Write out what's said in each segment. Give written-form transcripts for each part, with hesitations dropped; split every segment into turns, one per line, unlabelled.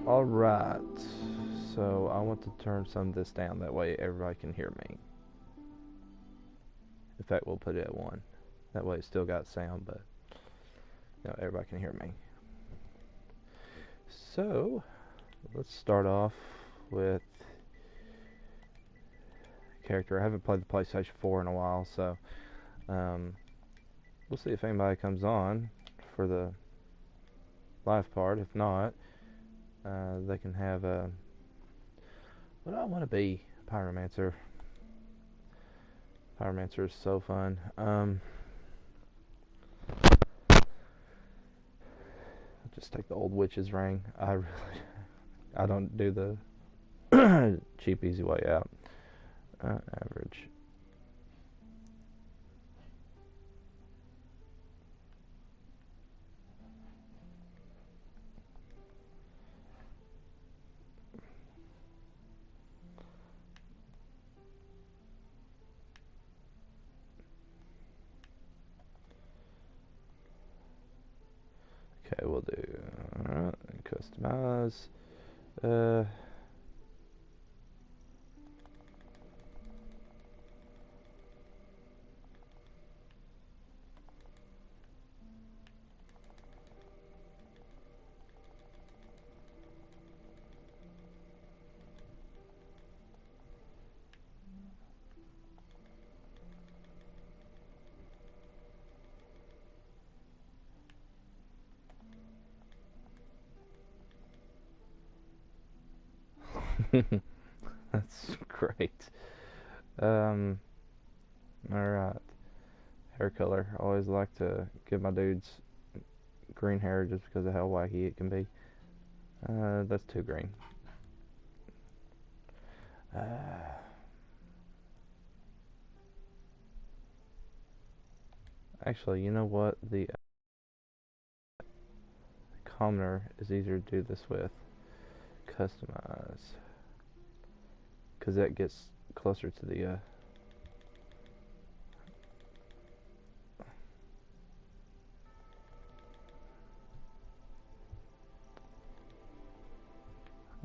Alright, so I want to turn some of this down, that way everybody can hear me. In fact, we'll put it at 1. That way it's still got sound, but everybody can hear me. So, let's start off with a character. I haven't played the PlayStation 4 in a while, so we'll see if anybody comes on for the live part. If not, they can have a... What do I want to be? Pyromancer. Pyromancer is so fun. Just take the old witch's ring. I don't do the cheap, easy way out. Average. Okay, we'll do customize. That's great. Alright. Hair color. I always like to give my dudes green hair just because of how wacky it can be. That's too green. Actually, you know what? The commoner is easier to do this with. Customize. Because that gets closer to the...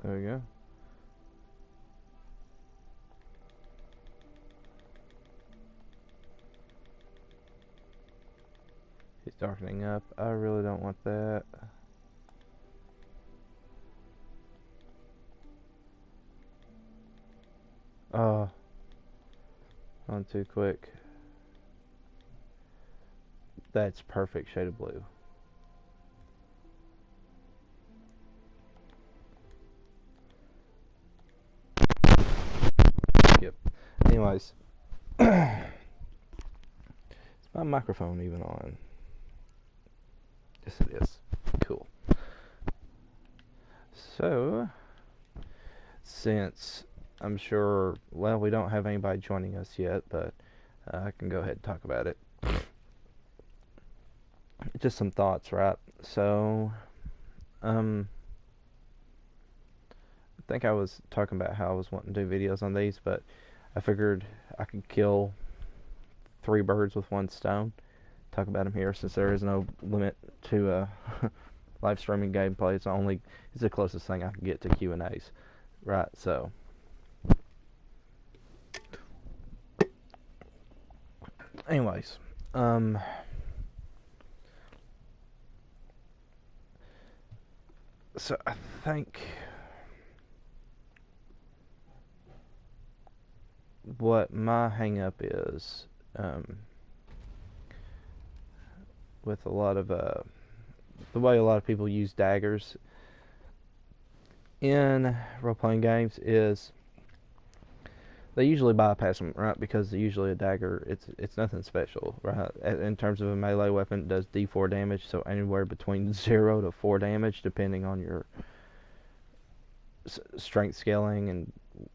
There we go. He's darkening up. I really don't want that. Oh. Gone too quick. That's perfect shade of blue. Yep. Anyways. Is my microphone even on? Yes, it is. Cool. So, since I'm sure, well, we don't have anybody joining us yet, but I can go ahead and talk about it. Just some thoughts, right? So, I think I was talking about how I was wanting to do videos on these, but I figured I could kill 3 birds with 1 stone. Talk about them here, since there is no limit to live streaming gameplay. It's the closest thing I can get to Q&As, right? So, anyways, so I think what my hang up is, with a lot of the way a lot of people use daggers in role-playing games is they usually bypass them, right? Because usually a dagger, it's nothing special, right? In terms of a melee weapon, it does D4 damage, so anywhere between 0 to 4 damage, depending on your strength scaling and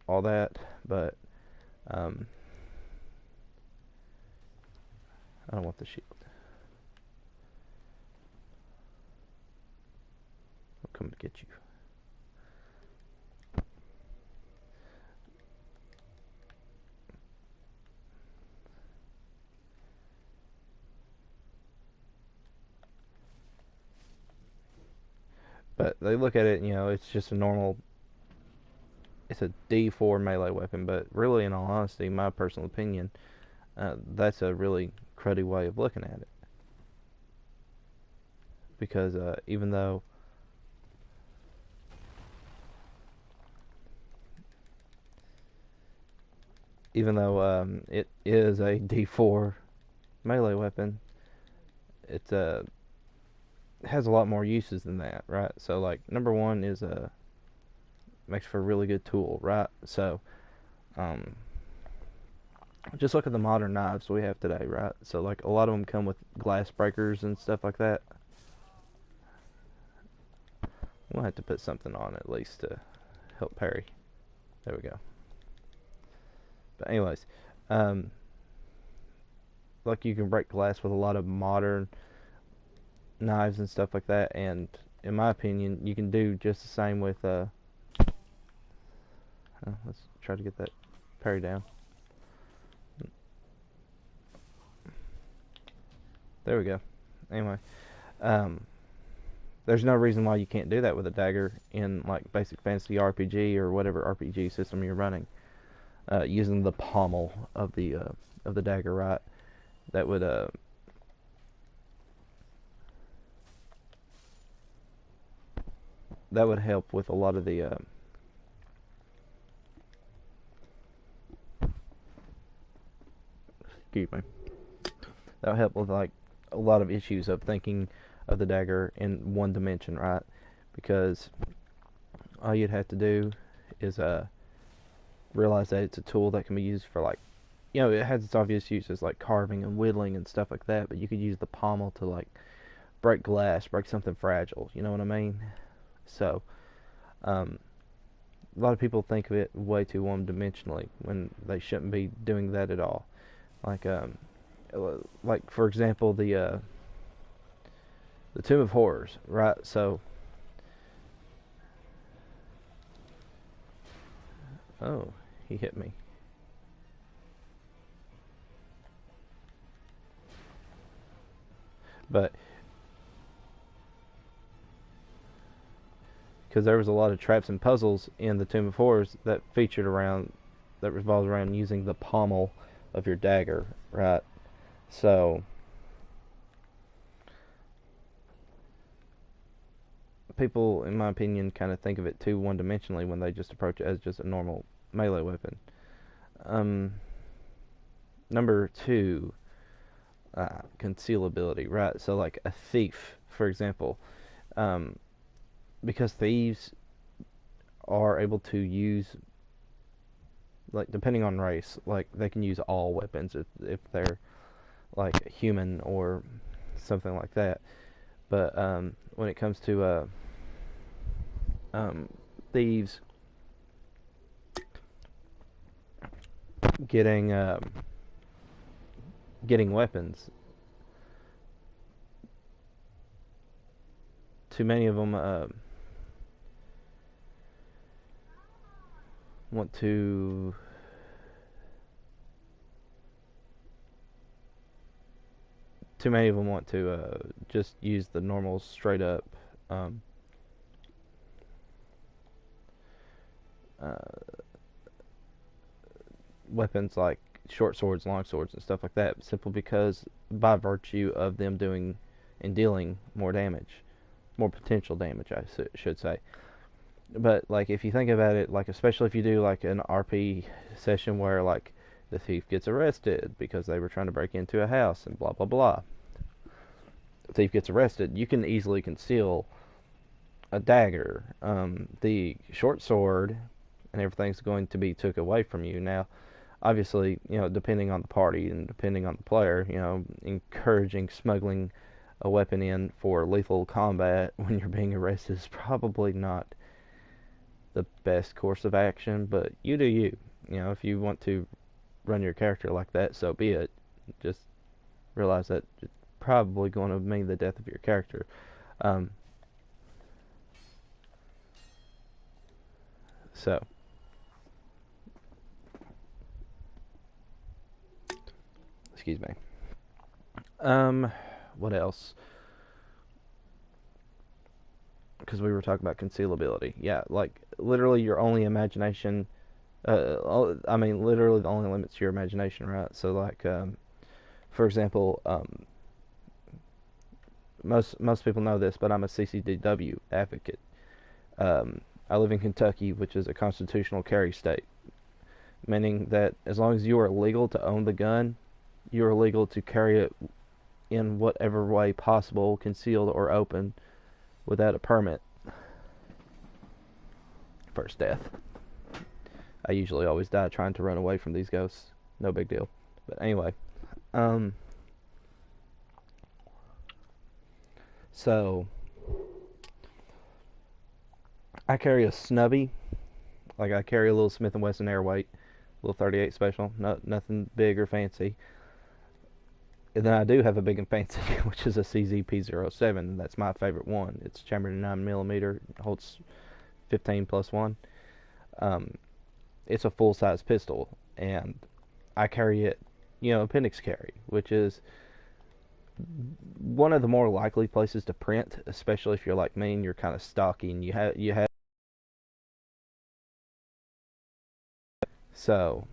all that. But I don't want the shield. I'll come to get you. but they look at it, it's just a normal, it's a D4 melee weapon, but really, in all honesty, my personal opinion, that's a really cruddy way of looking at it. Because even though it is a D4 melee weapon, it has a lot more uses than that, right? So, like, number one is makes for a really good tool, right? So, um, just look at the modern knives we have today, right? So, like, a lot of them come with glass breakers and stuff like that. We'll have to put something on at least to help parry. There we go. But anyways, um, like, you can break glass with a lot of modern knives and stuff like that, and in my opinion, you can do just the same with let's try to get that parry down. There we go. Anyway, there's no reason why you can't do that with a dagger in, like, basic fantasy RPG or whatever RPG system you're running, using the pommel of the dagger, right? That would help with a lot of the excuse me. That would help with, like, a lot of issues of thinking of the dagger in one dimension, right? Because all you'd have to do is realize that it's a tool that can be used for, like, it has its obvious uses like carving and whittling and stuff like that, but you could use the pommel to, like, break glass, break something fragile. You know what I mean? So, um, a lot of people think of it way too one-dimensionally when they shouldn't be doing that at all. Like, like, for example, the Tomb of Horrors, right? So, oh, he hit me. But because there was a lot of traps and puzzles in the Tomb of Horrors that revolves around using the pommel of your dagger, right? So, people, in my opinion, kind of think of it too one-dimensionally when they just approach it as just a normal melee weapon. Um, Number two, concealability, right? So, like, a thief, for example, um, because thieves are able to use, like, depending on race, like, they can use all weapons if they're, like, human or something like that. But when it comes to thieves getting getting weapons, too many of them want to just use the normal straight up um, uh, weapons like short swords, long swords, and stuff like that, simply because, by virtue of them doing and dealing more damage, more potential damage, I should say. But, like, if you think about it, like, especially if you do, like, an RP session where, like, the thief gets arrested because they were trying to break into a house and blah blah blah. The thief gets arrested, you can easily conceal a dagger, the short sword, and everything's going to be took away from you. Now, obviously, depending on the party and depending on the player, encouraging smuggling a weapon in for lethal combat when you're being arrested is probably not the best course of action, but you do you. If you want to run your character like that, so be it. Just realize that it's probably going to mean the death of your character. Um, so, excuse me. What else? because we were talking about concealability. Yeah, like literally your only imagination. I mean, literally the only limits to your imagination, right? So, like, for example, most people know this, but I'm a CCDW advocate. I live in Kentucky, which is a constitutional carry state, meaning that as long as you are legal to own the gun, you are legal to carry it in whatever way possible, concealed or open, without a permit. First death. I usually always die trying to run away from these ghosts. No big deal. But anyway, so I carry a snubby. Like I carry a little Smith & Wesson Airweight, little 38 special. Nothing big or fancy. And then I do have a big and fancy, which is a CZP-07. That's my favorite one. It's chambered in 9mm, holds 15 plus 1. It's a full-size pistol, and I carry it, appendix carry, which is one of the more likely places to print, especially if you're like me and you're kind of stocky and you have. So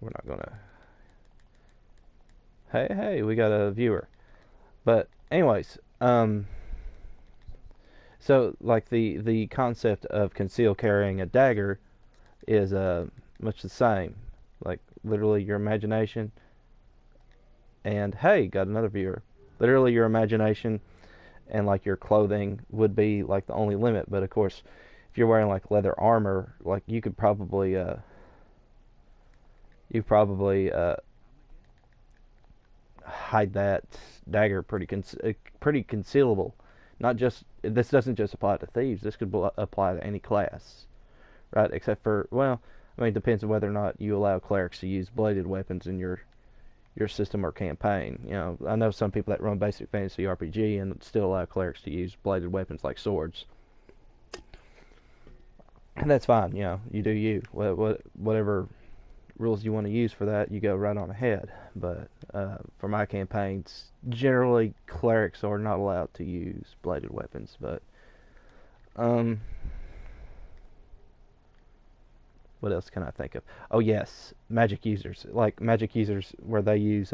we're not gonna. Hey, we got a viewer. But anyways, so like the concept of concealed carrying a dagger is much the same. Like literally your imagination. And hey, got another viewer. Literally your imagination and like your clothing would be like the only limit. But of course, if you're wearing like leather armor, like you could probably hide that dagger pretty concealable. Not just this doesn't just apply to thieves. This could apply to any class, right? Except for I mean, it depends on whether or not you allow clerics to use bladed weapons in your system or campaign. I know some people that run basic fantasy RPG and still allow clerics to use bladed weapons like swords, and that's fine. You do you. Whatever rules you want to use for that, you go right on ahead. But for my campaigns, generally clerics are not allowed to use bladed weapons. But what else can I think of? Oh yes, magic users. Like magic users where they use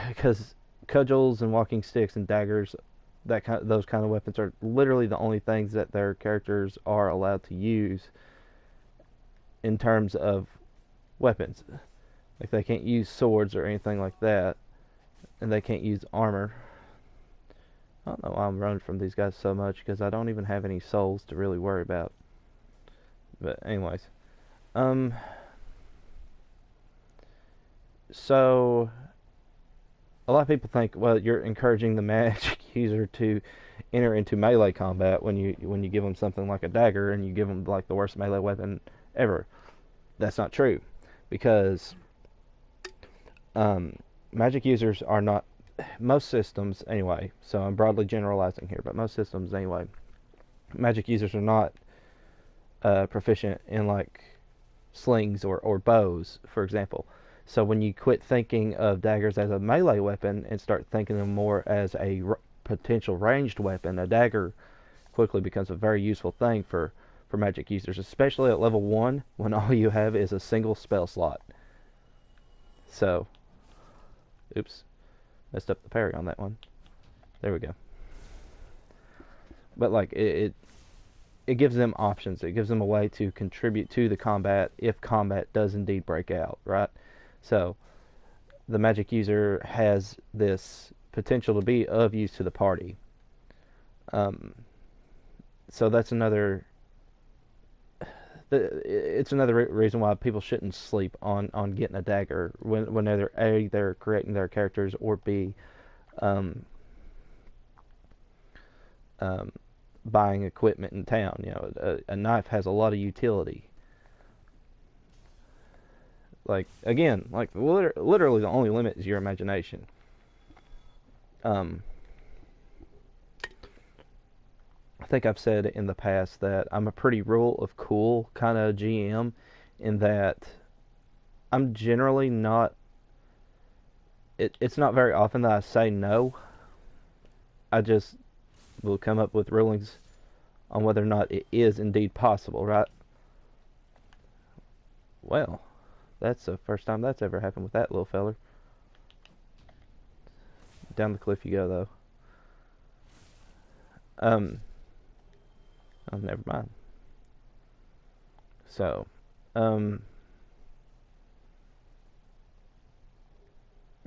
because cudgels and walking sticks and daggers, those kind of weapons are literally the only things that their characters are allowed to use in terms of weapons. Like they can't use swords or anything like that, and they can't use armor. I don't know why I'm running from these guys so much, because I don't even have any souls to really worry about. But anyways, so a lot of people think, well, you're encouraging the magic user to enter into melee combat when you give them something like a dagger and you give them like the worst melee weapon ever. That's not true, because magic users are not, most systems anyway, so I'm broadly generalizing here, but most systems anyway, magic users are not proficient in like slings or bows, for example. So when you quit thinking of daggers as a melee weapon and start thinking of them more as a potential ranged weapon, a dagger quickly becomes a very useful thing for magic users, especially at level 1 when all you have is a single spell slot. So, oops, messed up the parry on that one. There we go. But like it gives them options. It gives them a way to contribute to the combat if combat does indeed break out, right? So the magic user has this potential to be of use to the party. So that's another. It's another reason why people shouldn't sleep on getting a dagger when they're A, they're creating their characters, or B, buying equipment in town. A knife has a lot of utility. Like again, like literally the only limit is your imagination. I think I've said in the past that I'm a pretty rule of cool kind of GM, in that I'm generally not. It's not very often that I say no. I just will come up with rulings on whether or not it is indeed possible, right? Well, that's the first time that's ever happened with that little feller. Down the cliff you go, though. Oh, never mind. So,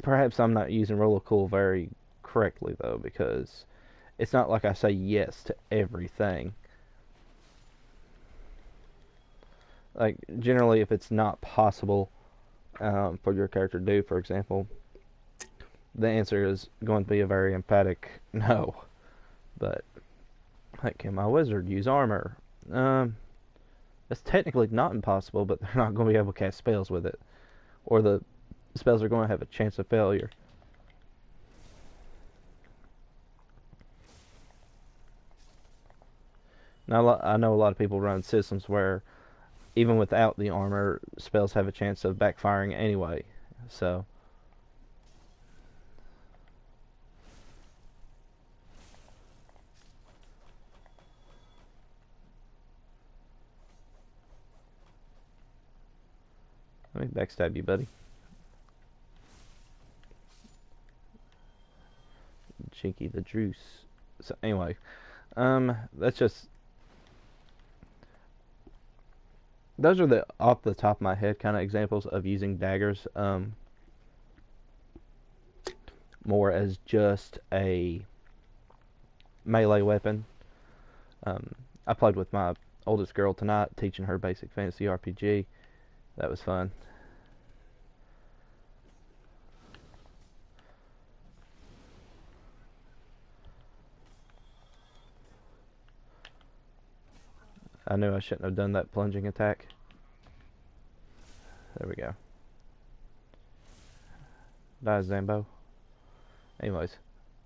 perhaps I'm not using roll of cool very correctly, though, because it's not like I say yes to everything. Like, generally, if it's not possible for your character to do, for example, the answer is going to be a very emphatic no. But, like, can my wizard use armor? It's technically not impossible, but they're not going to be able to cast spells with it. Or the spells are going to have a chance of failure. Now, I know a lot of people run systems where even without the armor, spells have a chance of backfiring anyway. So, let me backstab you, buddy. Chinky the Juice. So, anyway, that's just. Those are the off the top of my head kind of examples of using daggers more as just a melee weapon. I played with my oldest girl tonight, teaching her basic fantasy RPG. That was fun. I knew I shouldn't have done that plunging attack. There we go. Die, Zambo. Anyways,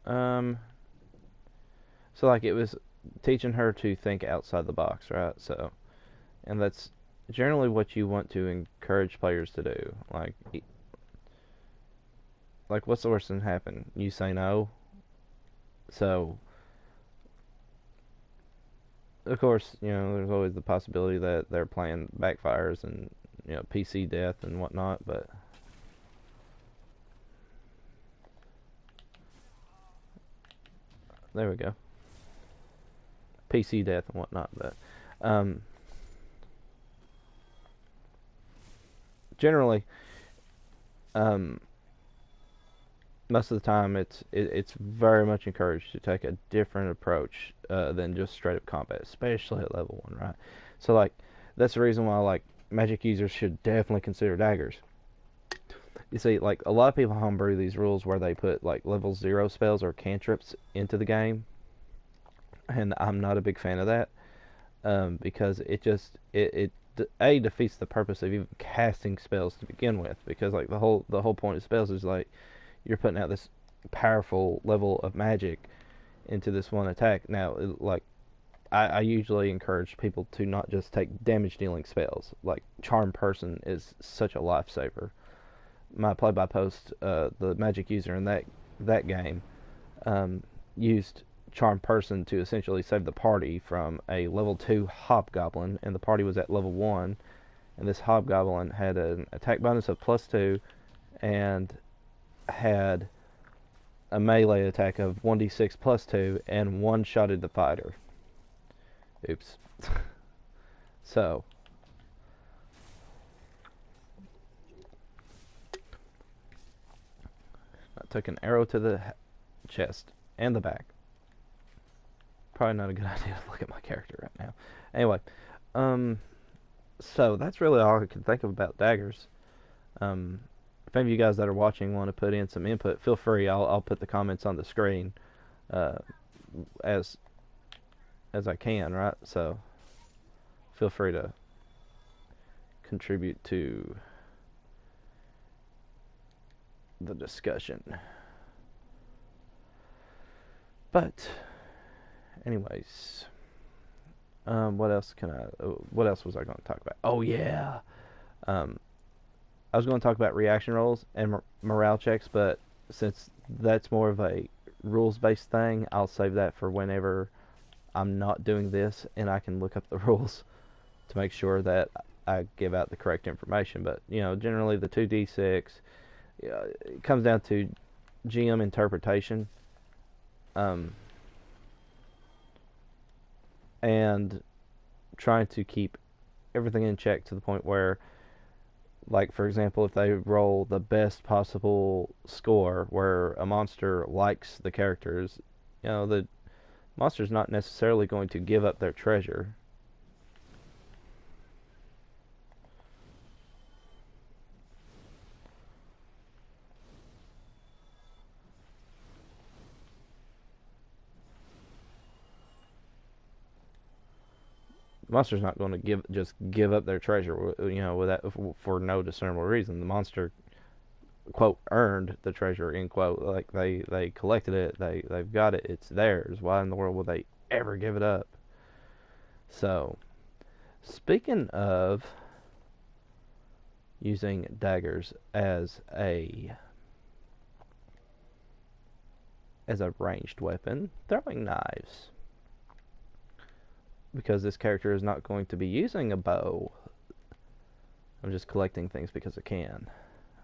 so like it was teaching her to think outside the box, right? So, and that's generally what you want to encourage players to do. Like what's the worst that can happen? You say no. So, of course, there's always the possibility that their plan backfires and PC death and whatnot, but there we go. PC death and whatnot, but generally, most of the time it's very much encouraged to take a different approach than just straight up combat, especially at level 1, right? So like that's the reason why like magic users should definitely consider daggers. You see, like a lot of people homebrew these rules where they put like level 0 spells or cantrips into the game, and I'm not a big fan of that because it defeats the purpose of even casting spells to begin with, because like the whole point of spells is like you're putting out this powerful level of magic into this one attack. Now, like I usually encourage people to not just take damage dealing spells. Like Charm Person is such a lifesaver. My play by post, the magic user in that game, used Charm Person to essentially save the party from a level 2 hobgoblin, and the party was at level 1, and this hobgoblin had an attack bonus of +2 and had a melee attack of 1d6 +2 and one-shotted the fighter. Oops. So, I took an arrow to the chest and the back. Probably not a good idea to look at my character right now. Anyway, so that's really all I can think of about daggers. If any of you guys that are watching want to put in some input, feel free. I'll put the comments on the screen as I can, right? So feel free to contribute to the discussion. But anyways, what else was I going to talk about? Oh yeah, I was going to talk about reaction rolls and morale checks, but since that's more of a rules-based thing, I'll save that for whenever I'm not doing this and I can look up the rules to make sure that I give out the correct information. But generally the 2d6, it comes down to GM interpretation, and trying to keep everything in check to the point where, like, for example, if they roll the best possible score where a monster likes the characters, the monster's not necessarily going to give up their treasure. The monster's not going to just give up their treasure, without for no discernible reason. The monster, quote, earned the treasure, end quote. Like, they collected it, they've got it, it's theirs. Why in the world would they ever give it up? So, speaking of using daggers as a ranged weapon, throwing knives, because this character is not going to be using a bow, I'm just collecting things because I can.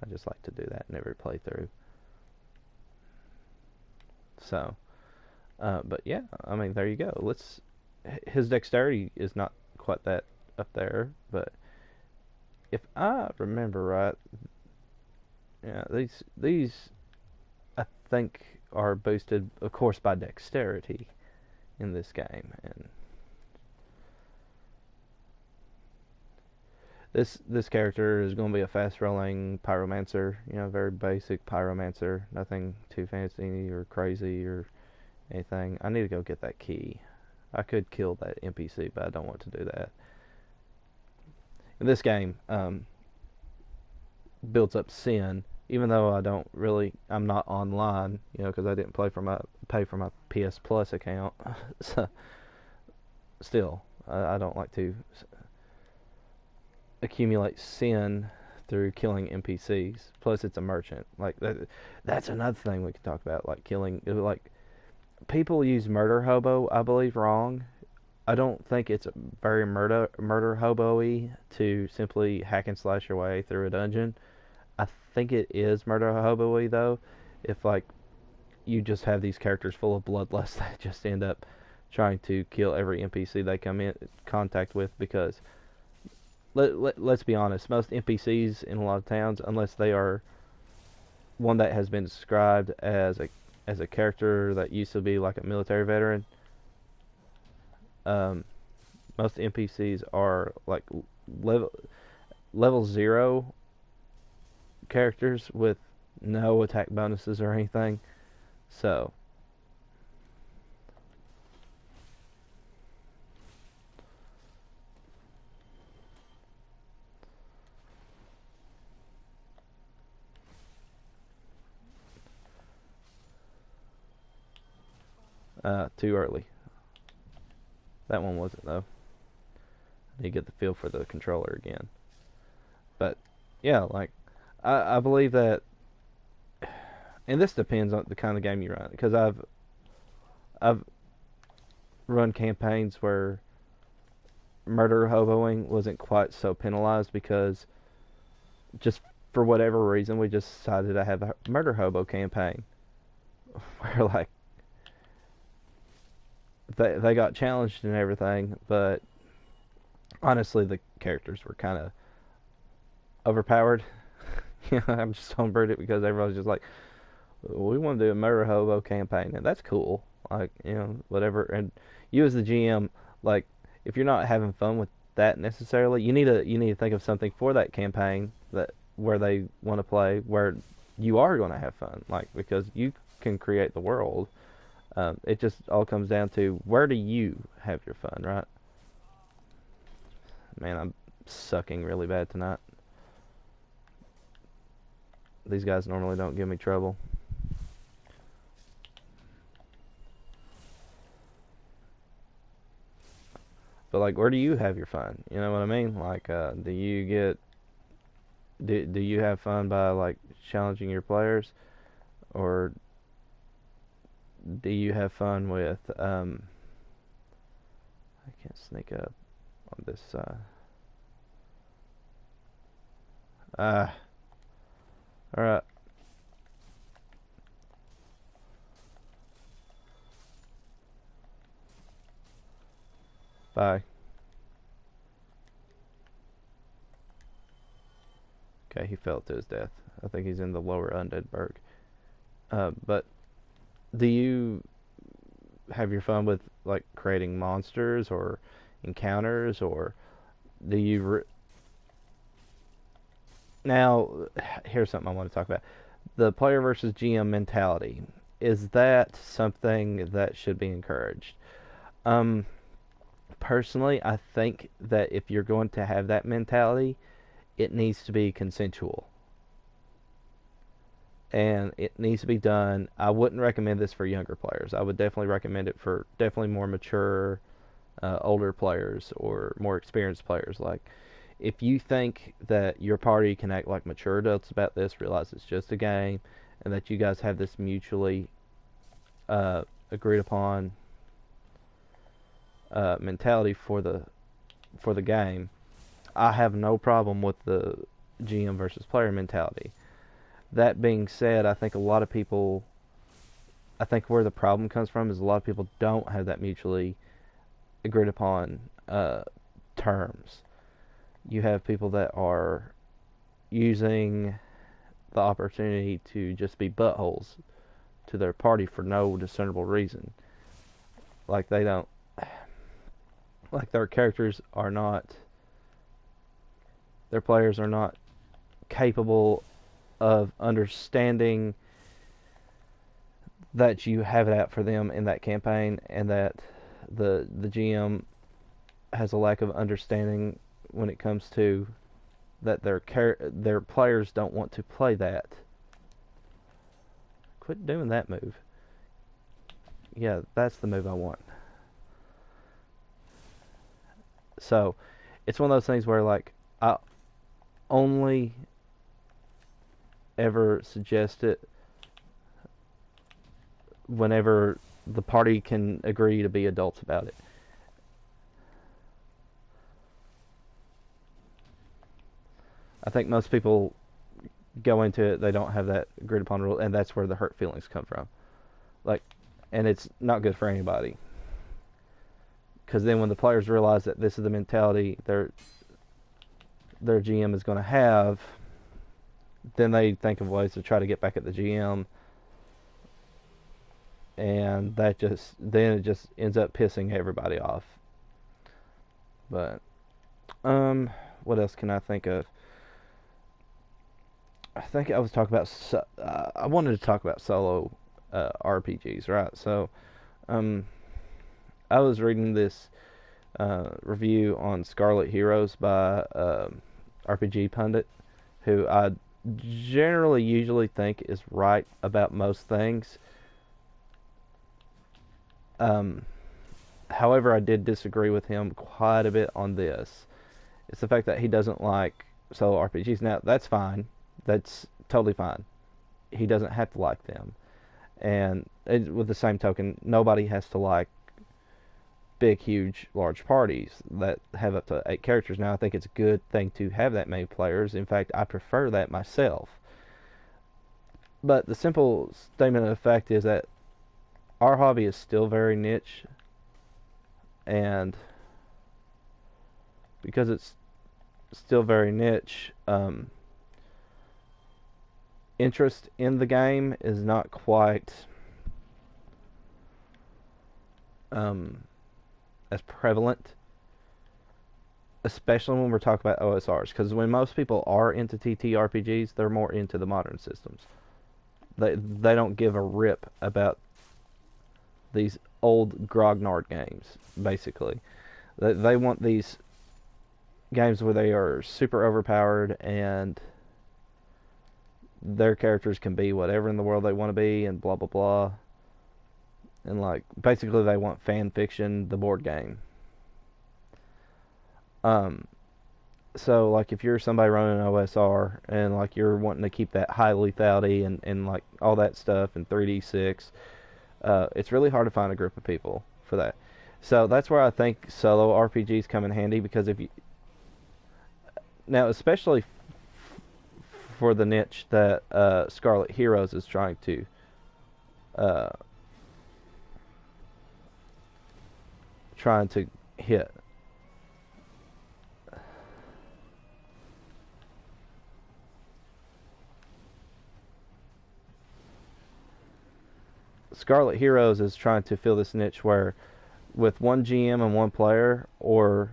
I just like to do that in every playthrough. So, but yeah, I mean, there you go. His dexterity is not quite that up there, but if I remember right, yeah, these I think are boosted, of course, by dexterity in this game, and this character is going to be a fast-rolling pyromancer, very basic pyromancer, nothing too fancy or crazy or anything. I need to go get that key. I could kill that NPC, but I don't want to do that. In this game, builds up sin, even though I'm not online, because I didn't pay for my PS Plus account. So, still, I don't like to accumulate sin through killing NPCs. Plus, it's a merchant. Like, that's another thing we could talk about. Like, killing, like, people use murder hobo, I believe, wrong. I don't think it's very murder hobo-y to simply hack and slash your way through a dungeon. I think it is murder hobo-y, though, if, like, you just have these characters full of bloodlust that just end up trying to kill every NPC they come in contact with, because let's be honest, most NPCs in a lot of towns, unless they are one that has been described as a character that used to be like a military veteran, most NPCs are like level 0 characters with no attack bonuses or anything. So, too early. That one wasn't, though. You get the feel for the controller again. But yeah, like, I believe that, and this depends on the kind of game you run, because I've run campaigns where murder hoboing wasn't quite so penalized, because just for whatever reason we just decided to have a murder hobo campaign where, like, they got challenged and everything, but honestly the characters were kind of overpowered. I'm just homebrewed it because everyone's just like, we want to do a murder hobo campaign, and that's cool. Like, whatever. And you as the GM, like, if you're not having fun with that necessarily, you need to think of something for that campaign that where they want to play, where you are going to have fun, like, because you can create the world. It just all comes down to, where do you have your fun, right? Man, I'm sucking really bad tonight. These guys normally don't give me trouble. But, like, where do you have your fun? You know what I mean? Like, do you get Do you have fun by like challenging your players, or do you have fun with I can't sneak up on this ah all right, bye. Okay, he fell to his death. I think he's in the lower undead berg. But do you have your fun with like creating monsters or encounters, or do you now? Here's something I want to talk about: the player versus GM mentality. Is that something that should be encouraged? Um, Personally, I think that if you're going to have that mentality, it needs to be consensual and it needs to be done. I wouldn't recommend this for younger players. I would definitely recommend it for definitely more mature, older players or more experienced players. Like, if you think that your party can act like mature adults about this, realize it's just a game, and that you guys have this mutually agreed upon mentality for the game, I have no problem with the GM versus player mentality. That being said, I think a lot of people, I think where the problem comes from is a lot of people don't have that mutually agreed upon terms. You have people that are using the opportunity to just be buttholes to their party for no discernible reason. Like they don't, like their characters are not, their players are not capable of understanding that you have it out for them in that campaign, and that the GM has a lack of understanding when it comes to that their players don't want to play that. Quit doing that move. Yeah, that's the move I want. So, it's one of those things where like I only ever suggest it whenever the party can agree to be adults about it. I think most people go into it, they don't have that agreed upon rule, and that's where the hurt feelings come from. Like, and it's not good for anybody. Because then when the players realize that this is the mentality their GM is going to have, then they think of ways to try to get back at the GM, and that just then it just ends up pissing everybody off. But what else can I think of? I think I was talking about. I wanted to talk about solo RPGs, right? So, um, I was reading this review on Scarlet Heroes by RPG Pundit, who I generally usually think is right about most things. Um, However, I did disagree with him quite a bit on this. It's the fact that he doesn't like solo RPGs. Now, that's fine. That's totally fine. He doesn't have to like them. And with the same token, nobody has to like big, huge, large parties that have up to 8 characters. Now, I think it's a good thing to have that many players. In fact, I prefer that myself. But the simple statement of fact is that our hobby is still very niche, and because it's still very niche, interest in the game is not quite as prevalent, especially when we're talking about OSRs. Because when most people are into TTRPGs, they're more into the modern systems. They don't give a rip about these old grognard games, basically. They want these games where they are super overpowered and their characters can be whatever in the world they want to be and blah blah blah. And like basically they want fan fiction, the board game. Um So like if you're somebody running an OSR and like you're wanting to keep that high lethality and like all that stuff in 3D6, it's really hard to find a group of people for that. So that's where I think solo RPGs come in handy, because if you now, especially for the niche that Scarlet Heroes is uh, trying to hit. Scarlet Heroes is trying to fill this niche where, with one GM and one player, or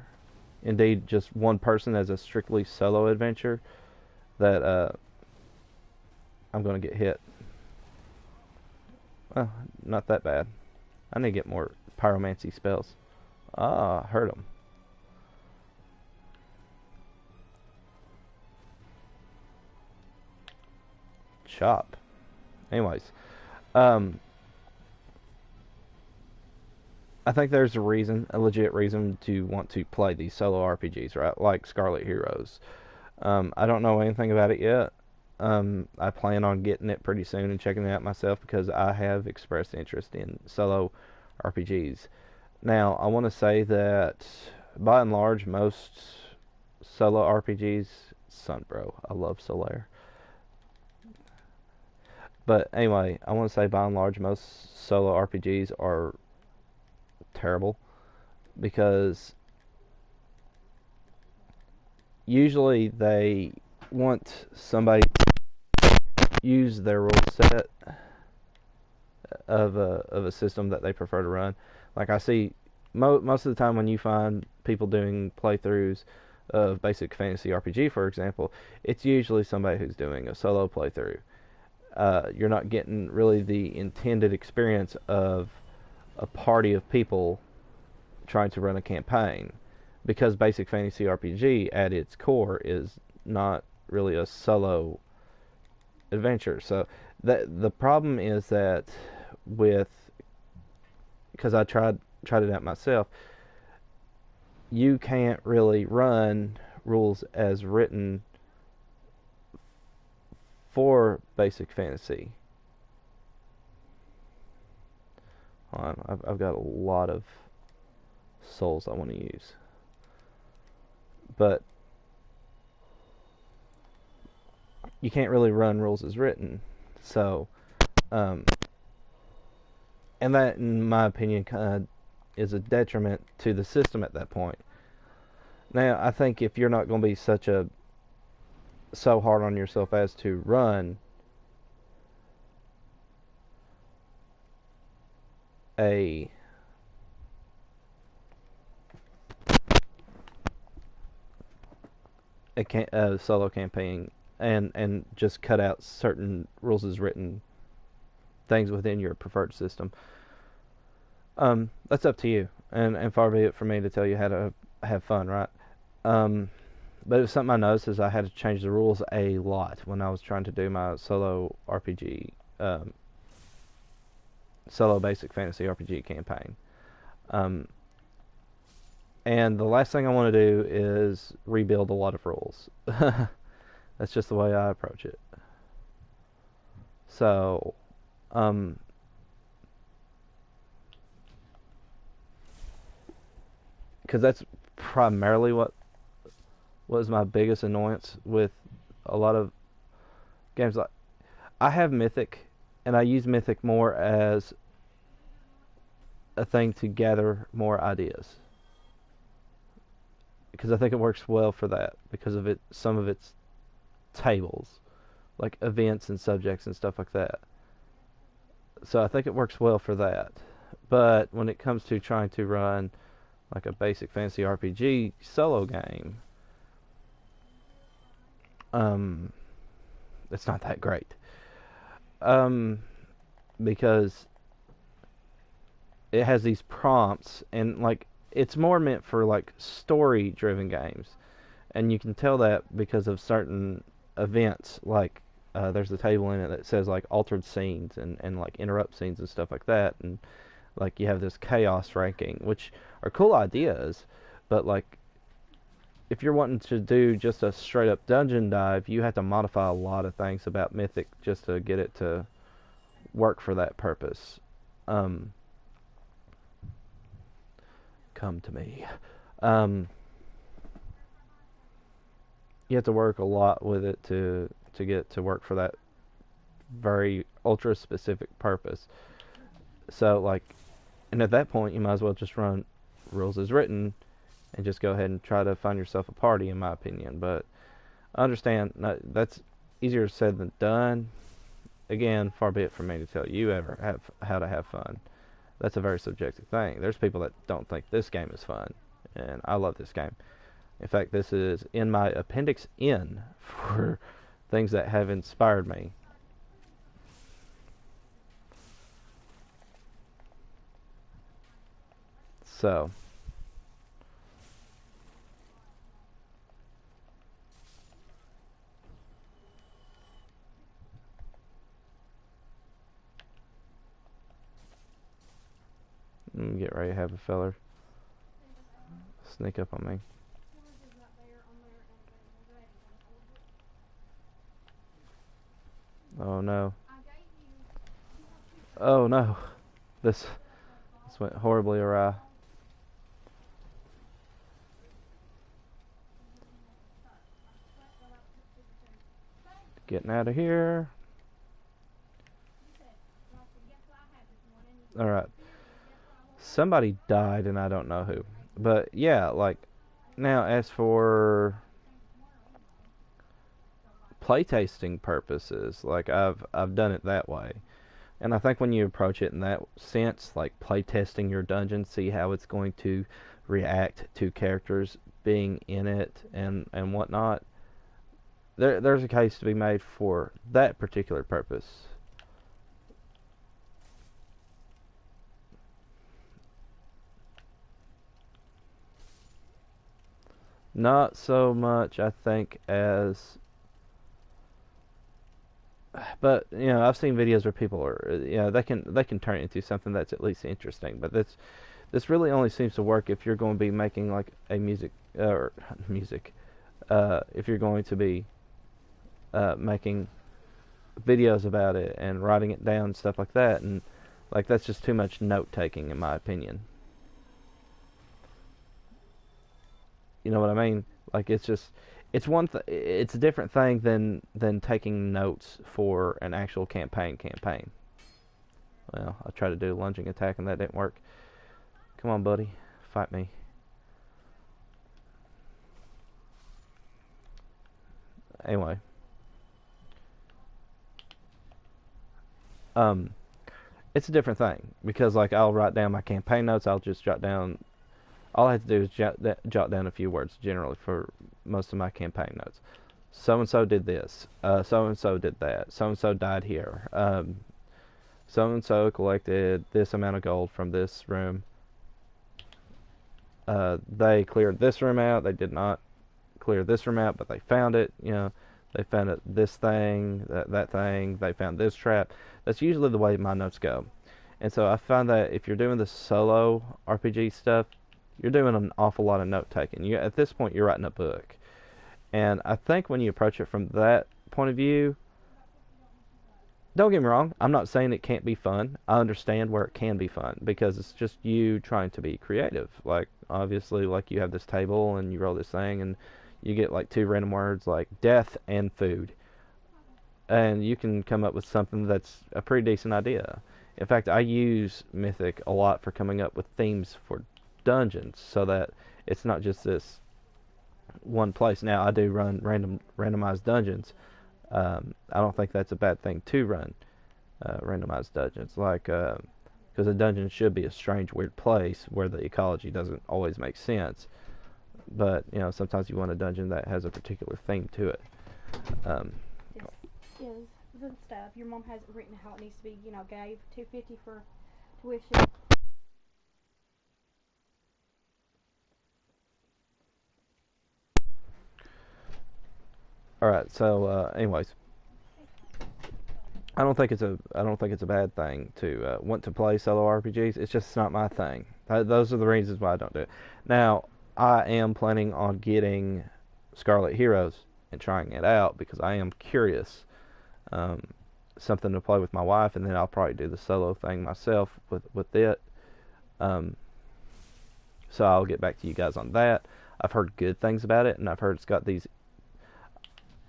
indeed just one person as a strictly solo adventure, that I'm going to get hit. Well, not that bad. I need to get more pyromancy spells. Ah, hurt him. Chop. Anyways, um, I think there's a reason, a legit reason to want to play these solo RPGs, right? Like Scarlet Heroes. I don't know anything about it yet. I plan on getting it pretty soon and checking it out myself, because I have expressed interest in solo RPGs. Now, I want to say that by and large, most solo RPGs, Sunbro, I love Solaire. But anyway, I want to say by and large, most solo RPGs are terrible, because usually they want somebody to use their rule set of a system that they prefer to run. Like I see most of the time when you find people doing playthroughs of Basic Fantasy RPG, for example, it's usually somebody who's doing a solo playthrough. You're not getting really the intended experience of a party of people trying to run a campaign, because Basic Fantasy RPG at its core is not really a solo adventure. So the problem is that, with because I tried it out myself, you can't really run rules as written for Basic Fantasy. Hold on, I've got a lot of souls I want to use, but you can't really run rules as written. So, um, and that, in my opinion, kind of is a detriment to the system at that point. Now, I think if you're not going to be so hard on yourself as to run a a solo campaign, and just cut out certain rules as written things within your preferred system, that's up to you, and far be it for me to tell you how to have fun, right? Um, but it was something I noticed, is I had to change the rules a lot when I was trying to do my solo RPG, solo Basic Fantasy RPG campaign. Um, and the last thing I want to do is rebuild a lot of rules. That's just the way I approach it. So, um, because that's primarily what was my biggest annoyance with a lot of games. Like, I have Mythic, and I use Mythic more as a thing to gather more ideas, because I think it works well for that, because of some of its tables, like events and subjects and stuff like that. So I think it works well for that. But when it comes to trying to run like a Basic Fantasy RPG solo game, um, it's not that great. Um, because it has these prompts, and like it's more meant for like story-driven games, and you can tell that because of certain events. Like there's a table in it that says like altered scenes and like interrupt scenes and stuff like that, and like you have this chaos ranking, which are cool ideas, but like if you're wanting to do just a straight up dungeon dive, you have to modify a lot of things about Mythic just to get it to work for that purpose. Come to me. You have to work a lot with it to get it to work for that very ultra specific purpose. So like, and at that point, you might as well just run rules as written and just go ahead and try to find yourself a party, in my opinion. But I understand that's easier said than done. Again, far be it from me to tell you ever how to have fun. That's a very subjective thing. There's people that don't think this game is fun, and I love this game. In fact, this is in my appendix N for things that have inspired me. So, get ready to have a feller sneak up on me. Oh no. Oh no. This went horribly awry. Getting out of here. Alright. Somebody died and I don't know who. But yeah, like, now as for playtesting purposes, like I've done it that way. And I think when you approach it in that sense, like playtesting your dungeon, see how it's going to react to characters being in it and whatnot, there's a case to be made for that particular purpose. Not so much, I think, as... But, you know, I've seen videos where people are, you know, they can turn it into something that's at least interesting. But this really only seems to work if you're going to be making, like, a music, if you're going to be making videos about it and writing it down and stuff like that, and like that's just too much note taking in my opinion. You know what I mean? Like it's just it's a different thing than taking notes for an actual campaign. Well, I tried to do a lunging attack and that didn't work. Come on, buddy, fight me. Anyway. It's a different thing because like I'll write down my campaign notes. I'll just jot down. All I have to do is jot down a few words generally for most of my campaign notes. So and so did this. So and so did that. So and so died here. So and so collected this amount of gold from this room. They cleared this room out. They did not clear this room out, but they found it. You know, they found it, this thing, that thing. They found this trap. That's usually the way my notes go. And so I find that if you're doing the solo RPG stuff, you're doing an awful lot of note taking. At this point, you're writing a book. And I think when you approach it from that point of view, don't get me wrong, I'm not saying it can't be fun. I understand where it can be fun because it's just you trying to be creative. Like, obviously, like you have this table and you roll this thing and you get like two random words like death and food. And you can come up with something that's a pretty decent idea. In fact, I use Mythic a lot for coming up with themes for dungeons so that it's not just this one place. Now, I do run randomized dungeons. I don't think that's a bad thing to run randomized dungeons, like because a dungeon should be a strange, weird place where the ecology doesn't always make sense. But you know, sometimes you want a dungeon that has a particular theme to it.
Is the stuff your mom has it written how it needs to be? You know, gave $250 for tuition.
All right. So, anyways, I don't think it's a bad thing to want to play solo RPGs. It's just not my thing. Those are the reasons why I don't do it. Now, I am planning on getting Scarlet Heroes and trying it out because I am curious. Um, Something to play with my wife, and then I'll probably do the solo thing myself with it. Um, so I'll get back to you guys on that. I've heard good things about it, and I've heard it's got these.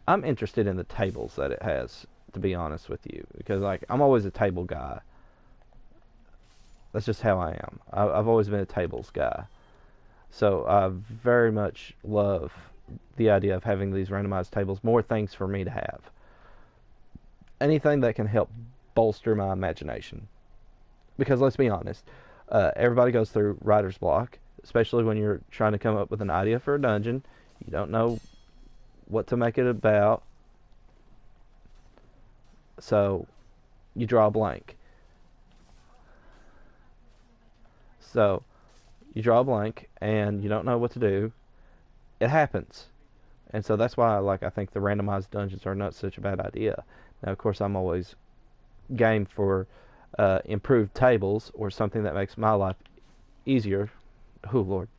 I'm interested in the tables that it has, to be honest with you, because like I'm always a table guy. That's just how I am. I've always been a tables guy. So I very much love the idea of having these randomized tables, more things for me to have. Anything that can help bolster my imagination. Because let's be honest, everybody goes through writer's block, especially when you're trying to come up with an idea for a dungeon. You don't know what to make it about, so you draw a blank. So you draw a blank and you don't know what to do. It happens. And so that's why I think the randomized dungeons are not such a bad idea. Now, of course, I'm always game for improved tables or something that makes my life easier. Oh, Lord.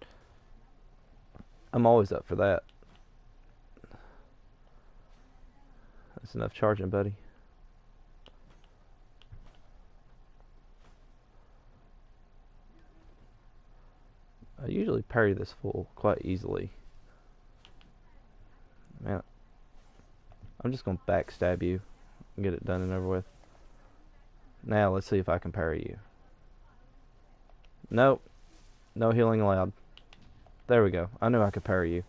I'm always up for that. That's enough charging, buddy. I usually parry this fool quite easily. Man, I'm just going to backstab you and get it done and over with. Now, let's see if I can parry you. Nope. No healing allowed. There we go. I knew I could parry you.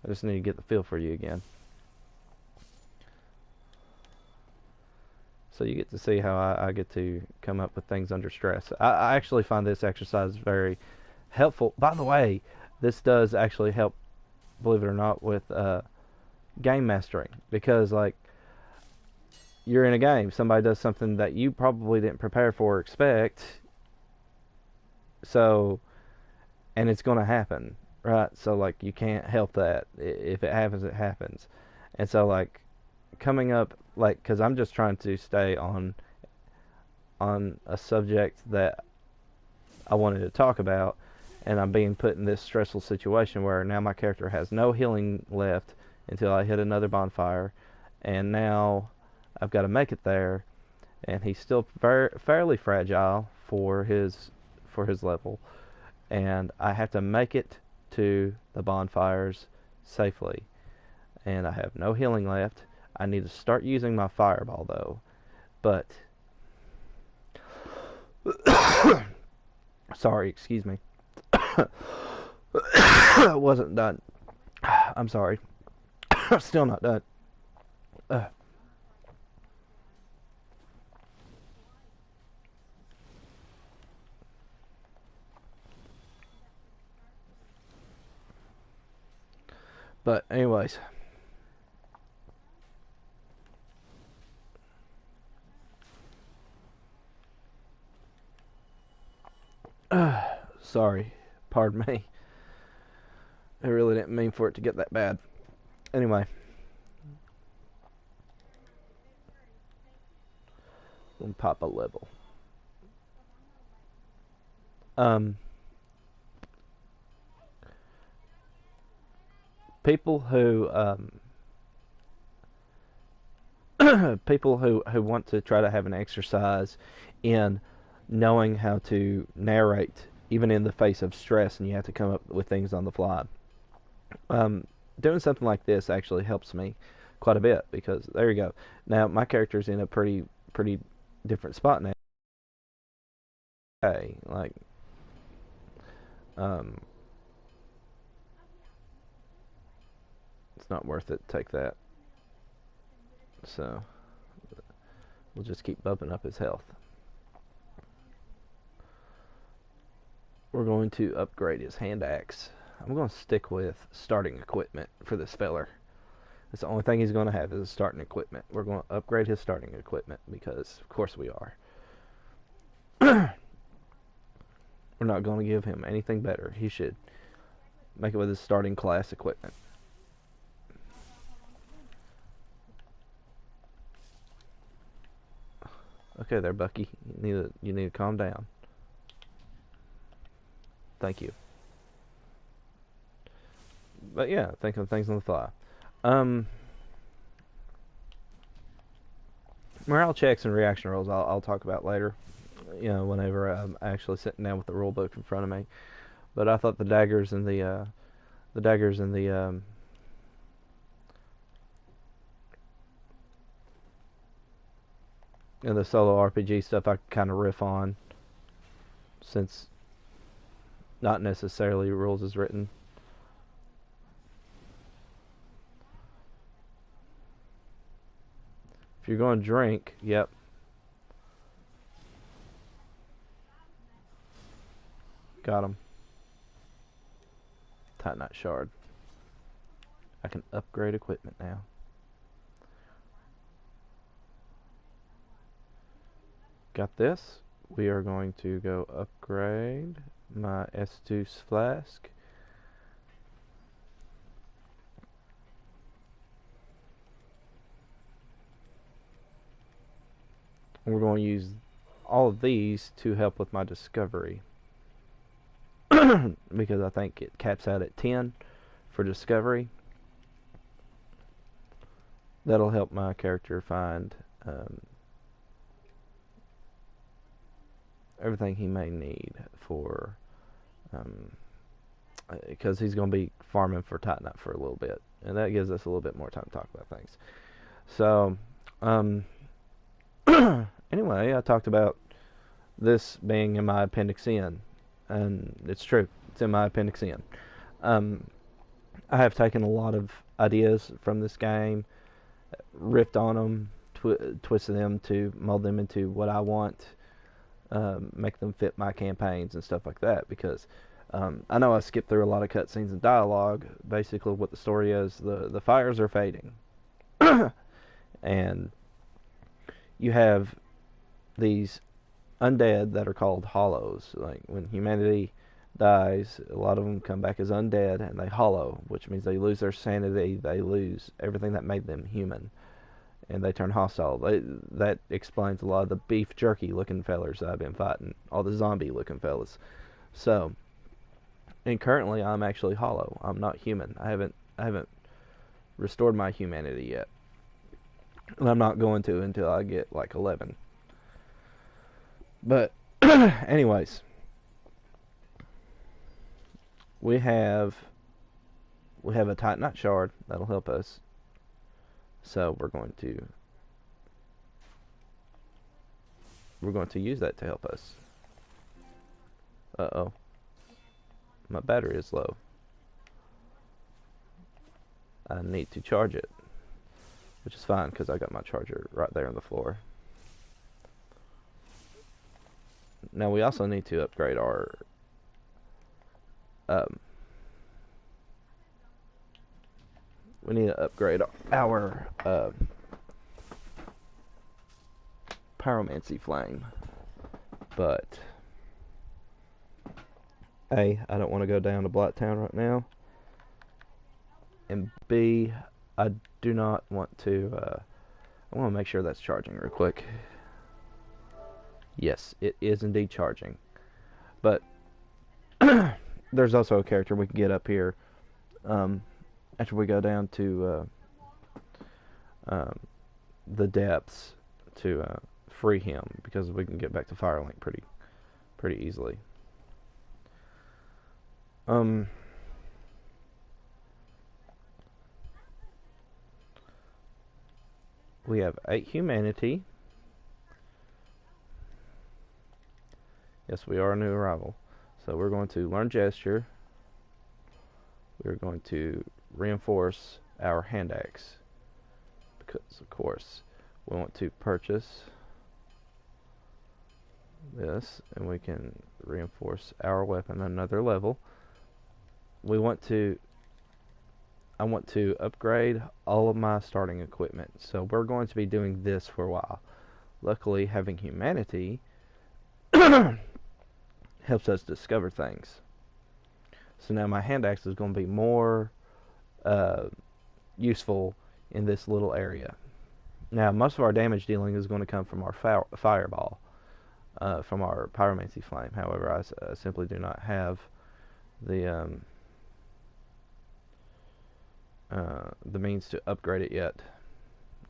I just need to get the feel for you again. So you get to see how I get to come up with things under stress. I actually find this exercise very helpful. By the way, this does actually help, believe it or not, with game mastering. Because, like, you're in a game. Somebody does something that you probably didn't prepare for or expect. So, and it's going to happen, right? So, like, you can't help that. If it happens, it happens. And so, like, coming up, like, because I'm just trying to stay on a subject that I wanted to talk about, and I'm being put in this stressful situation where now my character has no healing left until I hit another bonfire, and now I've got to make it there, and he's still fairly fragile for his level, and I have to make it to the bonfires safely, and I have no healing left. I need to start using my fireball though, but sorry, excuse me. Wasn't done. I'm sorry. Still not done. But anyways, sorry. Pardon me. I really didn't mean for it to get that bad. Anyway. We'll pop a level. People who people who want to try to have an exercise in knowing how to narrate even in the face of stress and you have to come up with things on the fly. Doing something like this actually helps me quite a bit because there you go. Now my character's in a pretty different spot now. Okay, like it's not worth it to take that. So we'll just keep bumping up his health. We're going to upgrade his hand axe. I'm going to stick with starting equipment for this feller. That's the only thing he's going to have is starting equipment. We're going to upgrade his starting equipment because, of course, we are. We're not going to give him anything better. He should make it with his starting class equipment. Okay there, Bucky. You need to calm down. Thank you. But yeah, think of things on the fly. Morale checks and reaction rolls I'll talk about later. Whenever I'm actually sitting down with the rule book in front of me. But I thought the daggers and the daggers and the solo RPG stuff I could kind of riff on, since not necessarily rules is written. If you're going to drink, yep. Got him. Titanite shard. I can upgrade equipment now. Got this. We are going to go upgrade my Estus flask. And we're going to use all of these to help with my discovery. Because I think it caps out at 10 for discovery. That'll help my character find everything he may need for, because he's going to be farming for Titanite for a little bit, and that gives us a little bit more time to talk about things. So, anyway, I talked about this being in my Appendix N, and it's true. It's in my Appendix N. I have taken a lot of ideas from this game, riffed on them, twisted them to mold them into what I want, make them fit my campaigns and stuff like that, because I know I skipped through a lot of cutscenes and dialogue. Basically what the story is, the fires are fading. And you have these undead that are called hollows. Like, when humanity dies, a lot of them come back as undead, and they hollow, which means they lose their sanity, they lose everything that made them human, and they turn hostile. That explains a lot of the beef jerky looking fellers that I've been fighting, all the zombie looking fellas. So, and currently I'm actually hollow. I'm not human. I haven't restored my humanity yet, and I'm not going to until I get like 11. But anyways, we have a Titanite shard that'll help us. So we're going to use that to help us. Uh-oh. My battery is low. I need to charge it, which is fine because I got my charger right there on the floor. Now we also need to upgrade our we need to upgrade our pyromancy flame. But A, I don't want to go down to Blacktown right now, and B, I do not want to I want to make sure that's charging real quick. Yes, it is indeed charging. But there's also a character we can get up here after we go down to the depths to free him, because we can get back to Firelink pretty easily. We have 8 humanity. Yes, we are a new arrival. So we're going to learn gesture. We're going to reinforce our hand axe, because of course we want to purchase this, and we can reinforce our weapon another level. I want to upgrade all of my starting equipment, so we're going to be doing this for a while. Luckily, having humanity helps us discover things. So now my hand axe is going to be more useful in this little area. Now most of our damage dealing is going to come from our fireball, from our pyromancy flame. However, I simply do not have the the means to upgrade it yet.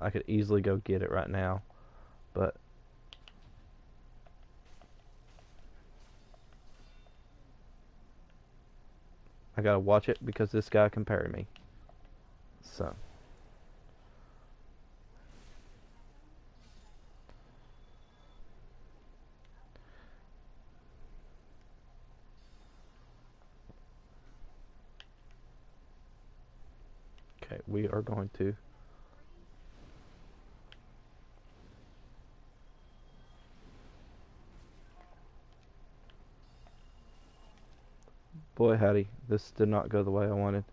I could easily go get it right now, but I gotta watch it because this guy can parry me. So. Okay, we are going to. Boy, howdy, this did not go the way I wanted.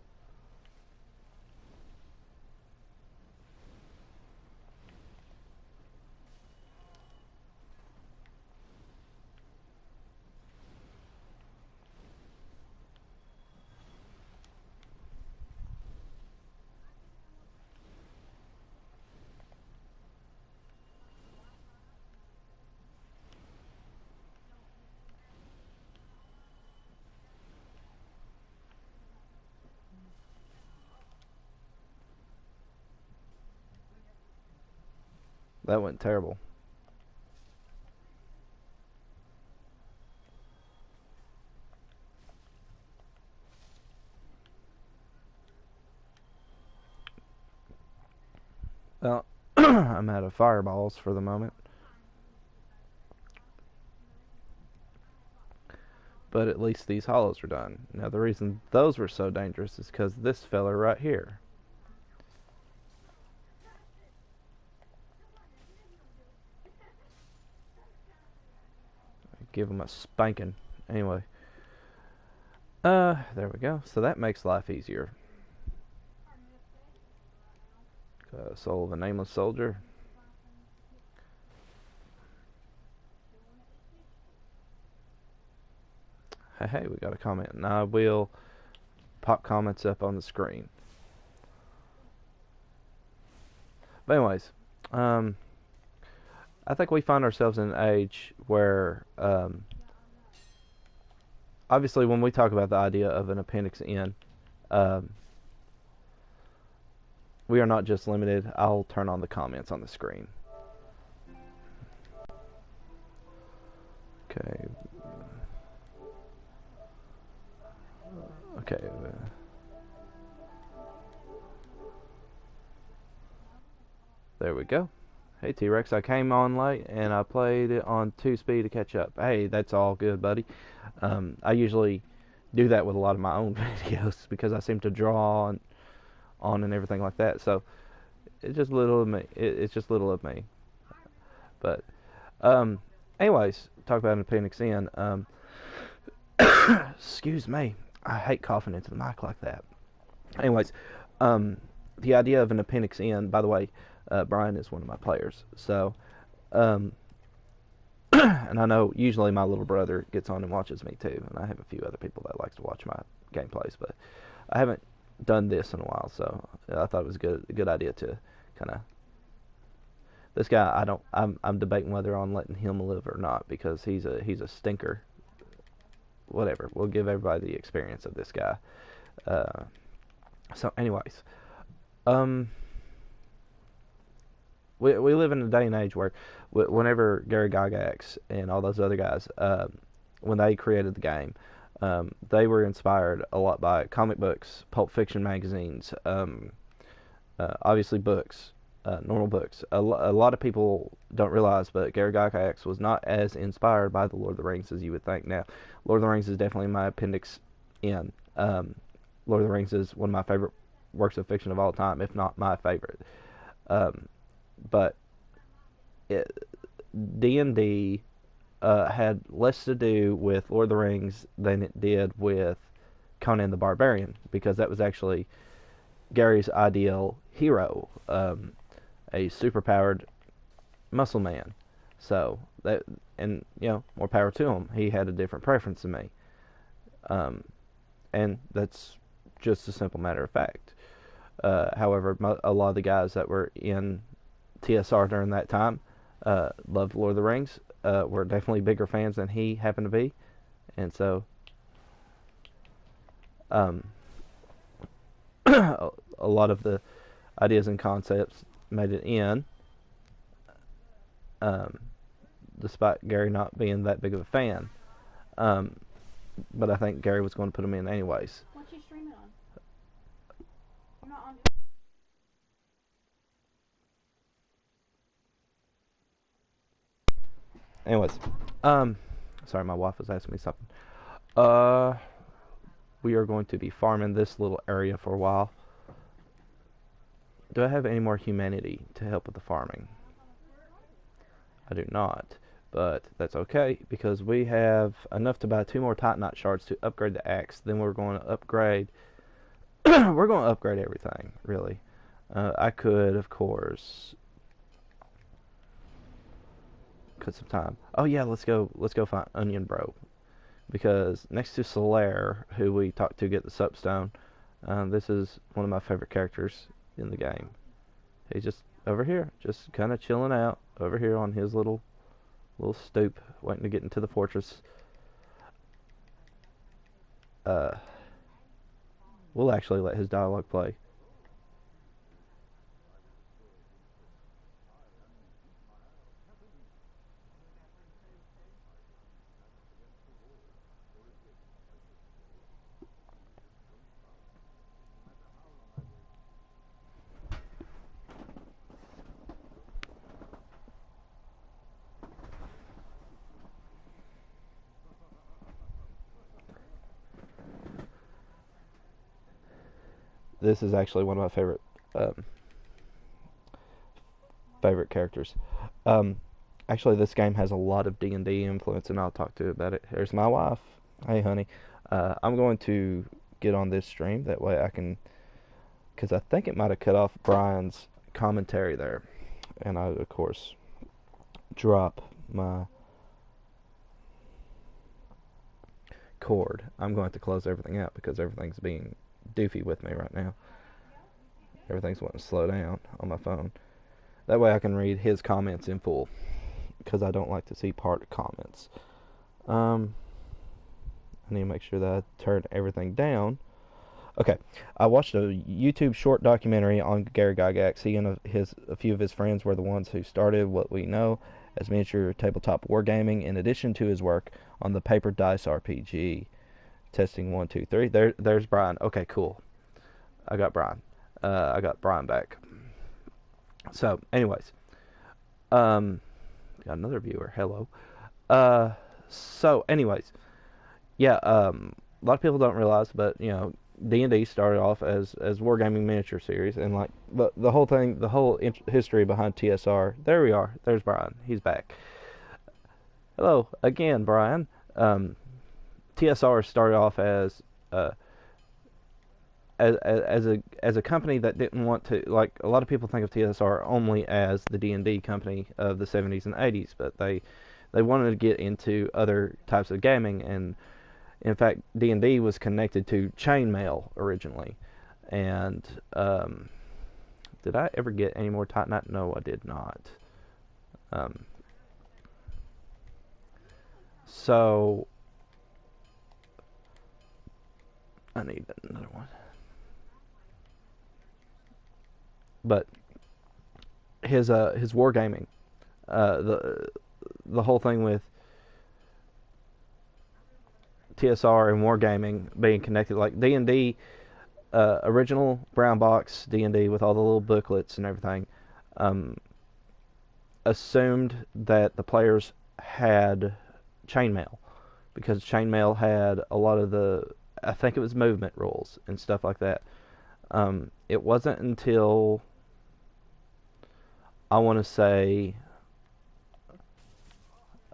That went terrible. Well, I'm out of fireballs for the moment. But at least these hollows are done. Now the reason those were so dangerous is because this fella right here. Give him a spanking. Anyway. There we go. So that makes life easier. Soul of a Nameless Soldier. Hey, we got a comment. And I will pop comments up on the screen. But anyways, I think we find ourselves in an age where, obviously, when we talk about the idea of an Appendix N, we are not just limited. I'll turn on the comments on the screen. Okay. Okay. There we go. Hey T-Rex, I came on late and I played it on 2 speed to catch up. Hey, that's all good, buddy. I usually do that with a lot of my own videos because I seem to draw on and everything like that. So it's just little of me. It's just little of me. But anyways, talk about an Appendix N. Excuse me. I hate coughing into the mic like that. Anyways, the idea of an Appendix N, by the way, Brian is one of my players. So, and I know usually my little brother gets on and watches me too, and I have a few other people that likes to watch my gameplays, but I haven't done this in a while, so I thought it was a good idea to kind of. This guy, I'm debating whether I'm letting him live or not because he's a stinker. Whatever, we'll give everybody the experience of this guy. So, anyways, we live in a day and age where whenever Gary Gygax and all those other guys, when they created the game, they were inspired a lot by comic books, Pulp Fiction magazines, obviously books, normal books. A lot of people don't realize, but Gary Gygax was not as inspired by the Lord of the Rings as you would think. Now, Lord of the Rings is definitely my Appendix N. Lord of the Rings is one of my favorite works of fiction of all time, if not my favorite. But D&D had less to do with Lord of the Rings than it did with Conan the Barbarian, because that was actually Gary's ideal hero, a superpowered muscle man. So that, and more power to him. He had a different preference than me, and that's just a simple matter of fact. However, a lot of the guys that were in TSR during that time loved Lord of the Rings, were definitely bigger fans than he happened to be, and so a a lot of the ideas and concepts made it in, um, despite Gary not being that big of a fan. Um, but I think Gary was going to put them in anyways.
What you streaming on? I'm not on.
Anyways, sorry, my wife was asking me something. Uh, we are going to be farming this little area for a while. Do I have any more humanity to help with the farming? I do not, but that's okay because we have enough to buy 2 more Titanite shards to upgrade the axe. Then we're going to upgrade. We're going to upgrade everything, really. I could, of course, cut some time. Oh yeah, let's go find Onion Bro, because next to Solaire, who we talked to get the Supstone, this is one of my favorite characters in the game. He's just over here, just kind of chilling out over here on his little stoop, waiting to get into the fortress. We'll actually let his dialogue play. This is actually one of my favorite characters. Um, Actually, this game has a lot of D&D influence, and I'll talk to you about it. Here's my wife. Hey, honey. I'm going to get on this stream. That way I can... Because I think it might have cut off Brian's commentary there. And I, of course, drop my cord. I'm going to have to close everything out because everything's being doofy with me right now. Everything's wanting to slow down on my phone. That way I can read his comments in full, because I don't like to see part comments. I need to make sure that I turn everything down. Okay, I watched a YouTube short documentary on Gary Gygax. He and a few of his friends were the ones who started what we know as miniature tabletop wargaming, in addition to his work on the Paper Dice RPG. Testing 1, 2, 3. There's Brian. Okay, cool. I got Brian. I got Brian back. So, anyways, got another viewer. Hello. So, anyways, yeah. A lot of people don't realize, but D&D started off as wargaming miniature series, and like the whole thing, the whole history behind TSR. There we are. There's Brian. He's back. Hello again, Brian. TSR started off as a company that didn't want to, like, a lot of people think of TSR only as the D&D company of the 70s and 80s, but they wanted to get into other types of gaming, and in fact D&D was connected to chainmail originally. And did I ever get any more Titanite? No, I did not. So I need another one. But his wargaming, the whole thing with TSR and wargaming being connected, like D&D, original brown box D&D with all the little booklets and everything, assumed that the players had chainmail, because chainmail had a lot of I think it was movement rules and stuff like that. It wasn't until, I want to say,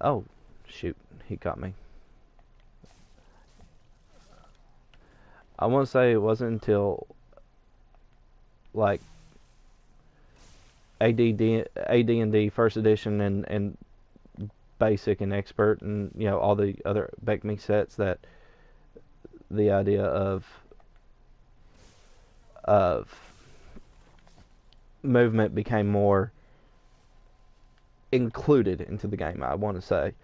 oh shoot, he got me. I want to say it wasn't until like AD&D first edition and basic and expert and all the other BECMI sets that the idea of movement became more included into the game, I want to say.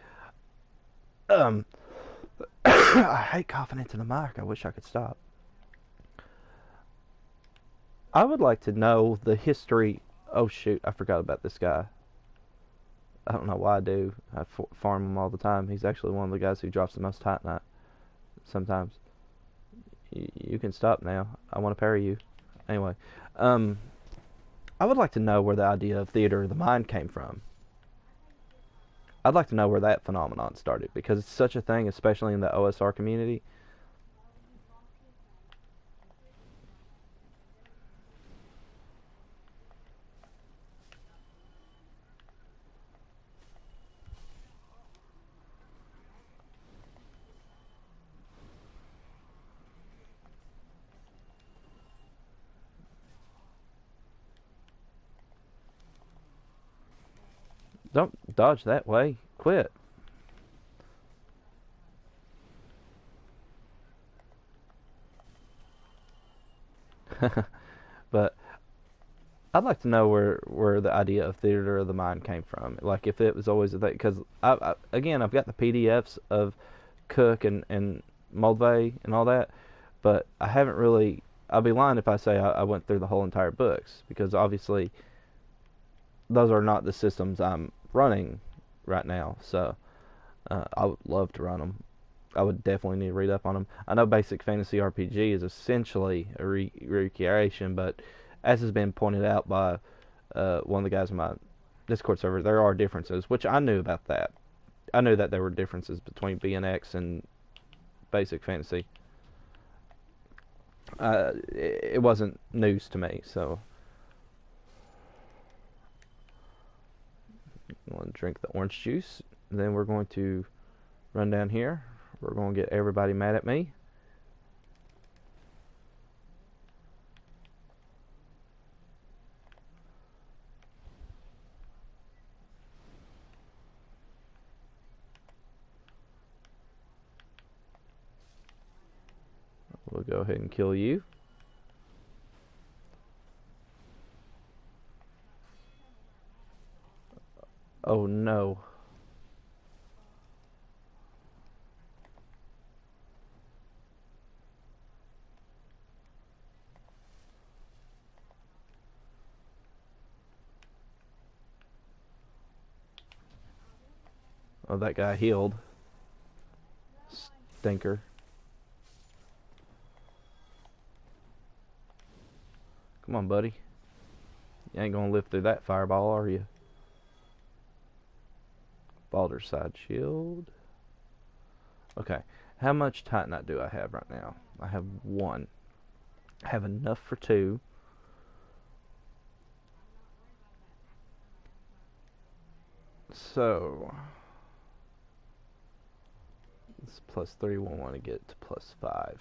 I hate coughing into the mic. I wish I could stop. I would like to know the history. Oh shoot, I forgot about this guy. I don't know why I do. I farm him all the time. He's actually one of the guys who drops the most Titanite sometimes. You can stop now. I want to parry you. Anyway, um, I would like to know where the idea of theater of the mind came from. I'd like to know where that phenomenon started because it's such a thing, especially in the OSR community. Don't dodge that way. Quit. But I'd like to know where the idea of theater of the mind came from. Like if it was always a thing, because again I've got the PDFs of Cook and Moldvay and all that, but I haven't really. I'll be lying if I say I went through the whole entire books because obviously those are not the systems I'm running right now. So I would love to run them. I would definitely need to read up on them. I know Basic Fantasy RPG is essentially a recreation, but as has been pointed out by one of the guys in my Discord server, there are differences, which I knew about that. I knew that there were differences between BNX and Basic Fantasy. It wasn't news to me, so I'm going to drink the orange juice. Then we're going to run down here. We're going to get everybody mad at me. We'll go ahead and kill you. Oh no. Oh, that guy healed. Stinker. Come on, buddy. You ain't gonna live through that fireball, are you? Baldur's Side Shield. Okay. How much Titanite do I have right now? I have 1. I have enough for 2. So it's plus 3. We'll want to get to plus 5.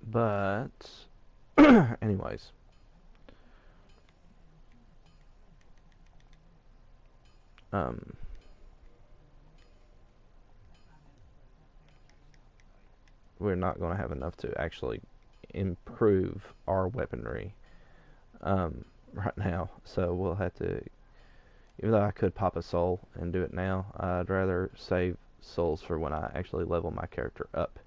But anyways, we're not going to have enough to actually improve our weaponry right now. So we'll have to, even though I could pop a soul and do it now, I'd rather save souls for when I actually level my character up.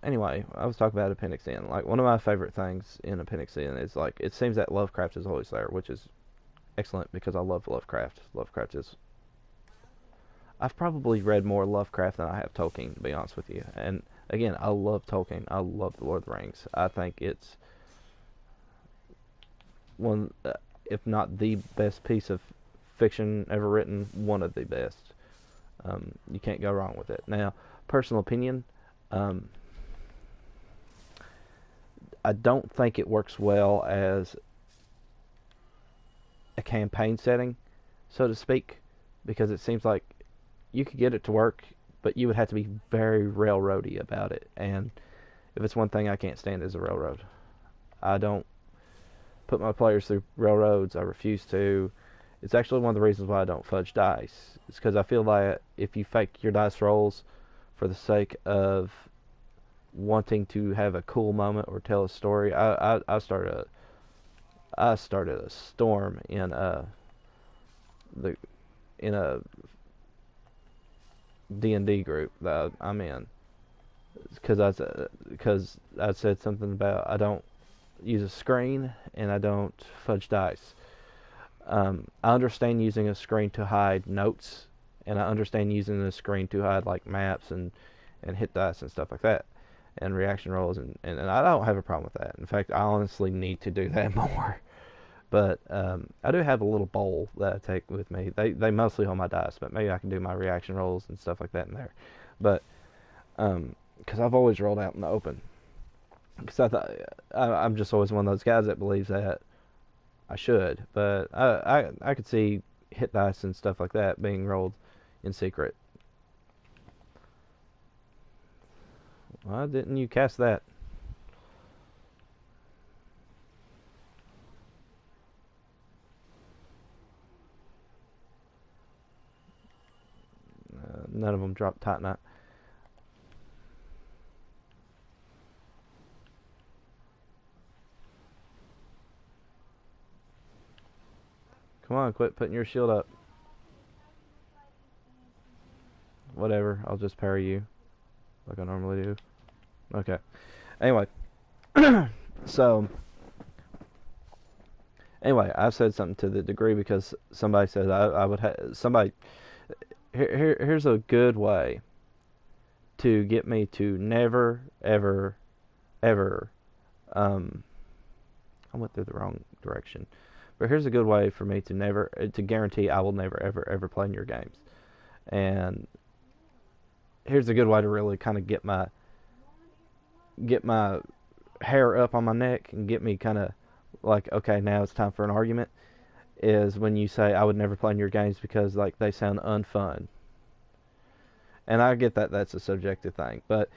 Anyway, I was talking about Appendix N. Like, one of my favorite things in Appendix N is, like, it seems that Lovecraft is always there, which is excellent because I love Lovecraft. Lovecraft is... I've probably read more Lovecraft than I have Tolkien, to be honest with you. And, again, I love Tolkien. I love The Lord of the Rings. I think it's one, if not the best piece of fiction ever written, one of the best. You can't go wrong with it. Now, personal opinion, I don't think it works well as a campaign setting, so to speak, because it seems like you could get it to work, but you would have to be very railroady about it. And if it's one thing I can't stand is a railroad. I don't put my players through railroads. I refuse to. It's actually one of the reasons why I don't fudge dice. It's because I feel like if you fake your dice rolls for the sake of wanting to have a cool moment or tell a story, I started a storm the in a D&D group that I'm in, because I said something about I don't use a screen and I don't fudge dice. I understand using a screen to hide notes, and I understand using a screen to hide like maps and hit dice and stuff like that, and reaction rolls, and I don't have a problem with that. In fact, I honestly need to do that more. But I do have a little bowl that I take with me. They mostly hold my dice, but maybe I can do my reaction rolls and stuff like that in there. But because I've always rolled out in the open, because I'm just always one of those guys that believes that I should. But I could see hit dice and stuff like that being rolled in secret. Why didn't you cast that? None of them dropped Titanite. Come on, quit putting your shield up. Whatever, I'll just parry you like I normally do. Okay. Anyway, so I've said something to the degree because somebody said I would have somebody. Here's a good way to get me to never, ever, ever. I went through the wrong direction, but here's a good way for me to guarantee I will never, ever, ever play in your games. And here's a good way to really kind of get my hair up on my neck and get me kind of like, okay, now it's time for an argument, is when you say I would never play in your games because like they sound unfun. And I get that that's a subjective thing, but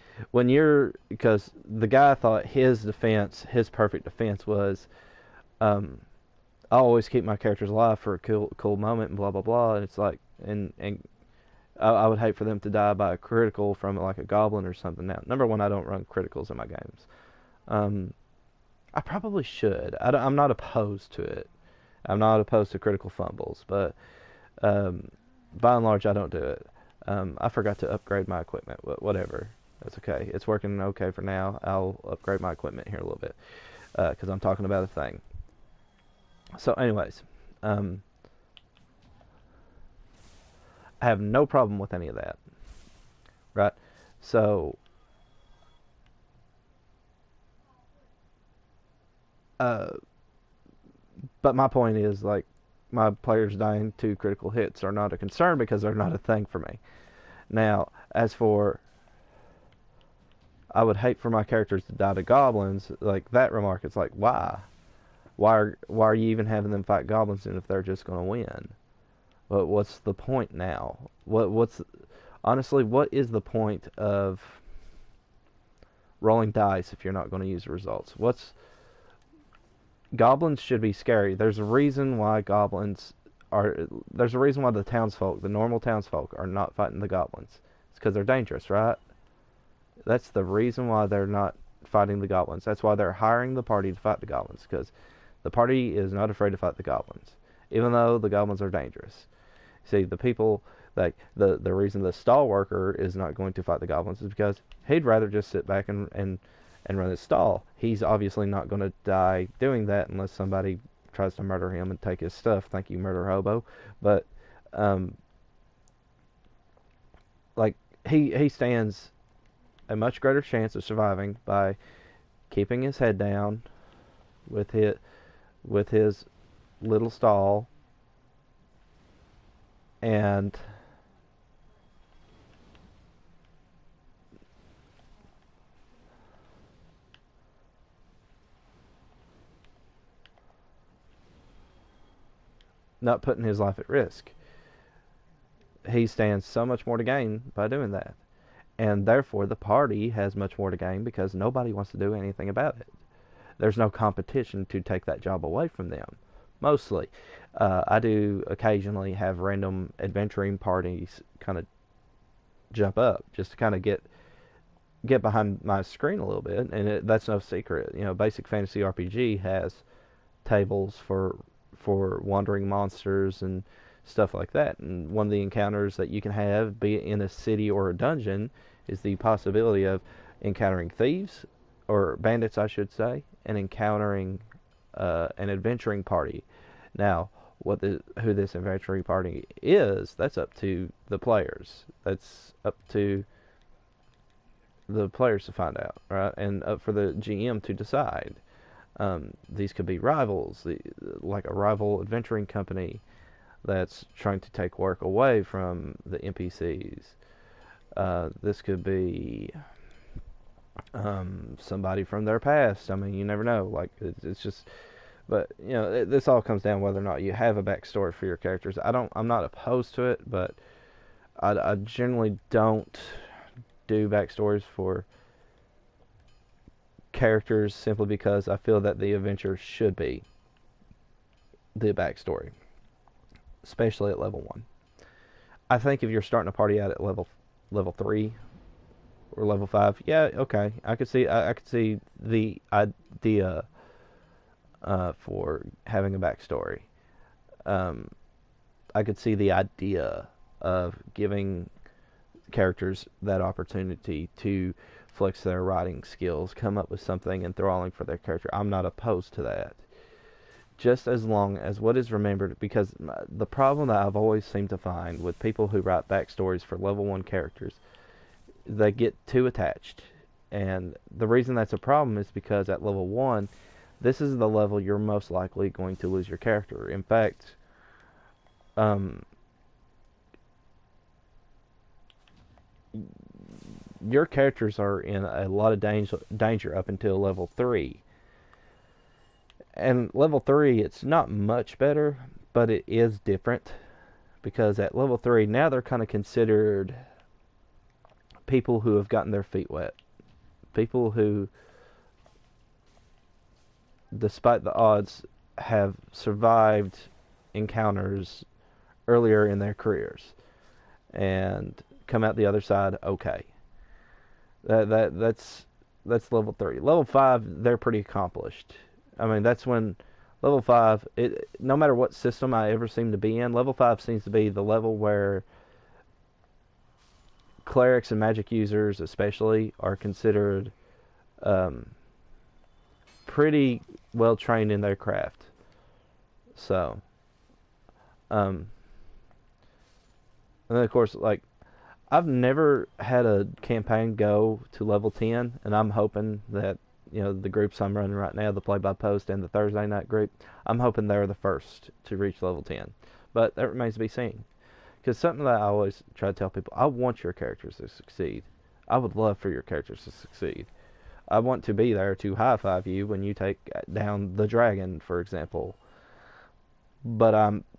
because the guy thought his perfect defense was, I always keep my characters alive for a cool moment and blah blah blah, and it's like, and I would hate for them to die by a critical from like a goblin or something. Now, number one, I don't run criticals in my games. I probably should. I'm not opposed to it. I'm not opposed to critical fumbles, but by and large, I don't do it. I forgot to upgrade my equipment. Whatever. That's okay. It's working okay for now. I'll upgrade my equipment here a little bit because I'm talking about a thing. So anyways, I have no problem with any of that. Right? So, but my point is, like, my players dying to critical hits are not a concern because they're not a thing for me. Now, as for, I would hate for my characters to die to goblins, like that remark, it's like, why? Why are you even having them fight goblins if they're just going to win? But what's the point now? Honestly, what is the point of rolling dice if you're not going to use the results? Goblins should be scary. There's a reason why the townsfolk, the normal townsfolk, are not fighting the goblins. It's because they're dangerous, right? That's the reason why they're not fighting the goblins. That's why they're hiring the party to fight the goblins, because the party is not afraid to fight the goblins, even though the goblins are dangerous. See, the people, like, the reason the stall worker is not going to fight the goblins is because he'd rather just sit back and run his stall. He's obviously not going to die doing that unless somebody tries to murder him and take his stuff. Thank you, murder hobo. But like he stands a much greater chance of surviving by keeping his head down with his little stall and not putting his life at risk. He stands so much more to gain by doing that. And therefore, the party has much more to gain because nobody wants to do anything about it. There's no competition to take that job away from them. Mostly. I do occasionally have random adventuring parties kind of jump up just to kind of get get behind my screen a little bit, and that's no secret. You know, Basic Fantasy RPG has tables for wandering monsters and stuff like that. And one of the encounters that you can have, be it in a city or a dungeon, is the possibility of encountering thieves, or bandits, I should say, and encountering an adventuring party. Now, who this adventuring party is, that's up to the players. That's up to the players to find out, right? And up for the GM to decide. These could be rivals, like a rival adventuring company that's trying to take work away from the NPCs. This could be somebody from their past. I mean, you never know. Like, it's just, but you know, this all comes down whether or not you have a backstory for your characters. I'm not opposed to it, but I generally don't do backstories for characters simply because I feel that the adventure should be the backstory, especially at level 1. I think if you're starting a party out at level 3 or level 5, yeah, okay, I could see the idea for having a backstory. I could see the idea of giving characters that opportunity to flex their writing skills, come up with something enthralling for their character. I'm not opposed to that. Just as long as what is remembered, because the problem that I've always seemed to find with people who write backstories for level 1 characters, they get too attached. And the reason that's a problem is because at level 1, this is the level you're most likely going to lose your character. In fact, your characters are in a lot of danger up until level 3. And level 3, it's not much better, but it is different. Because at level 3, now they're kind of considered people who have gotten their feet wet. People who, despite the odds, have survived encounters earlier in their careers and come out the other side okay. That's level 3. Level 5, they're pretty accomplished. I mean, that's when level 5, no matter what system I ever seem to be in, level 5 seems to be the level where clerics and magic users especially are considered pretty well trained in their craft. So, and then of course, like, I've never had a campaign go to level 10, and I'm hoping that, you know, the groups I'm running right now, the Play by Post and the Thursday night group, I'm hoping they're the first to reach level 10. But that remains to be seen. Because something that I always try to tell people, I want your characters to succeed. I would love for your characters to succeed. I want to be there to high-five you when you take down the dragon, for example. But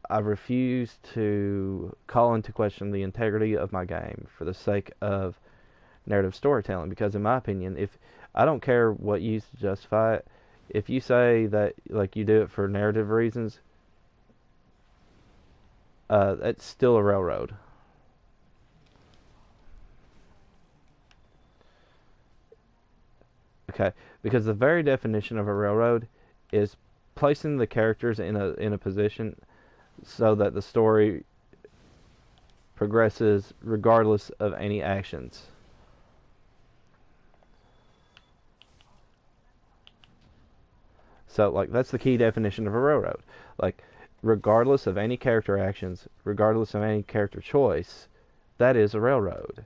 I refuse to call into question the integrity of my game for the sake of narrative storytelling. Because in my opinion, if I don't care what you use to justify it, if you say that, like, you do it for narrative reasons, it's still a railroad. Okay, because the very definition of a railroad is placing the characters in a position so that the story progresses regardless of any actions. So, like, that's the key definition of a railroad. Like, regardless of any character actions, regardless of any character choice, that is a railroad.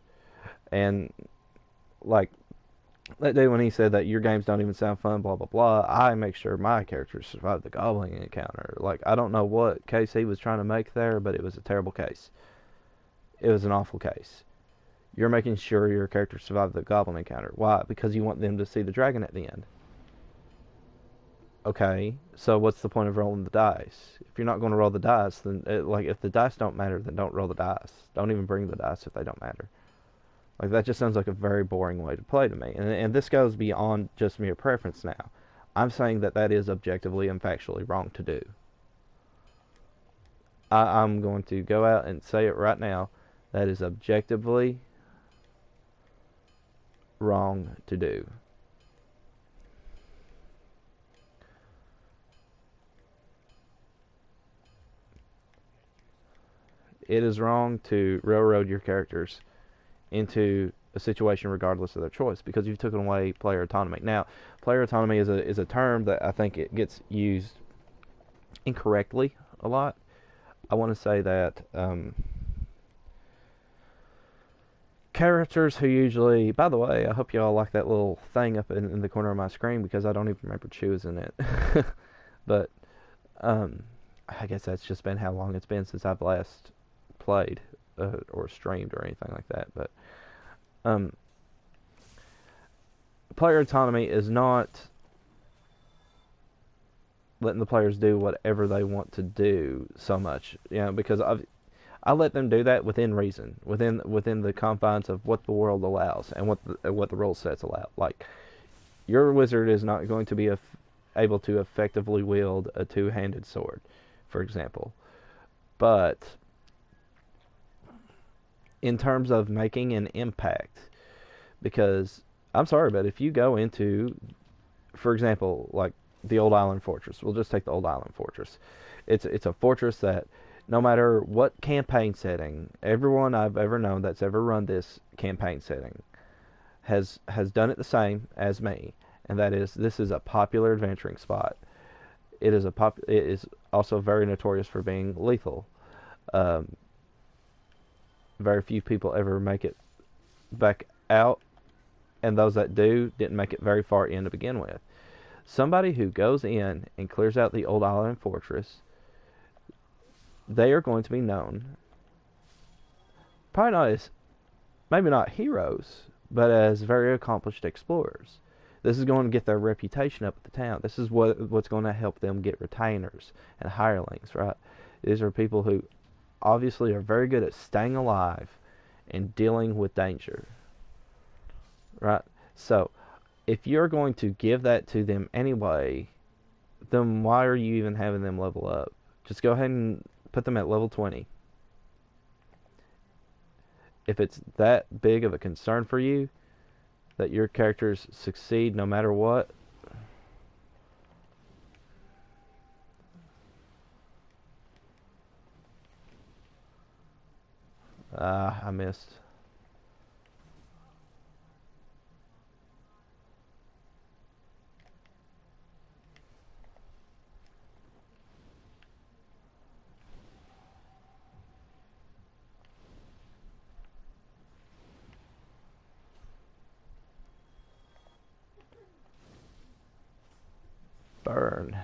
And, like, that day when he said that your games don't even sound fun, blah, blah, blah, I make sure my characters survive the goblin encounter. Like, I don't know what case he was trying to make there, but it was a terrible case. It was an awful case. You're making sure your characters survive the goblin encounter. Why? Because you want them to see the dragon at the end. Okay, so what's the point of rolling the dice? If you're not going to roll the dice, then, like, if the dice don't matter, then don't roll the dice. Don't even bring the dice if they don't matter. Like, that just sounds like a very boring way to play to me. And this goes beyond just mere preference now. I'm saying that that is objectively and factually wrong to do. I'm going to go out and say it right now. That is objectively wrong to do. It is wrong to railroad your characters into a situation regardless of their choice, because you've taken away player autonomy. Now, player autonomy is a term that I think it gets used incorrectly a lot. I want to say that characters who usually, by the way, I hope you all like that little thing up in the corner of my screen, because I don't even remember choosing it. But I guess that's just been how long it's been since I've last played or streamed or anything like that. But player autonomy is not letting the players do whatever they want to do so much, because I let them do that within reason, within the confines of what the world allows and what the rule sets allow. Like, your wizard is not going to be able to effectively wield a two-handed sword, for example. But in terms of making an impact, because I'm sorry, but if you go into, for example, like the Old Island Fortress, we'll just take the Old Island Fortress. It's a fortress that, no matter what campaign setting, everyone I've ever known that's ever run this campaign setting has done it the same as me, and that is, this is a popular adventuring spot. It is also very notorious for being lethal. Very few people ever make it back out, and those that do didn't make it very far in to begin with. Somebody who goes in and clears out the Old Island Fortress, they are going to be known, probably not as, maybe not heroes, but as very accomplished explorers. This is going to get their reputation up at the town. This is what's going to help them get retainers and hirelings, right? These are people who obviously are very good at staying alive and dealing with danger, right? So if you're going to give that to them anyway, then why are you even having them level up? Just go ahead and put them at level 20. If it's that big of a concern for you that your characters succeed no matter what, I missed. Burn.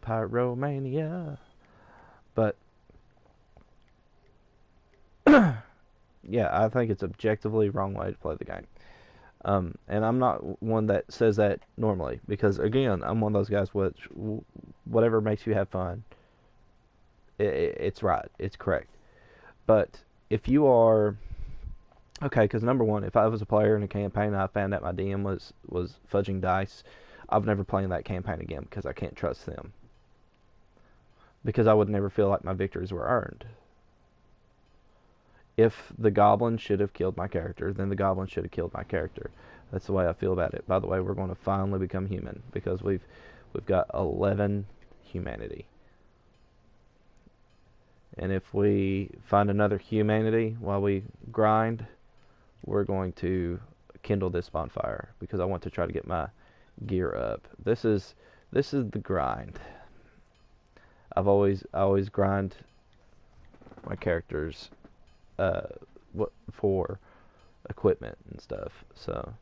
Pyromania. But yeah, I think it's objectively wrong way to play the game. And I'm not one that says that normally, because again, I'm one of those guys which whatever makes you have fun, it's right, it's correct. But if you are okay, because number one, if I was a player in a campaign and I found out my DM was fudging dice, I've never played that campaign again, because I can't trust them. Because I would never feel like my victories were earned. If the goblin should have killed my character, then the goblin should have killed my character. That's the way I feel about it. By the way, we're going to finally become human, because we've got 11 humanity. And if we find another humanity while we grind, we're going to kindle this bonfire, because I want to try to get my gear up. This is the grind. I always grind my characters for equipment and stuff. So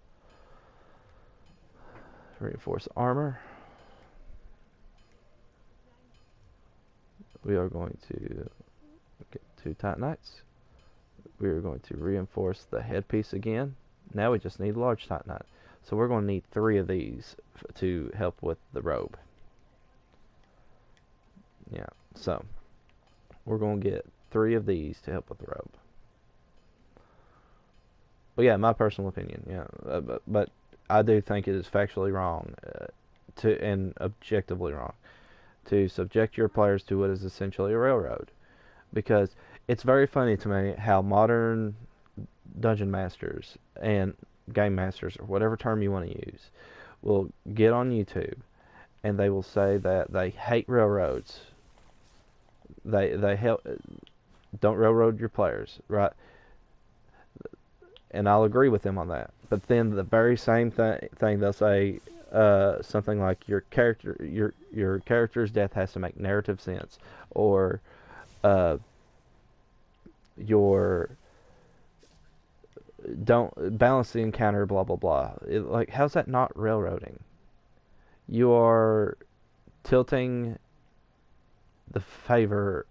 reinforce armor. We are going to get 2 Titanites. We are going to reinforce the headpiece again. Now we just need large Titanite. So we're going to need 3 of these to help with the robe. Yeah, so we're going to get 3 of these to help with the robe. But yeah, my personal opinion, yeah. But I do think it is factually wrong and objectively wrong to subject your players to what is essentially a railroad. because it's very funny to me how modern dungeon masters and game masters, or whatever term you want to use, will get on YouTube and they will say that they hate railroads. They help don't railroad your players, right? And I'll agree with them on that. But then the very same thing they'll say something like your character's death has to make narrative sense, or your don't balance the encounter, blah blah blah. Like, how's that not railroading? You are tilting the favor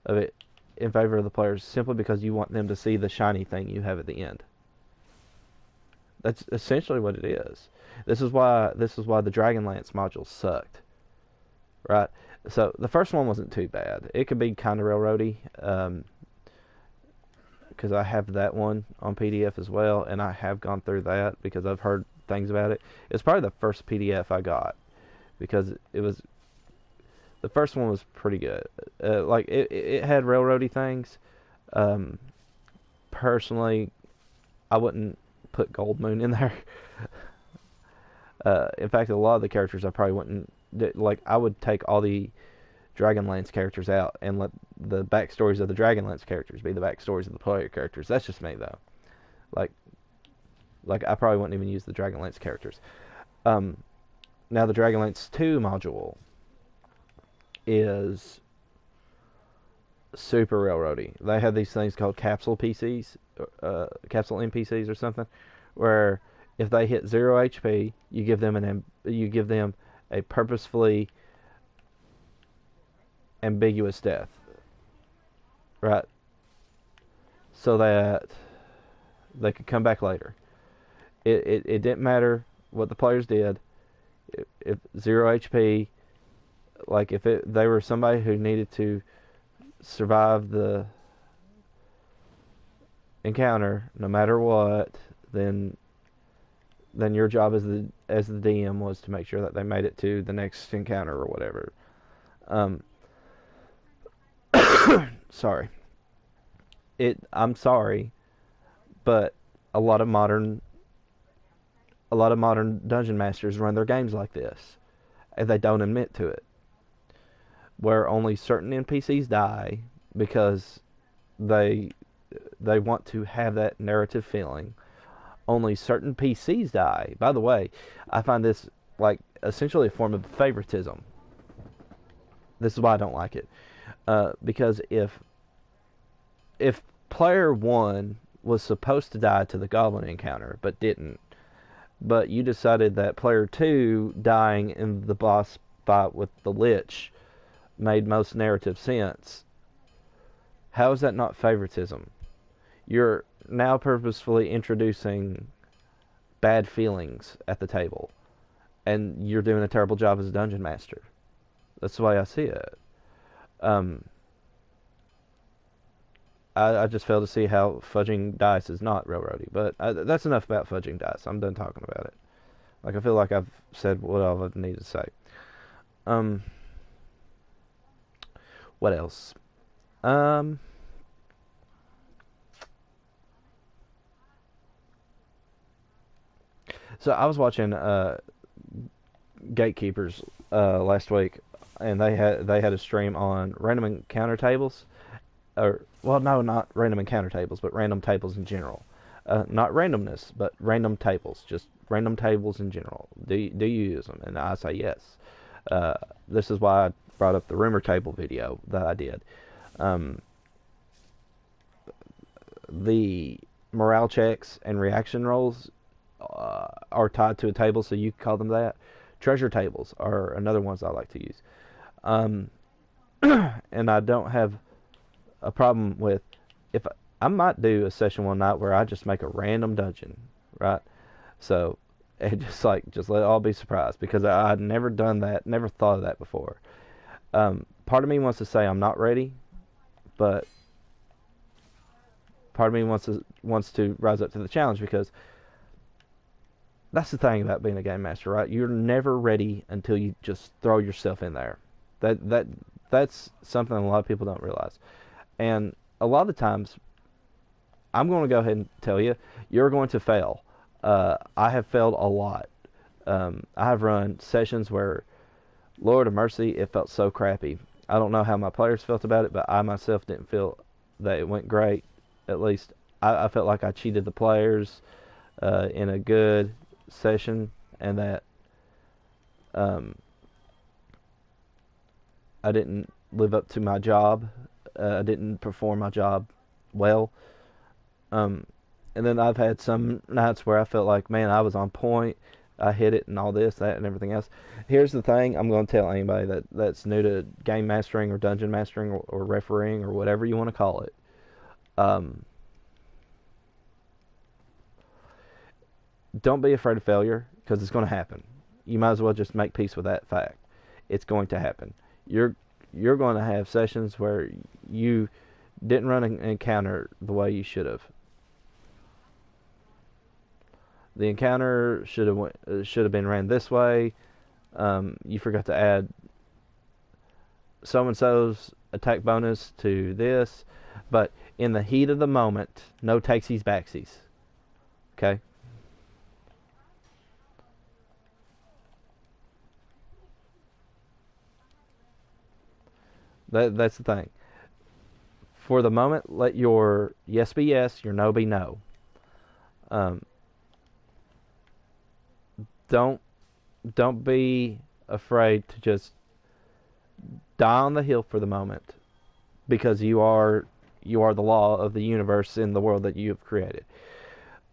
of it in favor of the players simply because you want them to see the shiny thing you have at the end. That's essentially what it is. This is why the Dragonlance module sucked, right? So the first one wasn't too bad. It could be kind of railroady, because I have that one on PDF as well, and I have gone through that because I've heard things about it. It's probably the first PDF I got, because the first one was pretty good. Like, it had railroady things. Personally, I wouldn't put Goldmoon in there. In fact, a lot of the characters I probably wouldn't. Like, I would take all the Dragonlance characters out and let the backstories of the Dragonlance characters be the backstories of the player characters. That's just me, though. Like I probably wouldn't even use the Dragonlance characters. Now the Dragonlance 2 module is super railroady. They have these things called capsule PCs, capsule NPCs or something, where if they hit 0 HP, you give them a purposefully ambiguous death, right? So that they could come back later. It didn't matter what the players did. If 0 HP, like if they were somebody who needed to survive the encounter no matter what, then your job as the DM was to make sure that they made it to the next encounter or whatever. Sorry. I'm sorry, but a lot of modern dungeon masters run their games like this, and they don't admit to it. Where only certain NPCs die because they want to have that narrative feeling. Only certain PCs die. By the way, I find this like essentially a form of favoritism. This is why I don't like it. Because if player 1 was supposed to die to the goblin encounter but didn't, but you decided that player 2 dying in the boss fight with the Lich made most narrative sense, how is that not favoritism? You're now purposefully introducing bad feelings at the table, and you're doing a terrible job as a dungeon master. That's the way I see it. I just fail to see how fudging dice is not railroady. But that's enough about fudging dice. I'm done talking about it. Like, I feel like I've said what all I need to say. What else? So I was watching Gatekeepers last week, and they had a stream on random encounter tables, or well, no, not random encounter tables, but random tables in general. Not randomness, but random tables, just random tables in general. Do you use them? And I say yes. This is why I brought up the rumor table video that I did. The morale checks and reaction rolls are tied to a table, so you call them that. Treasure tables are another ones I like to use. And I don't have a problem with, if I might do a session one night where I just make a random dungeon, right? So, and just let it all be surprised, because I'd never done that, never thought of that before. Part of me wants to say I'm not ready, but part of me wants to rise up to the challenge, because that's the thing about being a game master, right? You're never ready until you just throw yourself in there. That's something a lot of people don't realize. And a lot of the times, I'm going to go ahead and tell you, you're going to fail. I have failed a lot. I have run sessions where, Lord of mercy, it felt so crappy. I don't know how my players felt about it, but I myself didn't feel that it went great. At least I felt like I cheated the players in a good session, and that um, I didn't live up to my job. I didn't perform my job well. Um, and then I've had some nights where I felt like, man, I was on point. I hit it and all this, that, and everything else. Here's the thing I'm going to tell anybody that's new to game mastering or dungeon mastering or refereeing or whatever you want to call it. Don't be afraid of failure, because it's going to happen. You might as well just make peace with that fact. It's going to happen. You're going to have sessions where you didn't run an encounter the way you should have. The encounter should have been ran this way. You forgot to add so and so's attack bonus to this, but in the heat of the moment, no takesies backsies. Okay. That's the thing. For the moment, let your yes be yes, your no be no. Um, don't don't be afraid to just die on the hill for the moment, because you are the law of the universe in the world that you have created.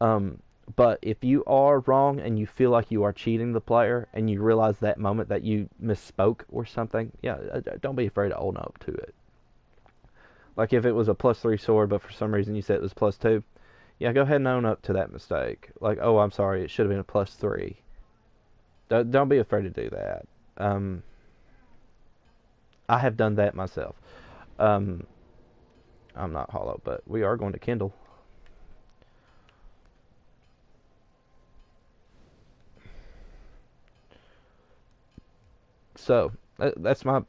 Um, but if you are wrong and you feel like you are cheating the player, and you realize that moment that you misspoke or something, yeah, don't be afraid to own up to it. Like if it was a +3 sword, but for some reason you said it was +2, yeah, go ahead and own up to that mistake. Like, oh, I'm sorry, it should have been a +3. Don't be afraid to do that. Um, I have done that myself. Um, I'm not hollow, but we are going to Kindle. So that's my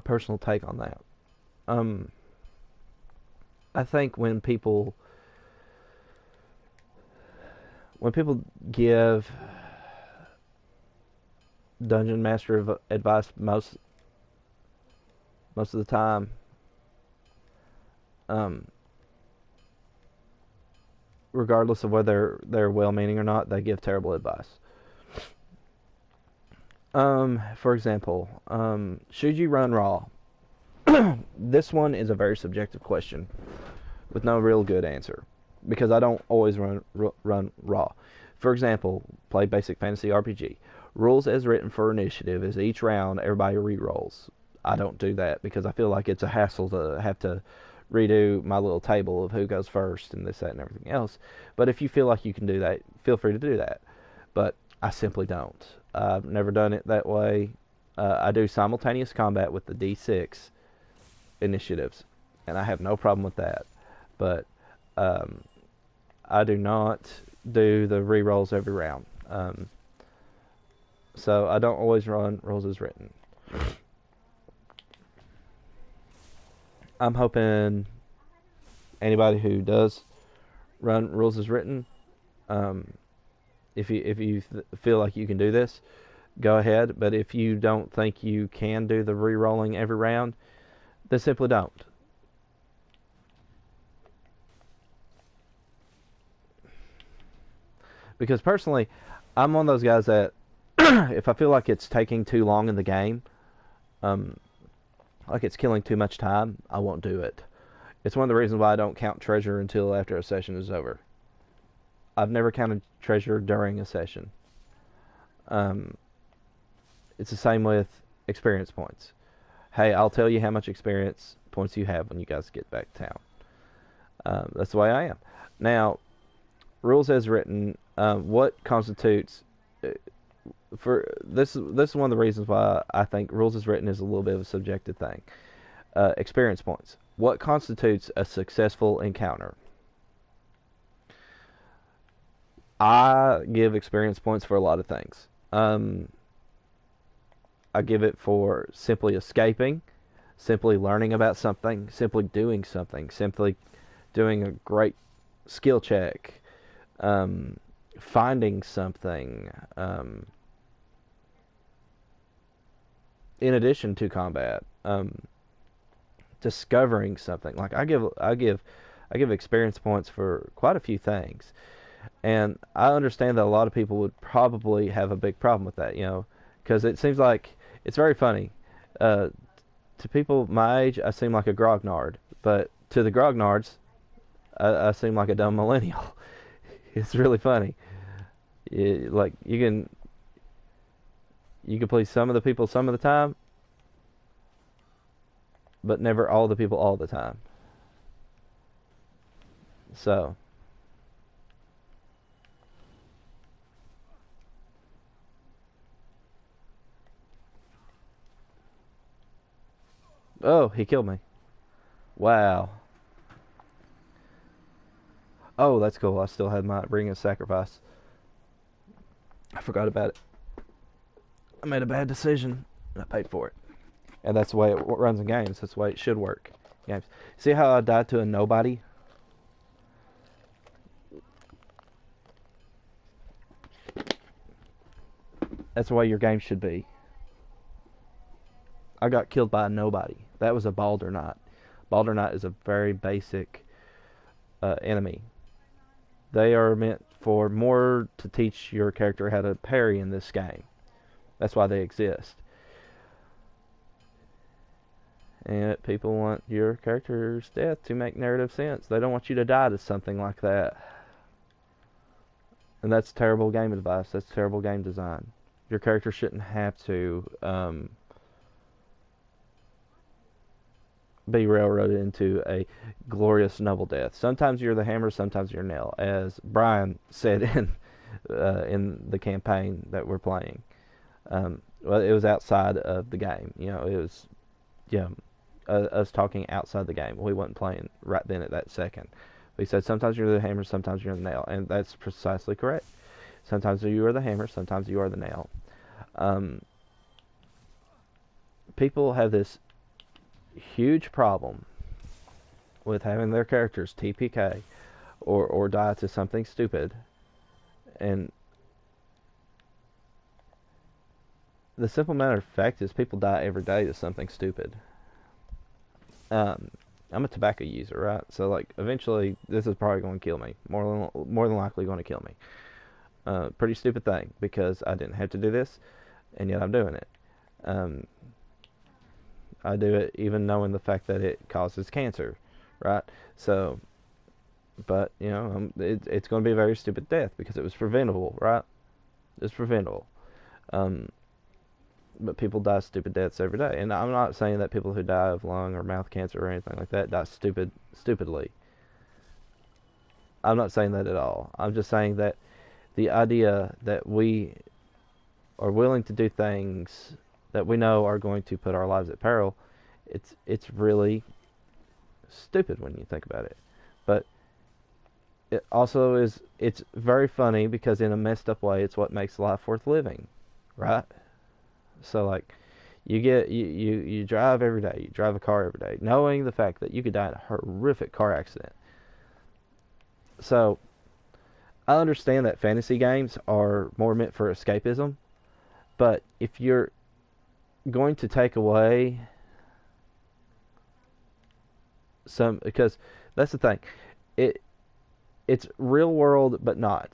personal take on that. Um, I think when people give dungeon master advice, most of the time, um, regardless of whether they're well-meaning or not, they give terrible advice. For example, should you run raw? This one is a very subjective question with no real good answer, because I don't always run raw. For example, play basic fantasy RPG. Rules as written for initiative is each round everybody re-rolls. I don't do that because I feel like it's a hassle to have to redo my little table of who goes first and this, that, and everything else. But if you feel like you can do that, feel free to do that. But I simply don't. I've never done it that way. I do simultaneous combat with the D6 initiatives, and I have no problem with that. But um, I do not do the re-rolls every round. So I don't always run rules as written. I'm hoping anybody who does run rules as written, um, if you feel like you can do this, go ahead. But if you don't think you can do the re-rolling every round, then simply don't. Because personally, I'm one of those guys that if I feel like it's taking too long in the game, um, like it's killing too much time, I won't do it. It's one of the reasons why I don't count treasure until after a session is over. I've never counted treasure during a session. Um, it's the same with experience points. Hey, I'll tell you how much experience points you have when you guys get back to town. That's the way I am. Now, rules as written. What constitutes for this? This is one of the reasons why I think rules as written is a little bit of a subjective thing. Experience points. What constitutes a successful encounter? I give experience points for a lot of things. I give it for simply escaping. simply learning about something, simply doing something, simply doing a great skill check, um, finding something, in addition to combat, discovering something. Like I give experience points for quite a few things, and I understand that a lot of people would probably have a big problem with that, because it seems like it's very funny. Uh, to people my age, I seem like a grognard, but to the grognards, I seem like a dumb millennial. It's really funny. Like you can please some of the people some of the time, but never all the people all the time. So, oh, he killed me. Wow. Oh, that's cool. I still had my ring of sacrifice. I forgot about it. I made a bad decision, and I paid for it. And that's the way it runs in games. That's the way it should work. Games. See how I died to a nobody? That's the way your game should be. I got killed by a nobody. That was a Baldur Knight. Baldur Knight is a very basic enemy. They are meant for more to teach your character how to parry in this game. That's why they exist. And people want your character's death to make narrative sense. They don't want you to die to something like that. And that's terrible game advice. That's terrible game design. Your character shouldn't have to be railroaded into a glorious noble death. Sometimes you're the hammer, sometimes you're nail, as Brian said in the campaign that we're playing. Well, it was outside of the game. It was us talking outside the game. We wasn't playing right then at that second. We said sometimes you're the hammer, sometimes you're the nail, and that's precisely correct. Sometimes you are the hammer, sometimes you are the nail. People have this huge problem with having their characters TPK or die to something stupid, and the simple matter of fact is people die every day to something stupid. I'm a tobacco user, right? So like eventually this is probably going to kill me. More than likely going to kill me. Pretty stupid thing because I didn't have to do this, and yet I'm doing it. I do it even knowing the fact that it causes cancer, right? So, but it's going to be a very stupid death because it was preventable, right? It's preventable. But people die stupid deaths every day, and I'm not saying that people who die of lung or mouth cancer or anything like that die stupidly. I'm not saying that at all. I'm just saying that the idea that we are willing to do things that we know are going to put our lives at peril, it's really stupid when you think about it. But it also it's very funny because in a messed up way, it's what makes life worth living, right? So like you drive every day, you drive a car every day, knowing the fact that you could die in a horrific car accident. So I understand that fantasy games are more meant for escapism, but if you're going to take away some, because that's the thing, it's real world but not,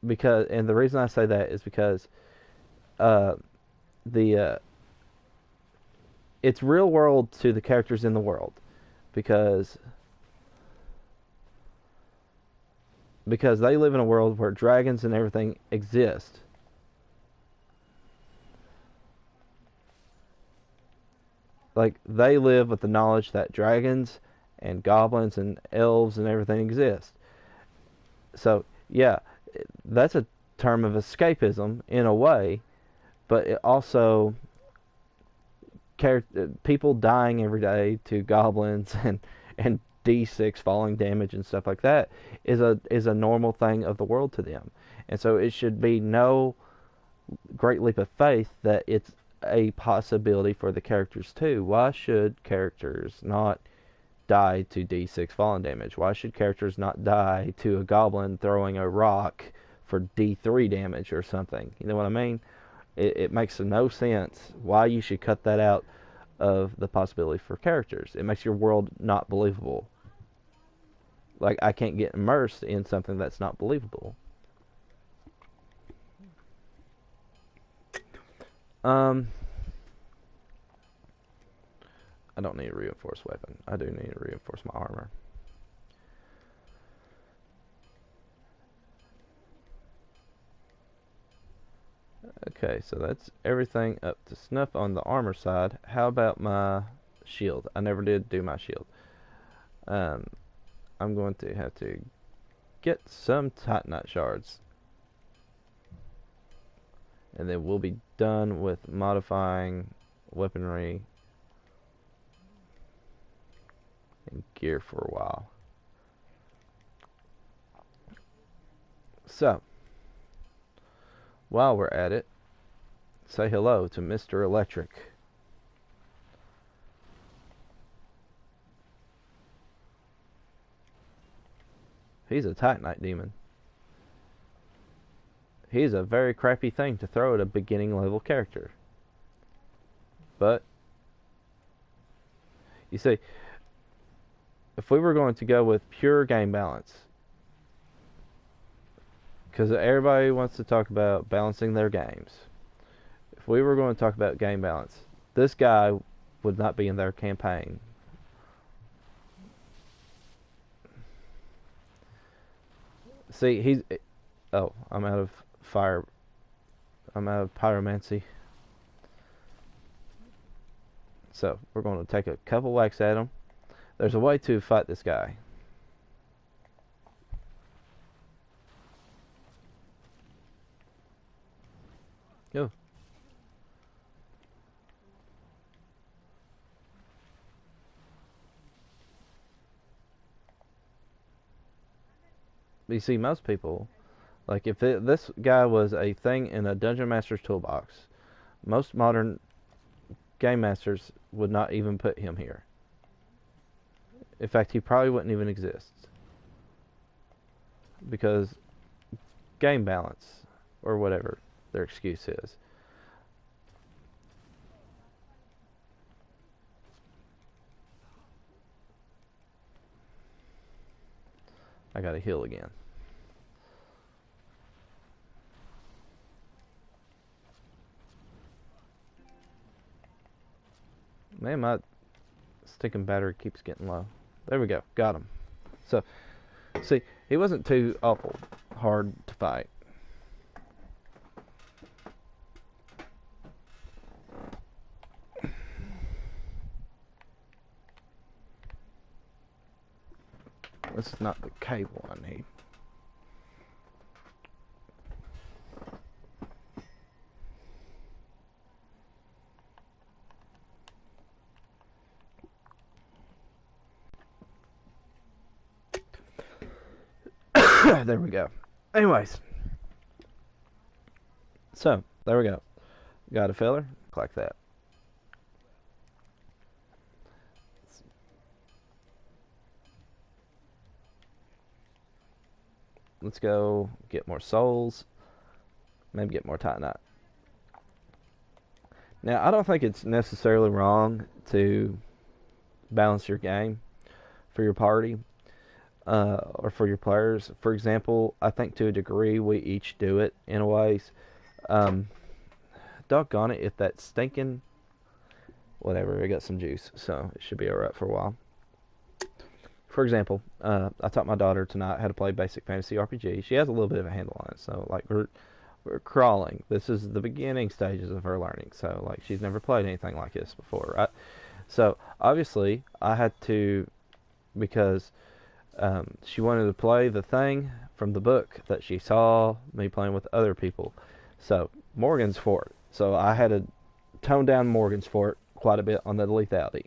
because, and the reason I say that is because the it's real world to the characters in the world, because they live in a world where dragons and everything exist. Like, they live with the knowledge that dragons and goblins and elves and everything exist. So, yeah, that's a term of escapism in a way, but it also, people dying every day to goblins and D6 falling damage and stuff like that is a normal thing of the world to them. And so it should be no great leap of faith that it's a possibility for the characters too. Why should characters not die to D6 falling damage? Why should characters not die to a goblin throwing a rock for D3 damage or something? You know what I mean? It makes no sense why you should cut that out of the possibility for characters. It makes your world not believable. Like, I can't get immersed in something that's not believable. I don't need a reinforced weapon. I do need to reinforce my armor. Okay, so that's everything up to snuff on the armor side. How about my shield? I never did do my shield. I'm going to have to get some Titanite shards. And then we'll be done with modifying weaponry and gear for a while. So, while we're at it, say hello to Mr. Electric. He's a Titanite demon. He's a very crappy thing to throw at a beginning level character. But, you see, if we were going to go with pure game balance, because everybody wants to talk about balancing their games. If we were going to talk about game balance, this guy would not be in their campaign. See, he's... Oh, I'm out of fire. I'm out of pyromancy. So, we're going to take a couple whacks at him. There's a way to fight this guy. Go. You see, most people, like if this guy was a thing in a Dungeon Master's toolbox, most modern game masters would not even put him here. In fact, he probably wouldn't even exist. Because game balance, or whatever their excuse is. I gotta heal again. Man, my stinking battery keeps getting low. There we go. Got him. So, see, he wasn't too awful hard to fight. This is not the cable I need. There we go. Anyways. So, there we go. Got a filler? Like that. Let's go get more souls. Maybe get more Titanite. Now, I don't think it's necessarily wrong to balance your game for your party. Or for your players. For example, I think to a degree we each do it in a ways. Doggone it, if that stinking... Whatever, I got some juice, so it should be alright for a while. For example, I taught my daughter tonight how to play basic fantasy RPG. She has a little bit of a handle on it, so like we're crawling. This is the beginning stages of her learning, so like she's never played anything like this before, right? So obviously I had to, because she wanted to play the thing from the book that she saw me playing with other people. So, Morgan's Fort. So, I had to tone down Morgan's Fort quite a bit on the lethality.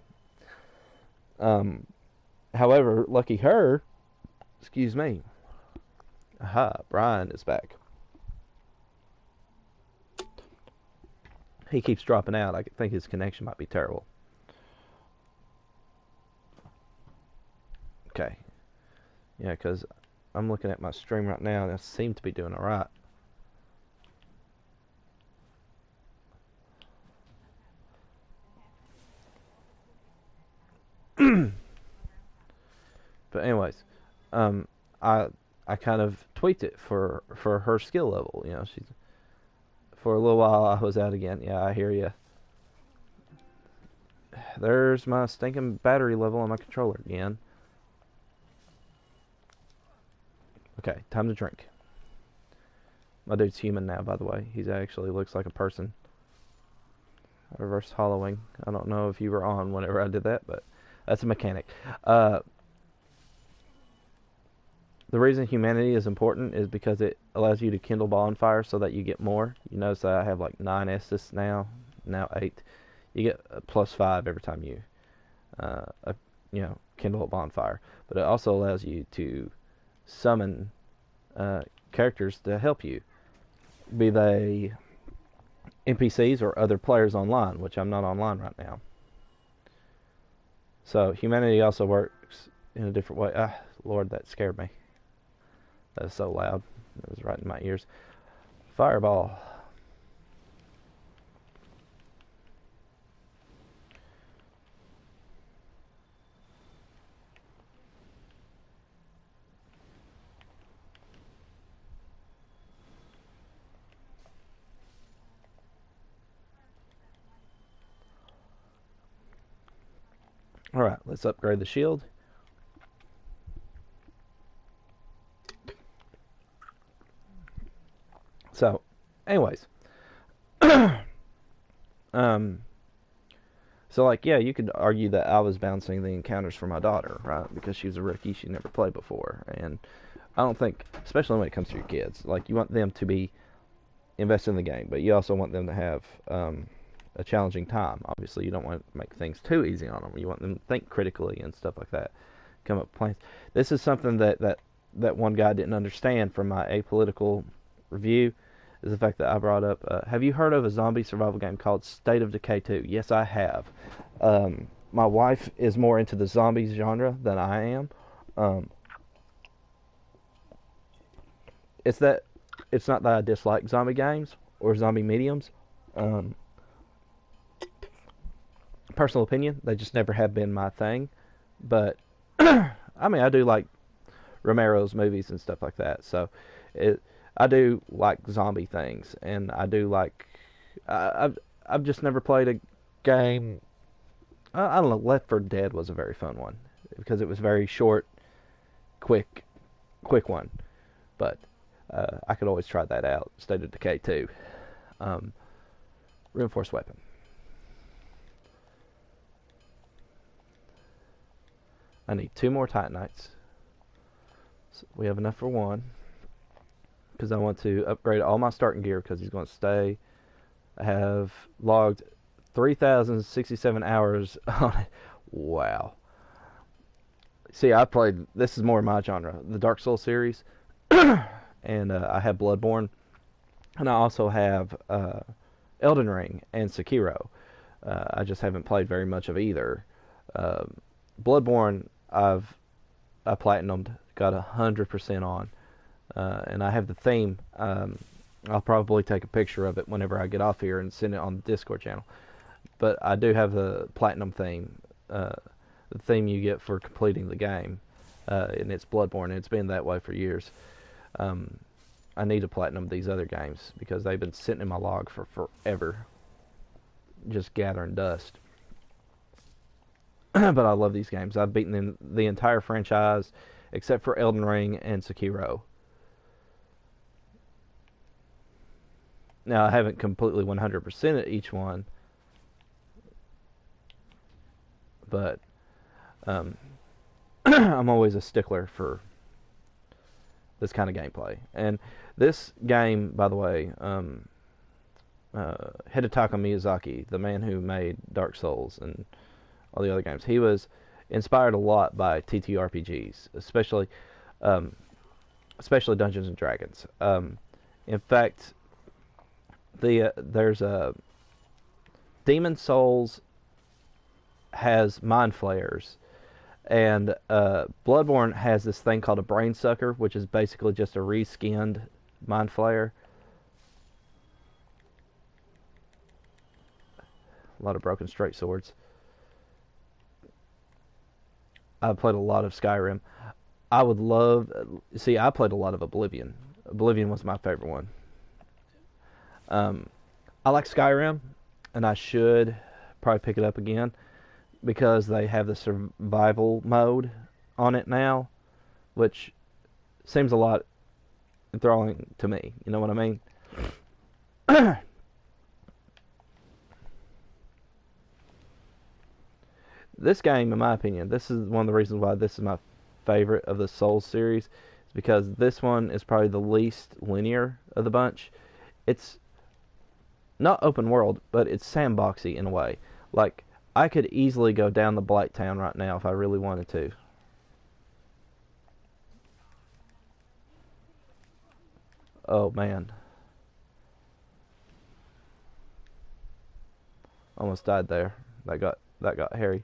However, lucky her, excuse me. Aha, Brian is back. he keeps dropping out. I think his connection might be terrible. Okay. Yeah, because I'm looking at my stream right now, and I seem to be doing all right. But anyways, I kind of tweaked it for her skill level. You know, she's for a little while I was out again. Yeah, I hear you. There's my stinking battery level on my controller again. Okay, time to drink. My dude's human now, by the way. He actually looks like a person. Reverse hollowing. I don't know if you were on whenever I did that, but that's a mechanic. The reason humanity is important is because it allows you to kindle bonfire so that you get more. You notice that I have like 9 Estus now 8. You get a +5 every time you, kindle a bonfire. But it also allows you to summon characters to help you, be they NPCs or other players online, which I'm not online right now. So humanity also works in a different way. Ah, Lord, that scared me. That was so loud. It was right in my ears. Fireball. Alright, let's upgrade the shield. So, anyways. So, like, yeah, you could argue that I was bouncing the encounters for my daughter, right? Because she was a rookie, she never played before. And I don't think, especially when it comes to your kids, like, you want them to be invested in the game, but you also want them to have a challenging time. Obviously, you don't want to make things too easy on them. You want them to think critically and stuff like that. Come up with plans. This is something that one guy didn't understand from my apolitical review, is the fact that I brought up, have you heard of a zombie survival game called State of Decay 2? Yes, I have. My wife is more into the zombies genre than I am. It's not that I dislike zombie games or zombie mediums. Personal opinion, they just never have been my thing. But I mean, I do like Romero's movies and stuff like that. So I do like zombie things, and I do like. I've just never played a game. I don't know. Left 4 Dead was a very fun one because it was very short, quick one. But I could always try that out. State of Decay 2. Reinforced weapon. I need 2 more Titanites. So we have enough for 1. Because I want to upgrade all my starting gear because he's going to stay. I have logged 3,067 hours on it. Wow. See, this is more my genre, the Dark Souls series. And I have Bloodborne. And I also have Elden Ring and Sekiro. I just haven't played very much of either. Bloodborne, I platinumed, got 100% on. And I have the theme. I'll probably take a picture of it whenever I get off here and send it on the Discord channel. But I do have the platinum theme, the theme you get for completing the game, and it's Bloodborne. And it's been that way for years. I need to platinum these other games because they've been sitting in my log for forever, just gathering dust. But I love these games. I've beaten the entire franchise except for Elden Ring and Sekiro. Now, I haven't completely 100% at each one, but I'm always a stickler for this kind of gameplay. And this game, by the way, Hidetaka Miyazaki, the man who made Dark Souls and all the other games, he was inspired a lot by TTRPGs, especially Dungeons and Dragons. In fact, there's a Demon Souls has mind flayers, and Bloodborne has this thing called a brain sucker, which is basically just a reskinned mind flayer. A lot of broken straight swords. I've played a lot of Skyrim. I would love. See, I played a lot of Oblivion. Oblivion was my favorite one. I like Skyrim, and I should probably pick it up again because they have the survival mode on it now, which seems a lot enthralling to me. You know what I mean? This game, in my opinion, this is one of the reasons why this is my favorite of the Souls series, is because this one is probably the least linear of the bunch. It's not open world, but it's sandboxy in a way. Like, I could easily go down the Blighttown right now if I really wanted to. Oh man, almost died there. That got hairy.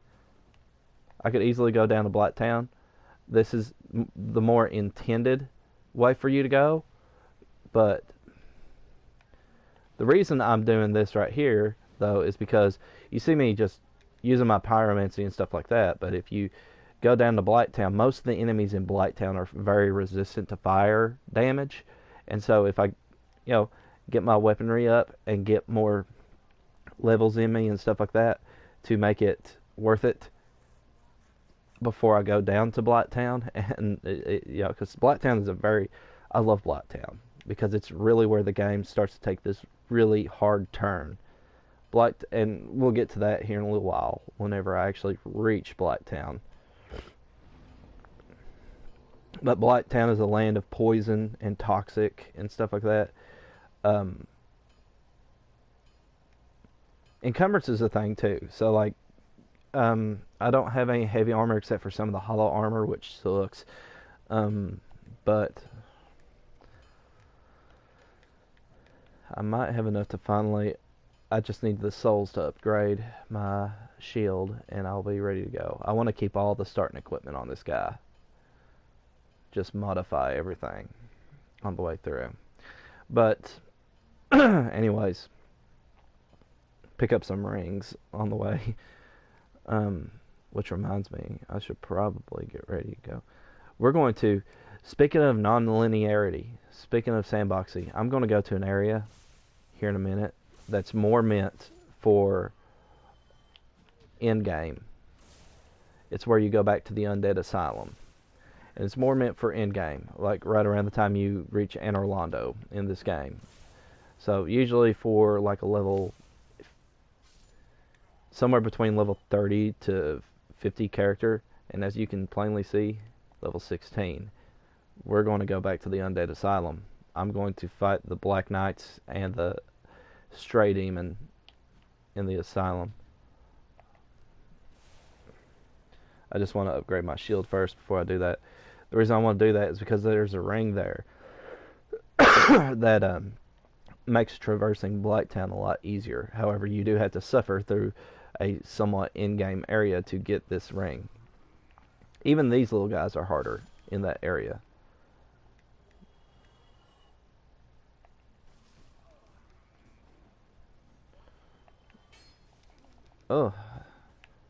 I could easily go down to Blighttown. This is the more intended way for you to go, but the reason I'm doing this right here, though, is because you see me just using my pyromancy and stuff like that, but if you go down to Blighttown, most of the enemies in Blighttown are very resistant to fire damage, and so if I, get my weaponry up and get more levels in me and stuff like that to make it worth it before I go down to Blighttown, and because Blighttown is I love Blighttown because it's really where the game starts to take this really hard turn. And we'll get to that here in a little while whenever I actually reach Blighttown. But Blighttown is a land of poison and toxic and stuff like that. Encumbrance is a thing too. So like, I don't have any heavy armor except for some of the hollow armor, which sucks. But I might have enough to finally. I just need the souls to upgrade my shield, and I'll be ready to go. I want to keep all the starting equipment on this guy. Just modify everything on the way through. But, anyways, pick up some rings on the way. Which reminds me, I should probably get ready to go. We're going to, speaking of non-linearity, speaking of sandboxing, I'm going to go to an area here in a minute that's more meant for endgame. It's where you go back to the Undead Asylum. And it's more meant for endgame, like right around the time you reach Anor Londo in this game. So usually for like a level, somewhere between level 30 to 50 character, and as you can plainly see, level 16. We're going to go back to the Undead Asylum. I'm going to fight the Black Knights and the Stray Demon in the Asylum. I just want to upgrade my shield first before I do that. The reason I want to do that is because there's a ring there that makes traversing Blighttown a lot easier. However, you do have to suffer through a somewhat in-game area to get this ring. Even these little guys are harder in that area. Oh,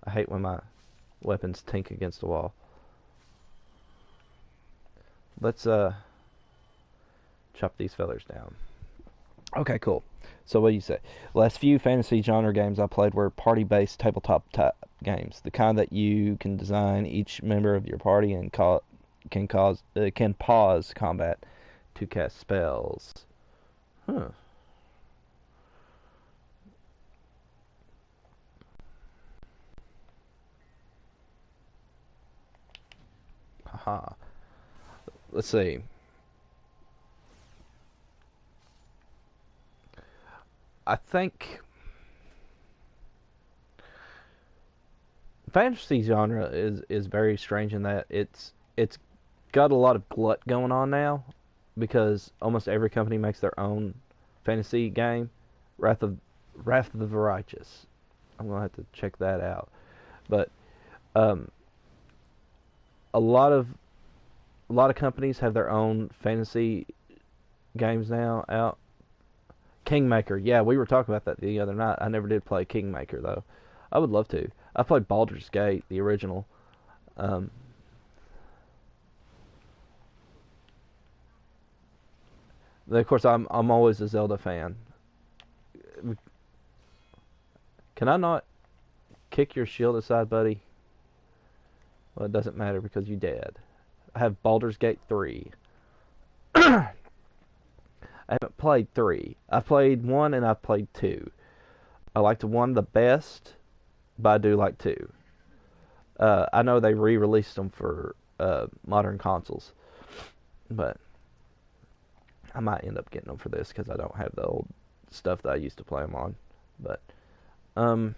I hate when my weapons tink against the wall. Let's chop these fellers down. Okay, cool. So what do you say? Last few fantasy genre games I played were party-based tabletop type games, the kind that you can design each member of your party and can pause combat to cast spells. Huh. Haha. Let's see. I think fantasy genre is very strange in that it's got a lot of glut going on now because almost every company makes their own fantasy game. Wrath of the Righteous I'm gonna have to check that out. But um, a lot of companies have their own fantasy games now out. Kingmaker, yeah, we were talking about that the other night. I never did play Kingmaker though. I would love to. I played Baldur's Gate, the original. Um, of course, I'm always a Zelda fan. Can I not kick your shield aside, buddy? Well, it doesn't matter because you dead. I have Baldur's Gate 3. I haven't played 3. I played 1 and I played 2. I liked 1 the best, but I do like 2. I know they re-released them for modern consoles, but I might end up getting them for this because I don't have the old stuff that I used to play them on. But um,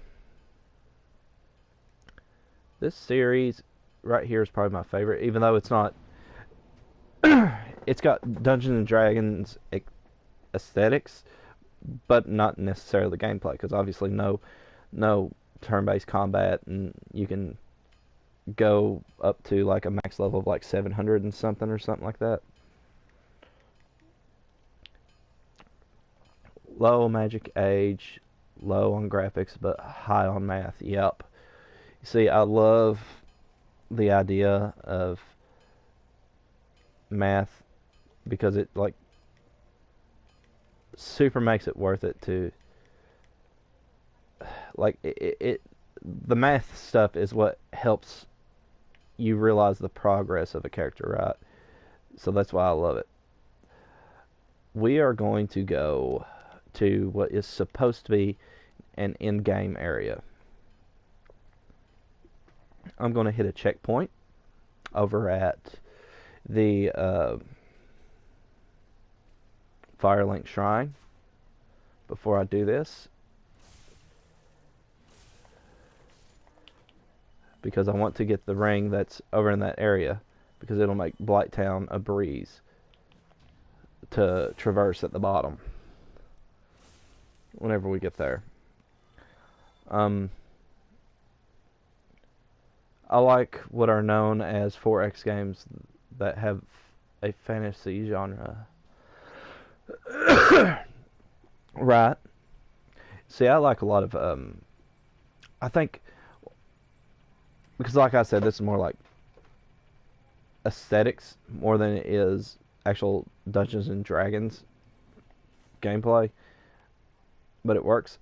this series right here is probably my favorite, even though it's not. It's got Dungeons and Dragons aesthetics, but not necessarily the gameplay, because obviously no turn-based combat, and you can go up to like a max level of like 700 and something or something like that. Low magic age, low on graphics, but high on math. Yep. See, I love the idea of math because it like super makes it worth it to like it the math stuff is what helps you realize the progress of a character, right? So that's why I love it. We are going to go to what is supposed to be an in-game area. I'm going to hit a checkpoint over at the Firelink Shrine before I do this, because I want to get the ring that's over in that area, because it'll make Blighttown a breeze to traverse at the bottom whenever we get there. I like what are known as 4X games that have a fantasy genre. Right. See, I like a lot of I think, because like I said, this is more like aesthetics more than it is actual Dungeons and Dragons gameplay, but it works.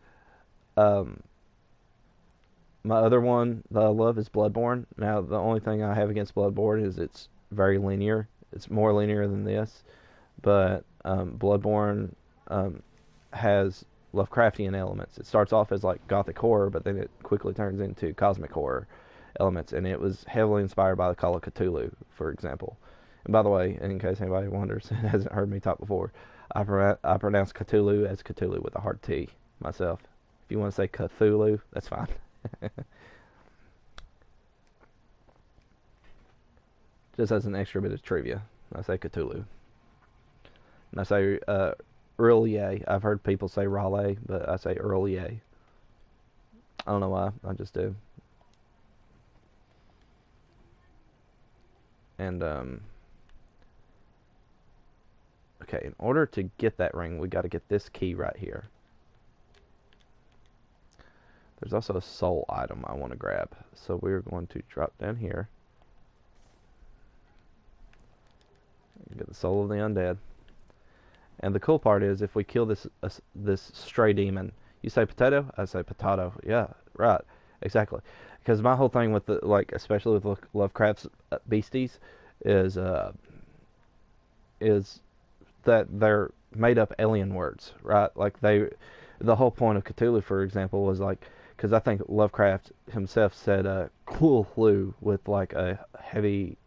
My other one that I love is Bloodborne. Now, the only thing I have against Bloodborne is it's very linear. It's more linear than this, but Bloodborne has Lovecraftian elements. It starts off as like gothic horror, but then it quickly turns into cosmic horror elements, and it was heavily inspired by the Call of Cthulhu, for example. And by the way, in case anybody wonders and hasn't heard me talk before, I pronounce Cthulhu as Cthulhu with a hard T myself. If you want to say Cthulhu, that's fine. Just as an extra bit of trivia, I say Cthulhu. And I say Earlier. I've heard people say Raleigh, but I say Earlier. I don't know why, I just do. And okay, in order to get that ring, we got to get this key right here. There's also a soul item I want to grab, so we're going to drop down here. Get the soul of the undead. And the cool part is, if we kill this stray demon, you say potato, I say potato. Yeah, right, exactly. Because my whole thing with the, like, especially with Lovecraft's beasties, is that they're made up alien words, right? Like the whole point of Cthulhu, for example, was like, because I think Lovecraft himself said Cthulhu with like a heavy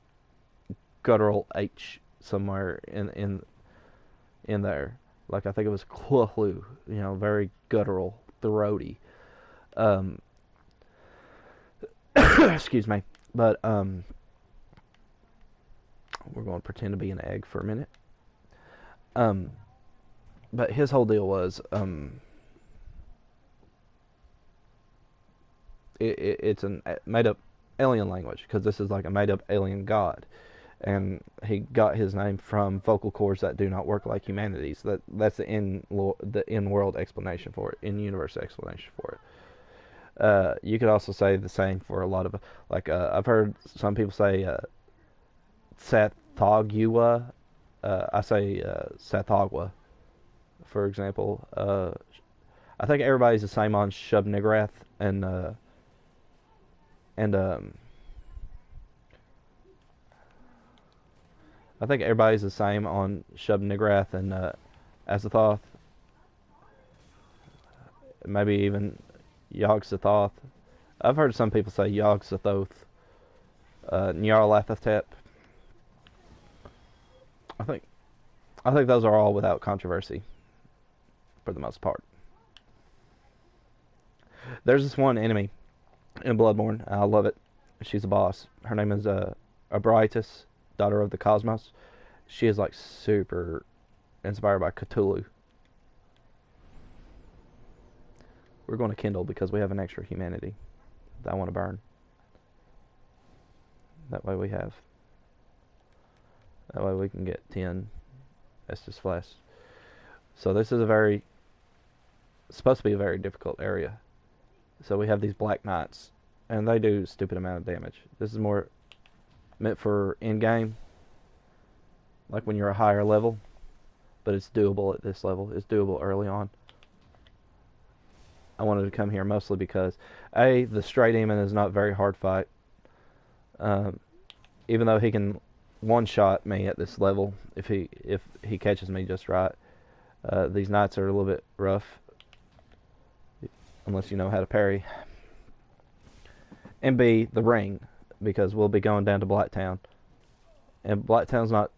guttural H somewhere in there. Like, I think it was Cthulhu, very guttural, throaty. Excuse me. But we're going to pretend to be an egg for a minute. But his whole deal was It's a made up alien language because this is like a made up alien god, and he got his name from vocal cords that do not work like humanity's. That's the in world explanation for it, in universe explanation for it. You could also say the same for a lot of like I've heard some people say Sathagua. I say Sathagua, for example. I think everybody's the same on Shub-Niggurath and I think everybody's the same on Shub-Niggurath and Azathoth, maybe even Yog-Sothoth. I've heard some people say Yog-Sothoth, Nyarlathotep. I think those are all without controversy for the most part. There's this one enemy in Bloodborne. I love it. She's a boss. Her name is Abritus, daughter of the Cosmos. She is like super inspired by Cthulhu. We're going to kindle because we have an extra humanity that I want to burn. That way we can get 10 Estus Flask. So this is supposed to be a very difficult area. So we have these Black Knights, and they do a stupid amount of damage. This is more meant for in-game, like when you're a higher level, but it's doable at this level. It's doable early on. I wanted to come here mostly because the Stray Demon is not a very hard fight. Even though he can one-shot me at this level if he catches me just right. These knights are a little bit rough, unless you know how to parry. And B, the ring, because we'll be going down to Blacktown. And Blacktown's not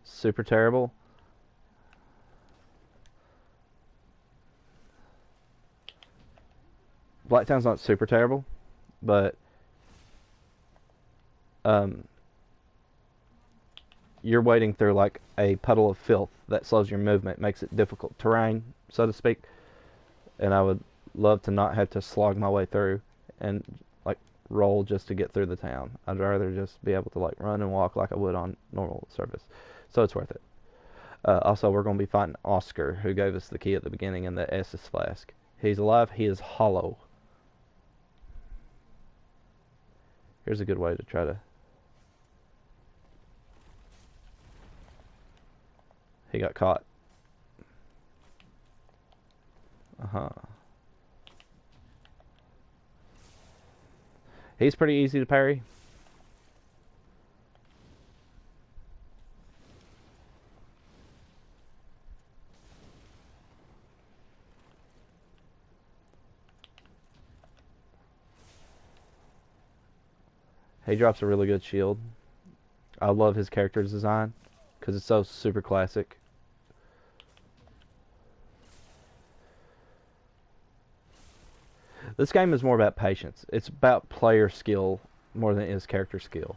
super terrible. Blacktown's not super terrible, but you're wading through like a puddle of filth that slows your movement, makes it difficult terrain, so to speak. And I would love to not have to slog my way through and like roll just to get through the town. I'd rather just be able to like run and walk like I would on normal surface. So it's worth it. Also, we're going to be fighting Oscar, who gave us the key at the beginning in the Estus Flask. He's alive. He is hollow. Here's a good way to try to... He got caught. He's pretty easy to parry. He drops a really good shield. I love his character design because it's so super classic. This game is more about patience. It's about player skill more than it is character skill.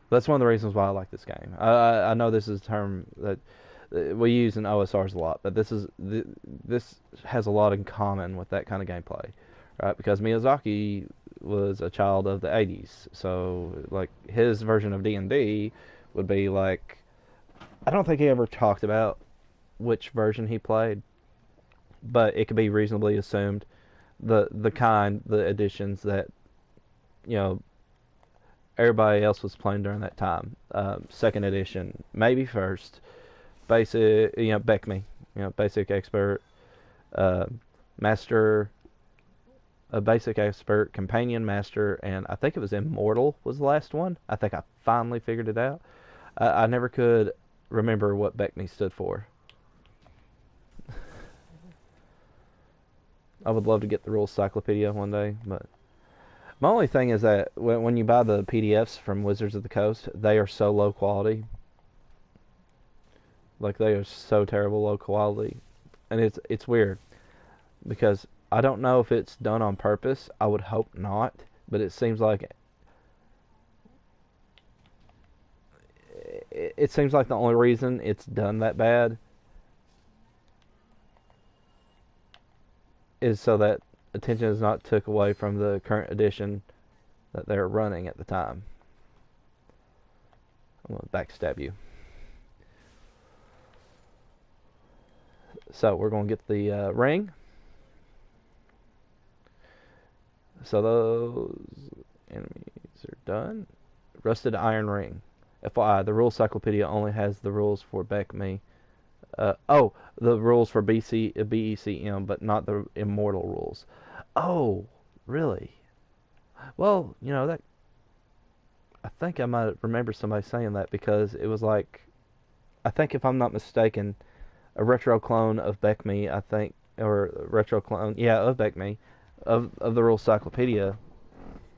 That's one of the reasons why I like this game. I know this is a term that we use in OSRs a lot, but this has a lot in common with that kind of gameplay, right? Because Miyazaki was a child of the 80s, so like his version of D&D would be like, I don't think he ever talked about which version he played, but it could be reasonably assumed the editions that, you know, everybody else was playing during that time. Second edition, maybe first. Basic, BECMI, basic expert, master, a basic expert, companion master, and I think it was immortal was the last one. I think I finally figured it out. I never could remember what BECMI stood for. I would love to get the rules cyclopedia one day, but my only thing is that when you buy the PDFs from Wizards of the Coast, they are so low quality. Like, they are so terrible low quality. And it's weird, because I don't know if it's done on purpose. I would hope not, but it seems like the only reason it's done that bad is so that attention is not took away from the current edition that they're running at the time. I'm going to backstab you. So we're going to get the ring. So those enemies are done. Rusted Iron Ring. FYI, the Rules Cyclopedia only has the rules for BECME. The rules for BECM, but not the Immortal rules. Oh, really? Well, that I think I might remember somebody saying that, because it was like, I think if I'm not mistaken, a retro clone of BECME, I think, or a retro clone, of BECME, of the Rules Cyclopedia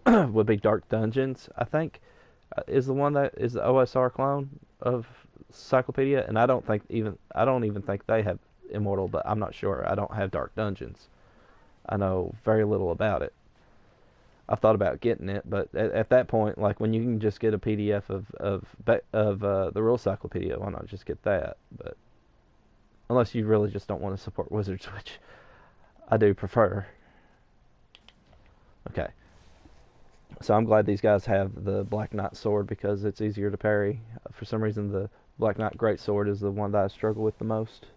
would be Dark Dungeons, I think, is the one that is the OSR clone of Cyclopedia, and I don't even think they have Immortal, but I'm not sure. I don't have Dark Dungeons. I know very little about it. I've thought about getting it, but at that point, like when you can just get a PDF of the Rules Cyclopedia, why not just get that? But unless you really just don't want to support Wizards, which I do prefer. Okay. So I'm glad these guys have the Black Knight sword, because it's easier to parry. For some reason, the Black Knight Greatsword is the one that I struggle with the most.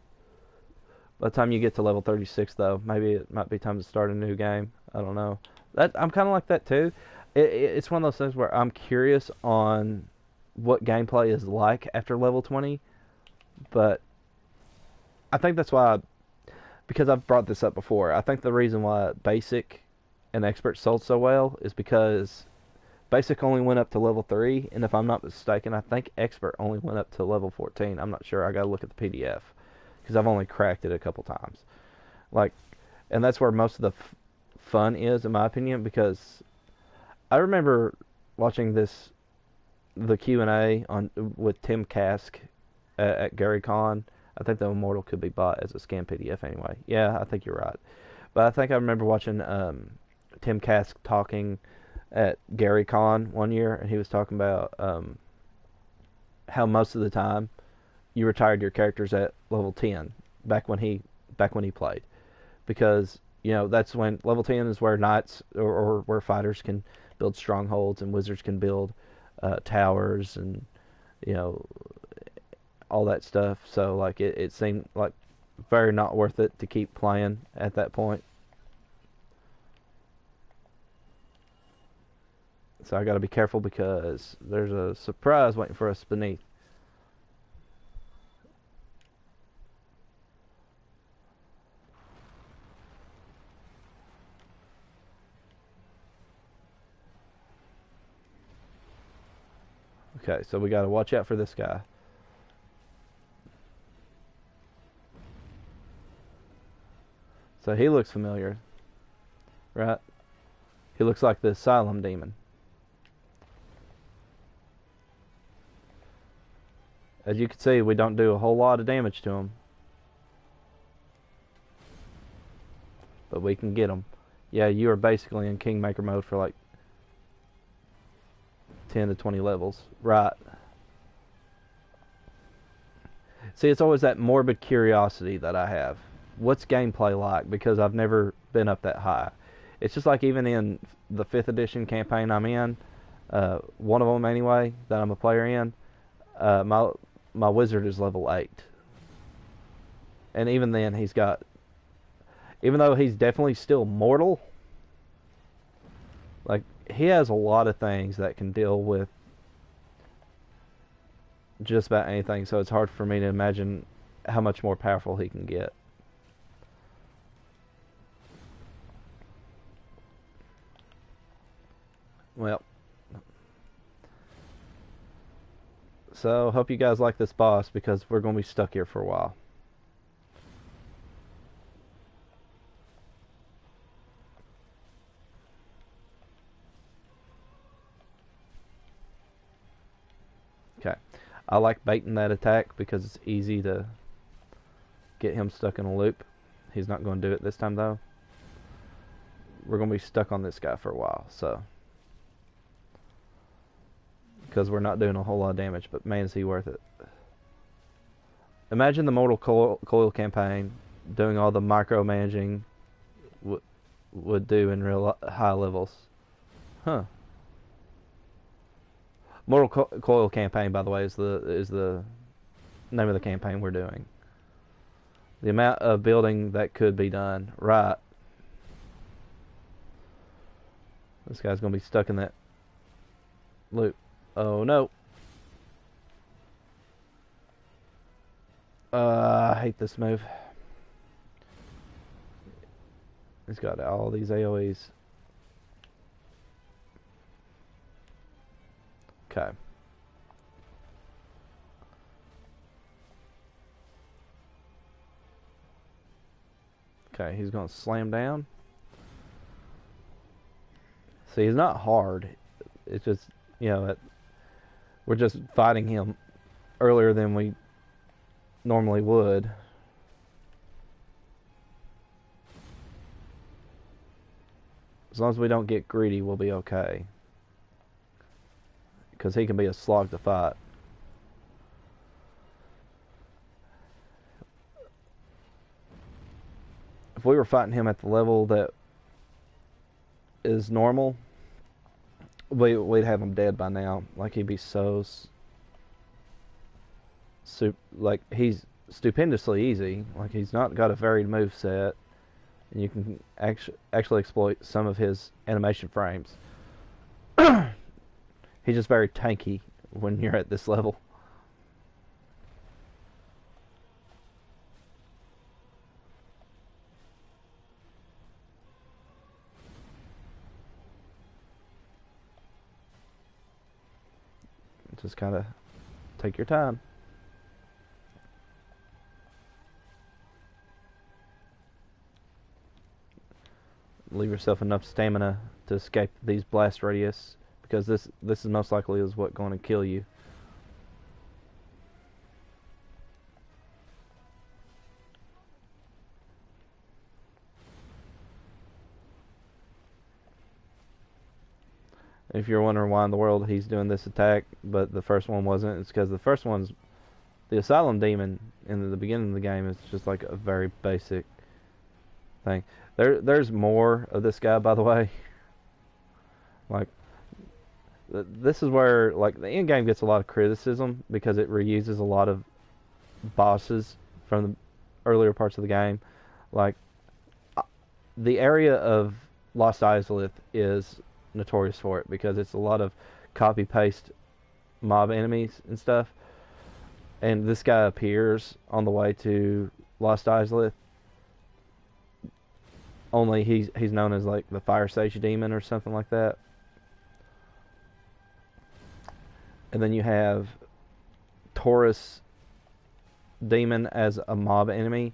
By the time you get to level 36, though, maybe it might be time to start a new game. I don't know. I'm kind of like that, too. It's one of those things where I'm curious on what gameplay is like after level 20, but I think that's why, because I've brought this up before, I think the reason why Basic and Expert sold so well is because Basic only went up to level 3, and if I'm not mistaken, I think Expert only went up to level 14. I'm not sure. I gotta look at the PDF, because I've only cracked it a couple times. And that's where most of the fun is, in my opinion, because I remember watching the Q&A with Tim Kask at Gary Con. I think the Immortal could be bought as a scan PDF anyway. Yeah, I think you're right. But I think I remember watching Tim Kask talking at Gary Con one year, and he was talking about how most of the time you retired your characters at level 10 back when he played, because that's when level 10 is where knights or where fighters can build strongholds, and wizards can build towers, and all that stuff. So like it seemed like very not worth it to keep playing at that point. So I got to be careful, because there's a surprise waiting for us beneath. Okay, so we got to watch out for this guy. So he looks familiar, right? He looks like the Asylum Demon. As you can see, we don't do a whole lot of damage to him, but we can get him. Yeah, you are basically in Kingmaker mode for like 10 to 20 levels. Right. See, it's always that morbid curiosity that I have. What's gameplay like? Because I've never been up that high. It's just like even in the 5th edition campaign I'm in, one of them anyway, that I'm a player in, my wizard is level 8. And even then, even though he's definitely still mortal, like, he has a lot of things that can deal with just about anything, so it's hard for me to imagine how much more powerful he can get. Well, so hope you guys like this boss, because we're going to be stuck here for a while. Okay, I like baiting that attack because it's easy to get him stuck in a loop. He's not going to do it this time, though. We're going to be stuck on this guy for a while, so, because we're not doing a whole lot of damage, but man, is he worth it. Imagine the Mortal Coil campaign doing all the micromanaging would do in real high levels. Huh. Mortal Coil campaign, by the way, is the name of the campaign we're doing. The amount of building that could be done. Right. This guy's going to be stuck in that loop. Oh, no. I hate this move. He's got all these AoEs. Okay. Okay, he's going to slam down. See, he's not hard. It's just, we're just fighting him earlier than we normally would. As long as we don't get greedy, we'll be okay. Because he can be a slog to fight. If we were fighting him at the level that is normal, we'd have him dead by now. Like, he'd be so... like, he's stupendously easy. Like, he's not got a varied move set. And you can actually exploit some of his animation frames. He's just very tanky when you're at this level. Just kind of take your time. Leave yourself enough stamina to escape these blast radius, because this is most likely is what's going to kill you. If you're wondering why in the world he's doing this attack, but the first one wasn't, it's because the first one's the Asylum Demon in the beginning of the game is just like a very basic thing. There's more of this guy, by the way. Like, this is where, like, the end game gets a lot of criticism because it reuses a lot of bosses from the earlier parts of the game. Like, the area of Lost Izalith is notorious for it because it's a lot of copy paste mob enemies and stuff. And this guy appears on the way to Lost Izalith. Only he's known as like the Fire Sage Demon or something like that. And then you have Taurus Demon as a mob enemy,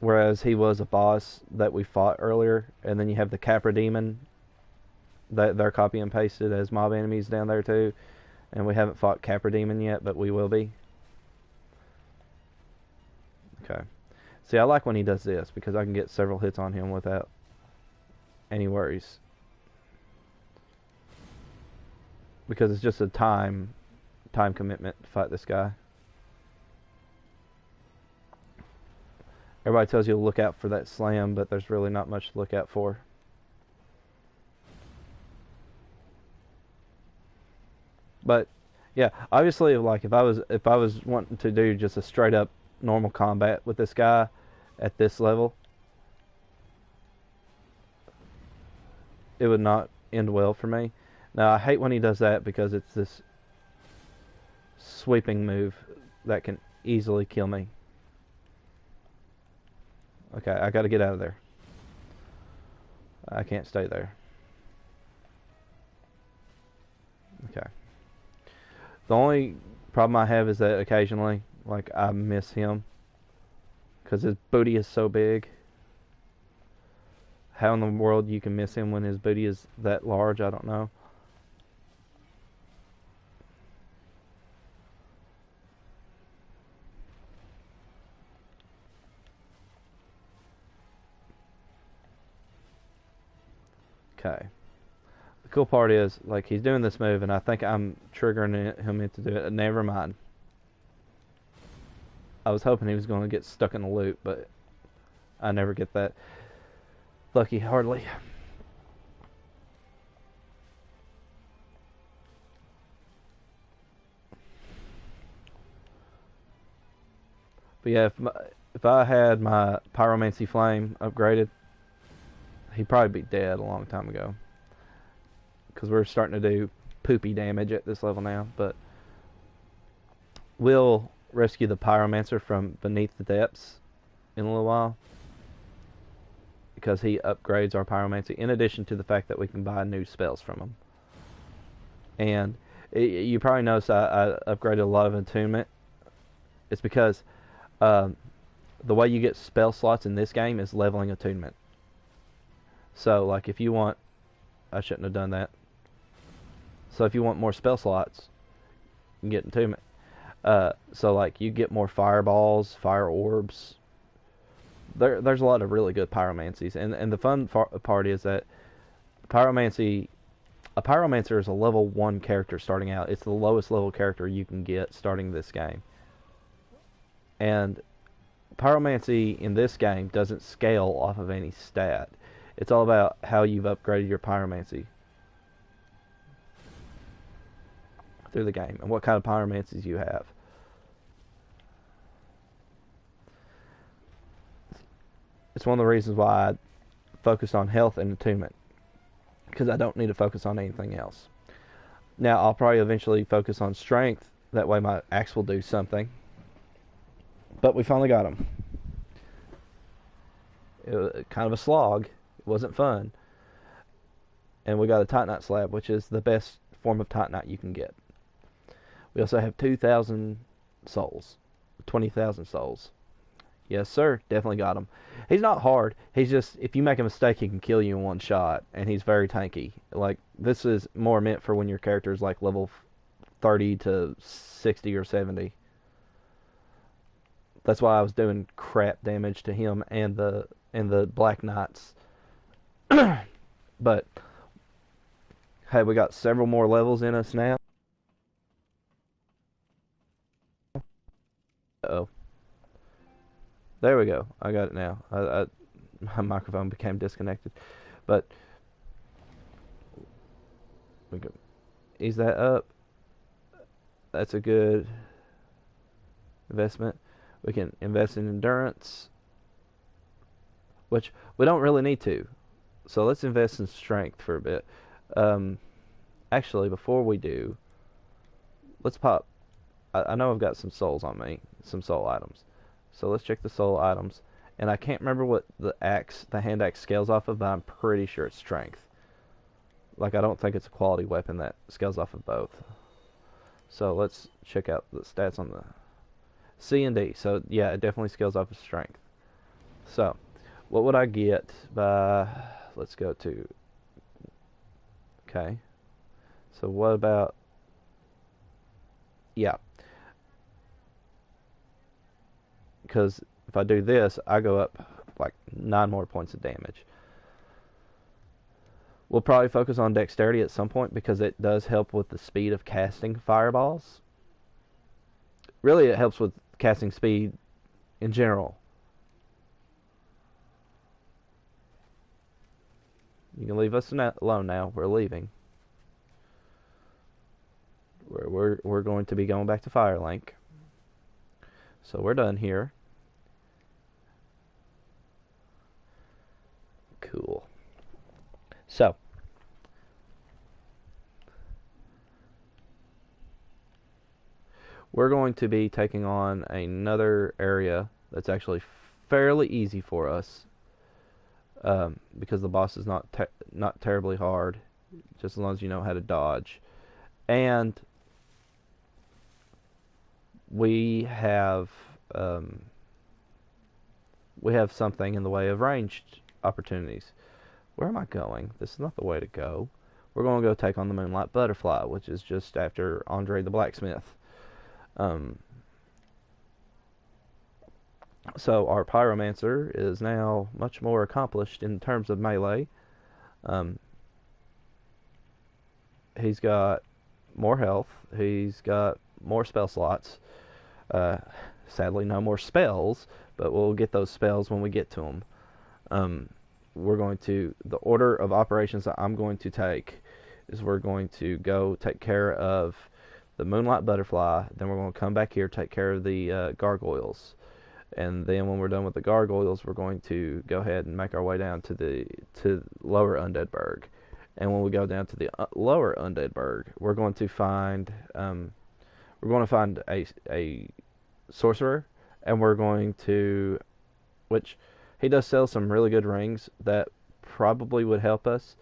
whereas he was a boss that we fought earlier. And then you have the Capra Demon that they're copy and pasted as mob enemies down there too. And we haven't fought Capra Demon yet, but we will be. Okay. See, I like when he does this because I can get several hits on him without any worries. Because it's just a time commitment to fight this guy. Everybody tells you to look out for that slam, but there's really not much to look out for. But yeah, obviously, like if I was wanting to do just a straight up normal combat with this guy at this level, it would not end well for me. Now, I hate when he does that because it's this sweeping move that can easily kill me. Okay, I gotta get out of there. I can't stay there. Okay. The only problem I have is that occasionally, like, I miss him because his booty is so big. How in the world you can miss him when his booty is that large, I don't know. Okay. The cool part is, like, he's doing this move, and I think I'm triggering him into do it. Never mind. I was hoping he was going to get stuck in a loop, but I never get that. lucky hardly. But yeah, if I had my Pyromancy Flame upgraded, he'd probably be dead a long time ago. Because we're starting to do poopy damage at this level now. But we'll rescue the Pyromancer from beneath the depths in a little while. Because he upgrades our Pyromancy, in addition to the fact that we can buy new spells from him. And you probably noticed I upgraded a lot of attunement. It's because the way you get spell slots in this game is leveling attunement. So, like, if you want... I shouldn't have done that. So, if you want more spell slots, you can get attunement. So, like, you get more fireballs, fire orbs. There's a lot of really good pyromancies. And the fun part is that a pyromancer is a level 1 character starting out. It's the lowest level character you can get starting this game. And pyromancy in this game doesn't scale off of any stat. It's all about how you've upgraded your pyromancy through the game and what kind of pyromancies you have. It's one of the reasons why I focus on health and attunement, because I don't need to focus on anything else. Now, I'll probably eventually focus on strength. That way my axe will do something. But we finally got him. It was kind of a slog. It wasn't fun. And we got a Titanite slab, which is the best form of Titanite you can get. We also have 2,000 souls. 20,000 souls. Yes, sir. Definitely got him. He's not hard. He's just, if you make a mistake, he can kill you in one shot. And he's very tanky. Like, this is more meant for when your character is like level 30 to 60 or 70. That's why I was doing crap damage to him and the Black Knights. But hey, we got several more levels in us now. Uh-oh. There we go. I got it now. My microphone became disconnected. But we can ease that up. That's a good investment. We can invest in endurance, which we don't really need to. So let's invest in strength for a bit. Actually, before we do, let's pop. I know I've got some souls on me, some soul items. So let's check the soul items. And I can't remember what the hand axe scales off of, but I'm pretty sure it's strength. Like, I don't think it's a quality weapon that scales off of both. So let's check out the stats on the C and D. So yeah, it definitely scales off of strength. So what would I get by, let's go to, okay. So what about, yeah. Because if I do this, I go up like 9 more points of damage. We'll probably focus on dexterity at some point because it does help with the speed of casting fireballs. Really, it helps with casting speed in general. You can leave us alone now. We're leaving. We're going to be going back to Firelink. So we're done here. Cool. So we're going to be taking on another area that's actually fairly easy for us, because the boss is not terribly hard, just as long as you know how to dodge. And we have something in the way of ranged opportunities. Where am I going? This is not the way to go. We're going to go take on the Moonlight Butterfly, which is just after Andre the Blacksmith. So our Pyromancer is now much more accomplished in terms of melee. He's got more health. He's got more spell slots. Sadly, no more spells, but we'll get those spells when we get to them. the order of operations that I'm going to take is we're going to go take care of the Moonlight Butterfly, then we're going to come back here, take care of the gargoyles, and then when we're done with the gargoyles, we're going to go ahead and make our way down to Lower Undeadburg. And when we go down to the Lower Undeadburg, we're going to find a sorcerer, and we're going to, which he does sell some really good rings that probably would help us,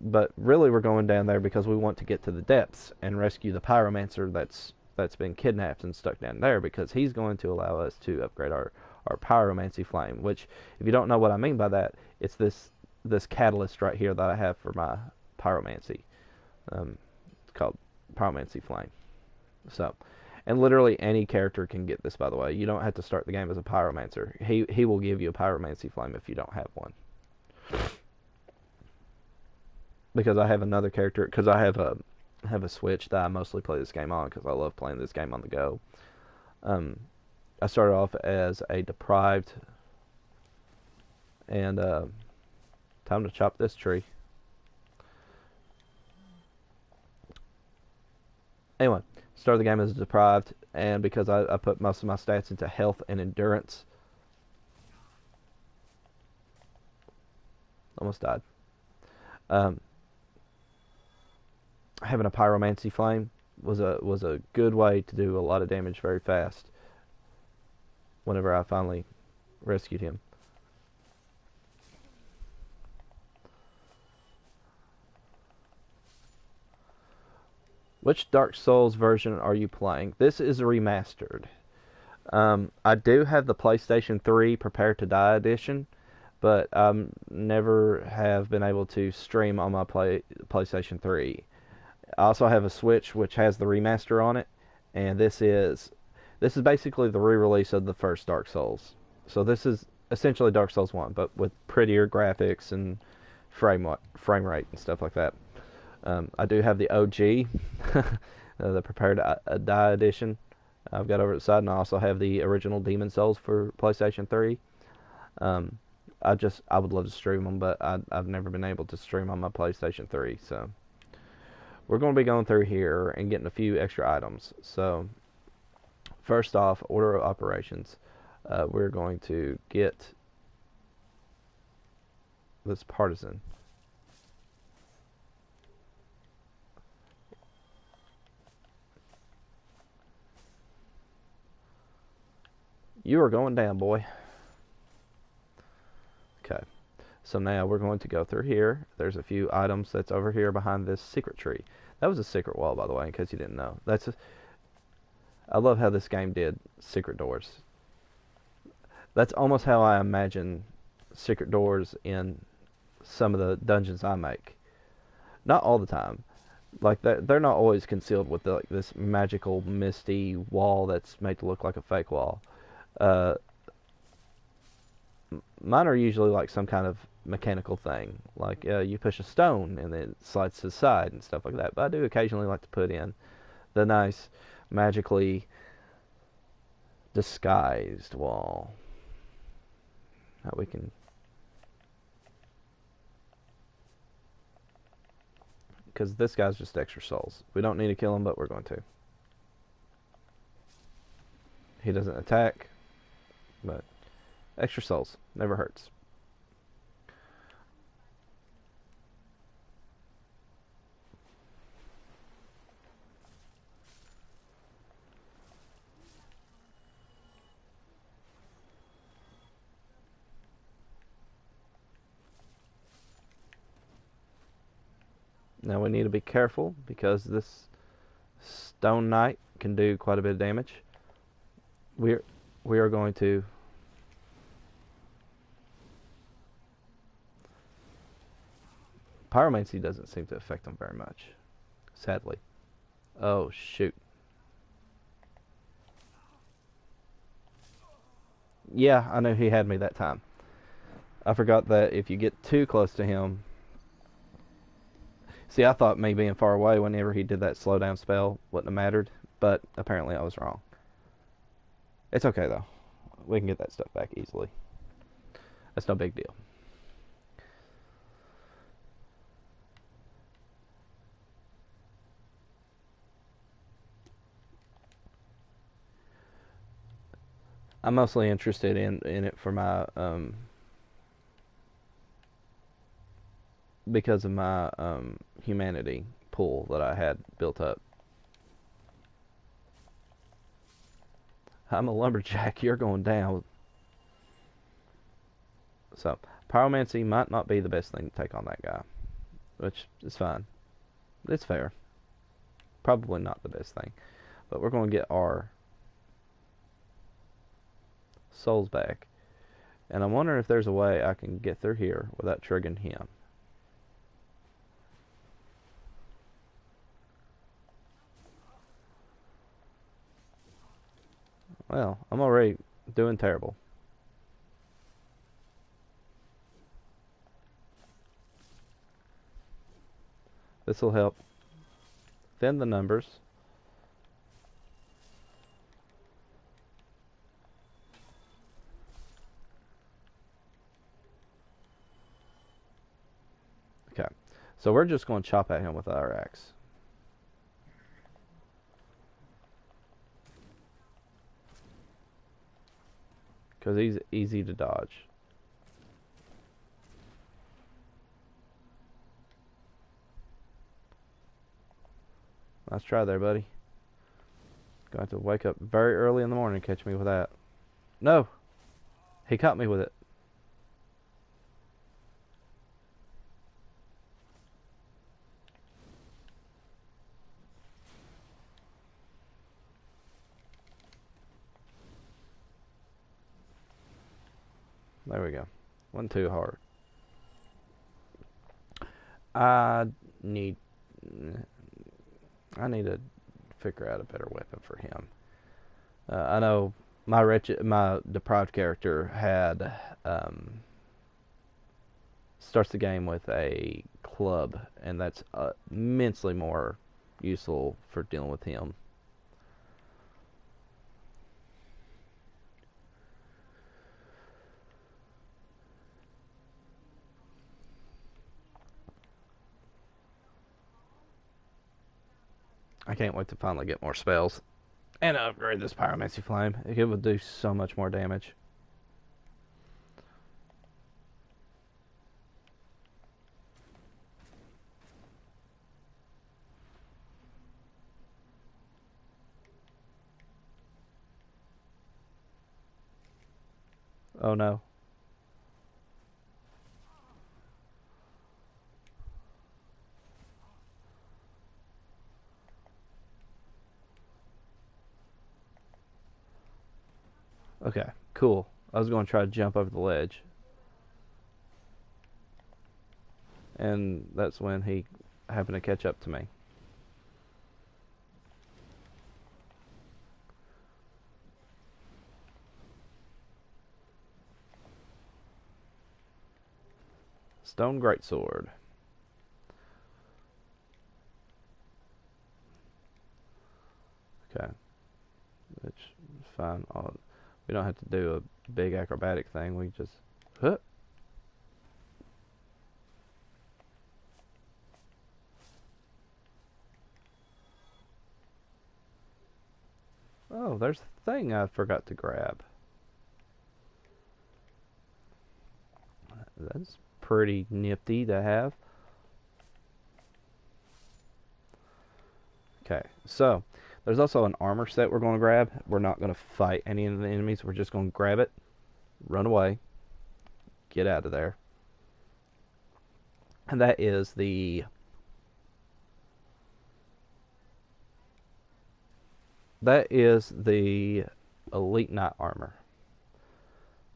but really we're going down there because we want to get to the depths and rescue the pyromancer that's been kidnapped and stuck down there, because he's going to allow us to upgrade our pyromancy flame, which, if you don't know what I mean by that, it's this catalyst right here that I have for my pyromancy. It's called pyromancy flame. So, and literally any character can get this, by the way. You don't have to start the game as a pyromancer. He will give you a pyromancy flame if you don't have one. Because I have another character, because I have a Switch that I mostly play this game on, because I love playing this game on the go. I started off as a deprived, and time to chop this tree. Anyway, started the game as deprived, and because I put most of my stats into health and endurance, almost died. Having a pyromancy flame was a good way to do a lot of damage very fast. Whenever I finally rescued him. Which Dark Souls version are you playing? This is remastered. I do have the PlayStation 3 Prepare to Die edition, but never have been able to stream on my PlayStation 3. I also have a Switch which has the remaster on it, and this is basically the re-release of the first Dark Souls. So this is essentially Dark Souls 1, but with prettier graphics and frame rate and stuff like that. I do have the OG, the Prepare to Die edition. I've got over at the side, and I also have the original Demon Souls for PlayStation 3. I would love to stream them, but I've never been able to stream on my PlayStation 3. So we're going to be going through here and getting a few extra items. So first off, order of operations. We're going to get this partisan. You are going down, boy. Okay. So now we're going to go through here. There's a few items that's over here behind this secret tree. That was a secret wall, by the way, in case you didn't know. I love how this game did secret doors. That's almost how I imagine secret doors in some of the dungeons I make. Not all the time. Like, they're not always concealed with this magical, misty wall that's made to look like a fake wall. Mine are usually like some kind of mechanical thing. Like, you push a stone and it slides to the side and stuff like that. But I do occasionally like to put in the nice, magically disguised wall. How we can... Because this guy's just extra souls. We don't need to kill him, but we're going to. He doesn't attack, but extra souls never hurts. Now we need to be careful because this Stone Knight can do quite a bit of damage. We are going to... Pyromancy doesn't seem to affect them very much, sadly. Oh, shoot. Yeah, I knew he had me that time. I forgot that if you get too close to him... See, I thought me being far away whenever he did that slowdown spell wouldn't have mattered, but apparently I was wrong. It's okay, though. We can get that stuff back easily. That's no big deal. I'm mostly interested in it for my because of my humanity pool that I had built up. I'm a lumberjack. You're going down. So pyromancy might not be the best thing to take on that guy, which is fine. It's fair. Probably not the best thing, but we're going to get our souls back. And I'm wondering if there's a way I can get through here without triggering him. Well, I'm already doing terrible. This will help thin the numbers. Okay, so we're just going to chop at him with our axe. Because he's easy to dodge. Nice try there, buddy. Going to have to wake up very early in the morning to catch me with that. No! He caught me with it. There we go. Wasn't too hard. I need to figure out a better weapon for him. I know my deprived character had starts the game with a club, and that's immensely more useful for dealing with him. I can't wait to finally get more spells and upgrade this Pyromancy Flame. It would do so much more damage. Oh no. Okay, cool. I was going to try to jump over the ledge. And that's when he happened to catch up to me. Stone Greatsword. Okay. Which is fine. We don't have to do a big acrobatic thing. We just... Huh. Oh, there's a thing I forgot to grab. That's pretty nifty to have. Okay, so there's also an armor set we're going to grab. We're not going to fight any of the enemies. We're just going to grab it, run away, get out of there. And that is the... That is the Elite Knight armor,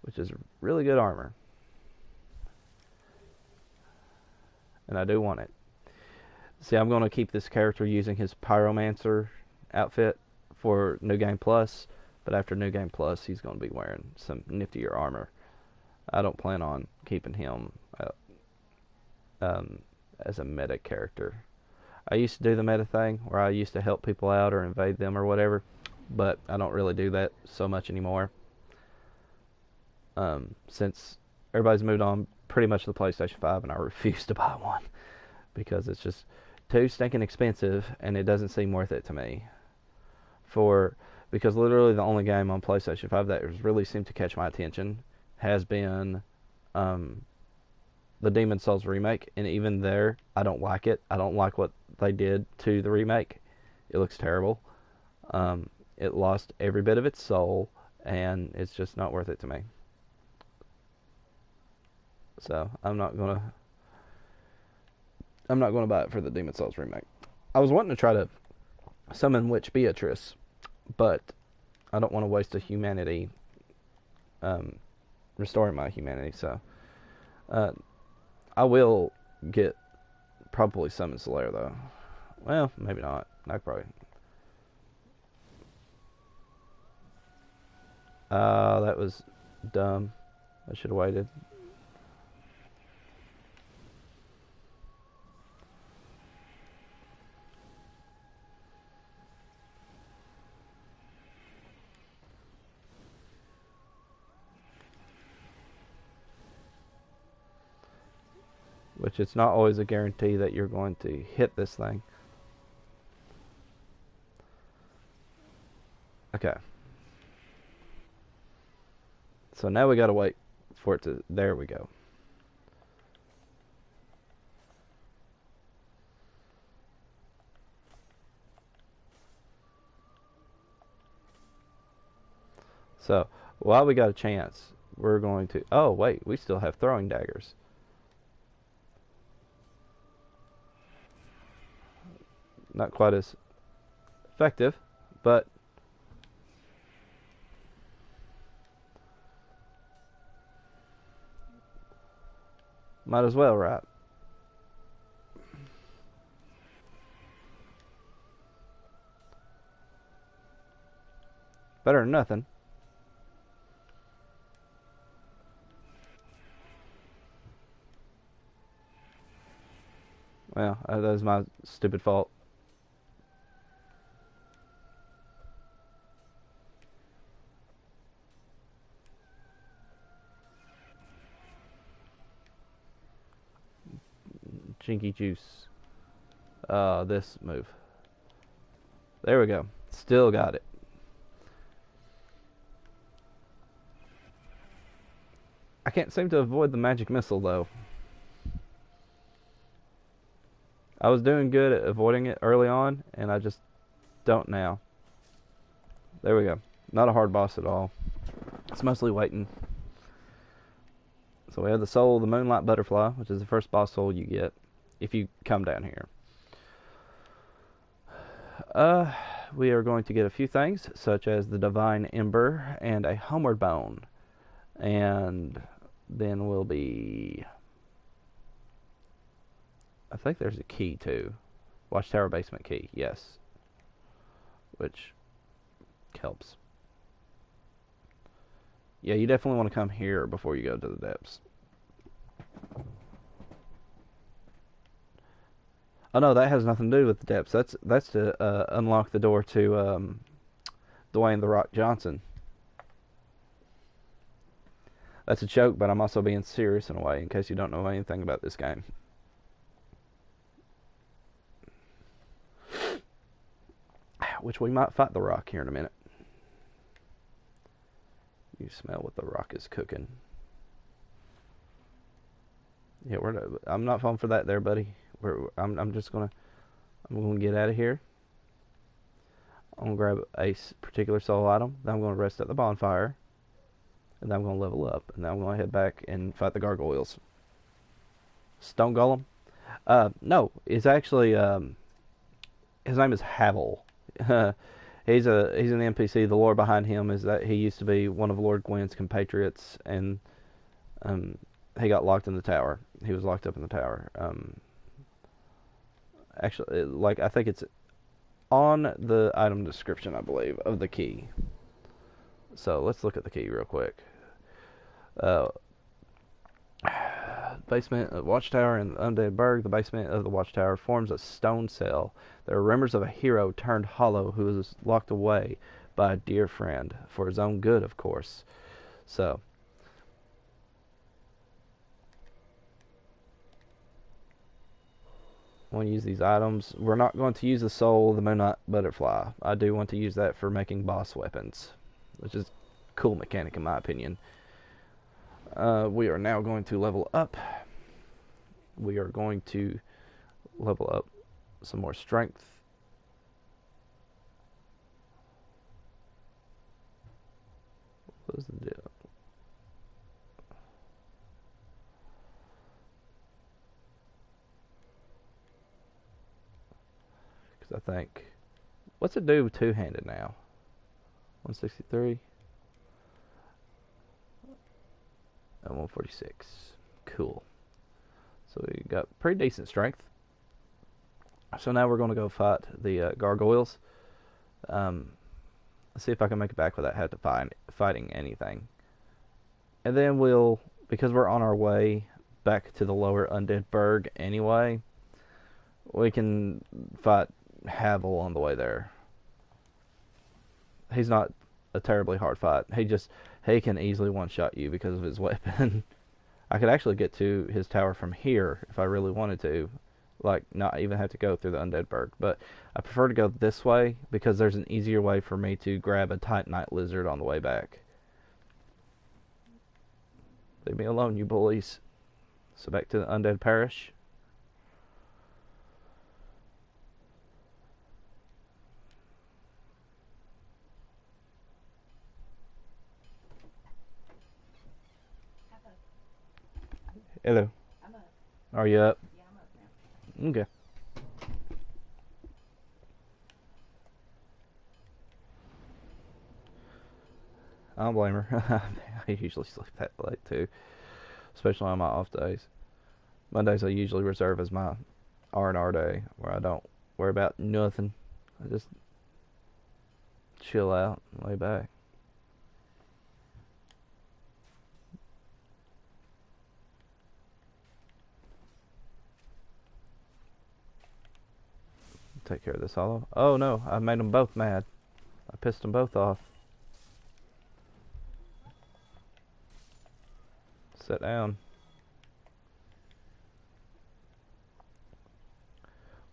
which is really good armor. And I do want it. See, I'm going to keep this character using his Pyromancer outfit for New Game Plus, but after New Game Plus, he's going to be wearing some niftier armor. I don't plan on keeping him as a meta character. I used to do the meta thing where I used to help people out or invade them or whatever, but I don't really do that so much anymore. Since everybody's moved on pretty much to the PlayStation 5, and I refuse to buy one because it's just too stinking expensive, and it doesn't seem worth it to me. Because literally the only game on PlayStation 5 that has really seemed to catch my attention has been the Demon's Souls remake, and even there, I don't like it. I don't like what they did to the remake. It looks terrible. It lost every bit of its soul, and it's just not worth it to me. So I'm not gonna buy it for the Demon's Souls remake. I was wanting to try to summon Witch Beatrice, but I don't want to waste a humanity restoring my humanity. So I will get probably Summon Slayer though. Well, maybe not. I probably. That was dumb. I should have waited. Which it's not always a guarantee that you're going to hit this thing. Okay. So now we gotta wait for it to... There we go. So, while we got a chance, we're going to... Oh, wait, we still have throwing daggers. Not quite as effective, but might as well, right? Better than nothing. Well, that was my stupid fault. Jinky juice. This move. There we go. Still got it. I can't seem to avoid the magic missile though. I was doing good at avoiding it early on, and I just don't now. There we go. Not a hard boss at all. It's mostly waiting. So we have the soul of the Moonlight Butterfly, which is the first boss soul you get if you come down here. We are going to get a few things, such as the Divine Ember and a Homeward Bone. And then we'll be... I think there's a key too. Watchtower basement key, yes. Which helps. Yeah, you definitely want to come here before you go to the depths. Oh no, that has nothing to do with the depths. That's to unlock the door to Dwayne "The Rock" Johnson. That's a joke, but I'm also being serious in a way, in case you don't know anything about this game. Which we might fight The Rock here in a minute. You smell what The Rock is cooking. Yeah, I'm not falling for that there, buddy. I'm gonna get out of here. I'm gonna grab a particular soul item. Then I'm gonna rest at the bonfire, and then I'm gonna level up, and then I'm gonna head back and fight the gargoyles. Stone Golem? No, it's actually his name is Havel. He's an NPC. The lore behind him is that he used to be one of Lord Gwyn's compatriots, and he got locked in the tower. He was locked up in the tower. Actually, like, I think it's on the item description, I believe, of the key. So let's look at the key real quick. Basement of Watchtower in the Undead Burg. The basement of the Watchtower forms a stone cell. There are rumors of a hero turned hollow who was locked away by a dear friend, for his own good, of course. So, I want to use these items. We're not going to use the soul of the Moonlight Butterfly. I do want to use that for making boss weapons, which is a cool mechanic in my opinion. We are now going to level up. We are going to level up some more strength. What was the deal? Because I think, what's it do two-handed now? 163 and 146. Cool. So we got pretty decent strength. So now we're going to go fight the gargoyles. Let's see if I can make it back without having to fighting anything. And then we'll, because we're on our way back to the lower Undead Burg anyway, we can fight Havel on the way there. He's not a terribly hard fight. He can easily one-shot you because of his weapon. I could actually get to his tower from here if I really wanted to. Like, not even have to go through the Undead Burg. But I prefer to go this way because there's an easier way for me to grab a Titanite lizard on the way back. Leave me alone, you bullies. So back to the Undead Parish. Hello.
I'm up.
Are you up?
Yeah, I'm up now.
Okay. I don't blame her. I usually sleep that late too, especially on my off days. Mondays I usually reserve as my R&R day, where I don't worry about nothing. I just chill out and lay back. Take care of this hollow. Oh no, I made them both mad. I pissed them both off. Sit down.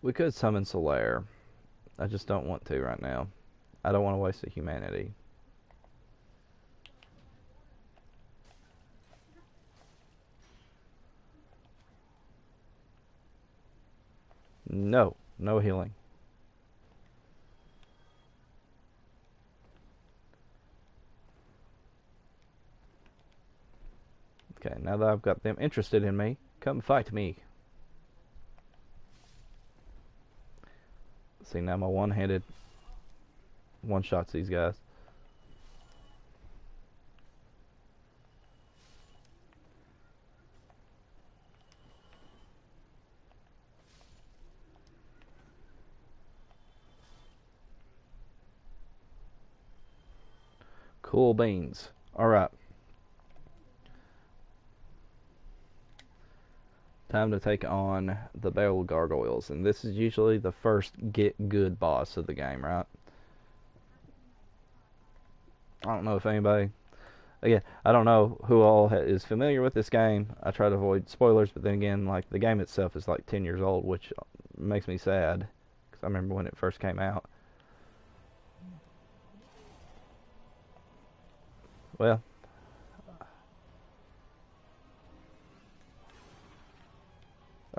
We could summon Solaire. I just don't want to right now. I don't want to waste a humanity. No, no healing. Okay, now that I've got them interested in me, come fight me. See, now my one-handed one-shots these guys. Cool beans. Alright. Time to take on the Battle Gargoyles. And this is usually the first get good boss of the game, right? I don't know if anybody... Again, I don't know who all is familiar with this game. I try to avoid spoilers, but then again, like, the game itself is like 10 years old, which makes me sad. Because I remember when it first came out. Well...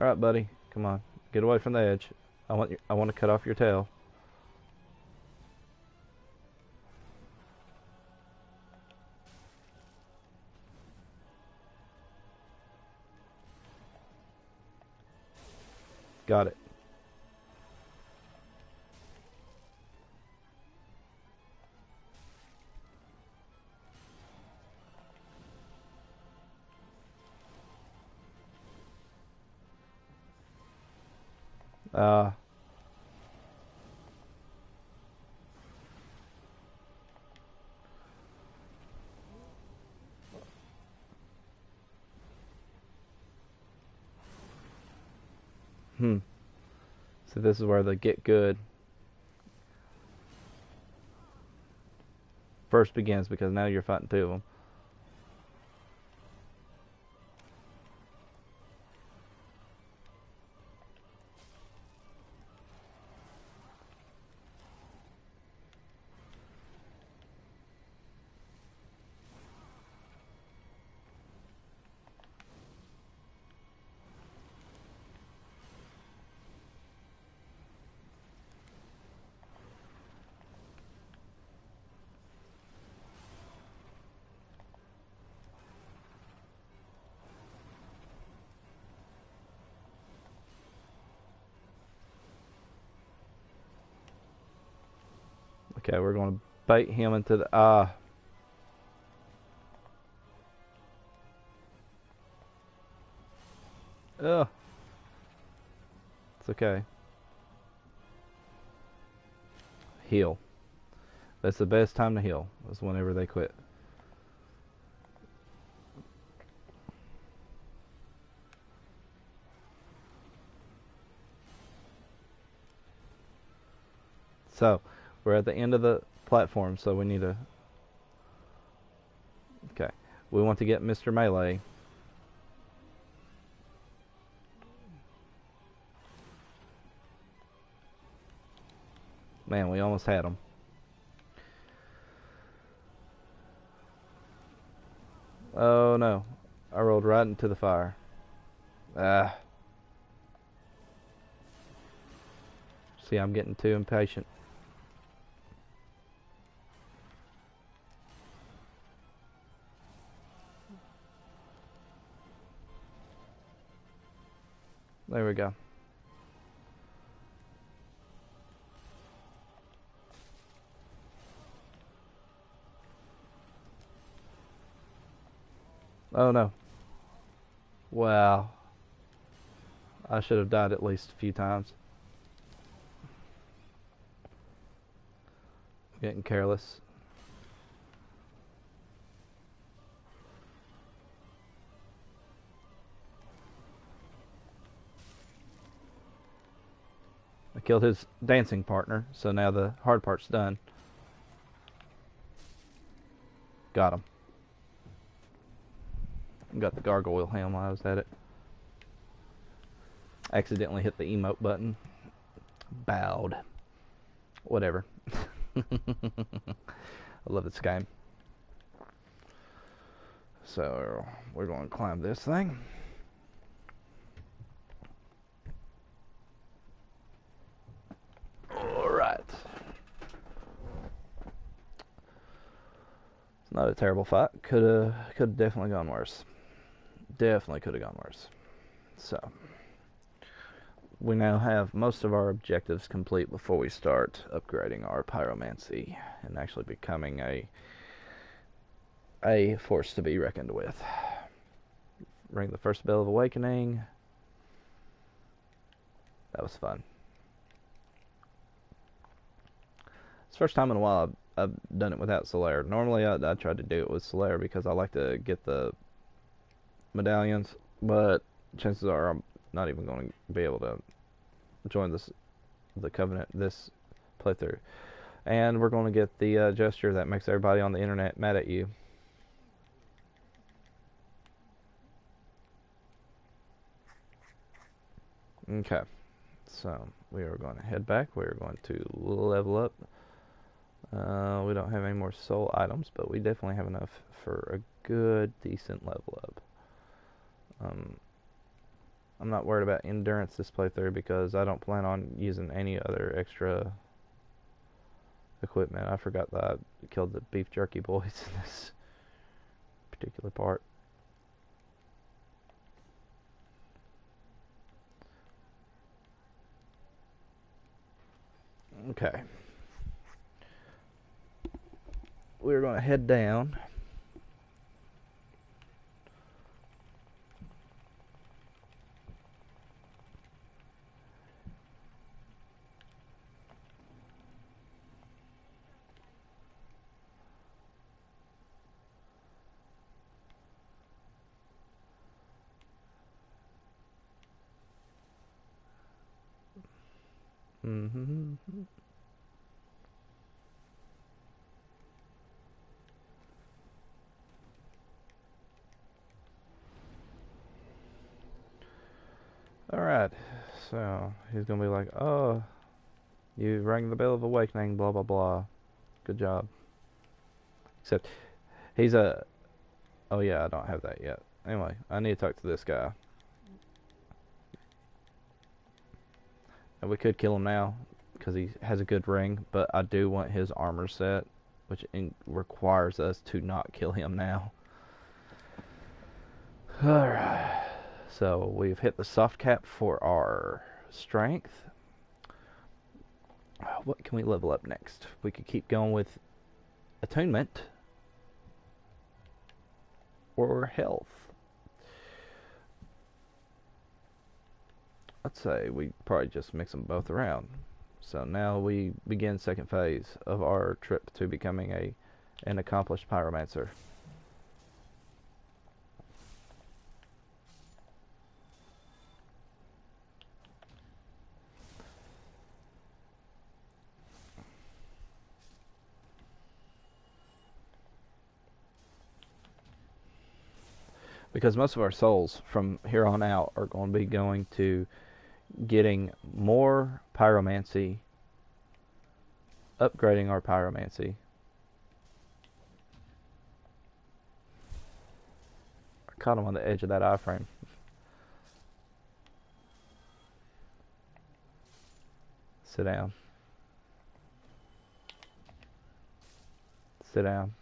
Alright, buddy. Come on. Get away from the edge. I want to cut off your tail. Got it. Uh... So this is where the get good first begins, because now you're fighting two of them. Okay, we're going to bait him into the... Ugh. It's okay. Heal. That's the best time to heal, is whenever they quit. So, we're at the end of the platform, so we need to... Okay. We want to get Mr. Melee. Man, we almost had him. Oh no. I rolled right into the fire. Ah. See, I'm getting too impatient. There we go. Oh no. Wow. I should have died at least a few times. Getting careless. I killed his dancing partner, so now the hard part's done. Got him. Got the gargoyle ham while I was at it. Accidentally hit the emote button. Bowed. Whatever. I love this game. So, we're going to climb this thing. Alright. It's not a terrible fight. Could have definitely gone worse. Definitely could have gone worse. So, we now have most of our objectives complete before we start upgrading our pyromancy and actually becoming a force to be reckoned with. Ring the first bell of awakening. That was fun. It's the first time in a while I've done it without Solaire. Normally I try to do it with Solaire because I like to get the medallions, but chances are I'm not even going to be able to join the Covenant this playthrough. And we're going to get the gesture that makes everybody on the internet mad at you. Okay, so we are going to head back. We are going to level up. We don't have any more soul items, but we definitely have enough for a good, decent level up. I'm not worried about endurance this playthrough because I don't plan on using any other extra equipment. I forgot that I killed the beef jerky boys in this particular part. Okay. We're going to head down. Alright, so he's gonna be like, oh, you rang the bell of awakening, blah blah blah. Good job. Except, he's a... Oh yeah, I don't have that yet. Anyway, I need to talk to this guy. And we could kill him now, because he has a good ring, but I do want his armor set, which requires us to not kill him now. Alright. So we've hit the soft cap for our strength. What can we level up next? We could keep going with attunement or health. I'd say we probably just mix them both around. So now we begin second phase of our trip to becoming an accomplished pyromancer. Because most of our souls from here on out are going to be going to getting more pyromancy, upgrading our pyromancy. I caught him on the edge of that iframe. Sit down. Sit down.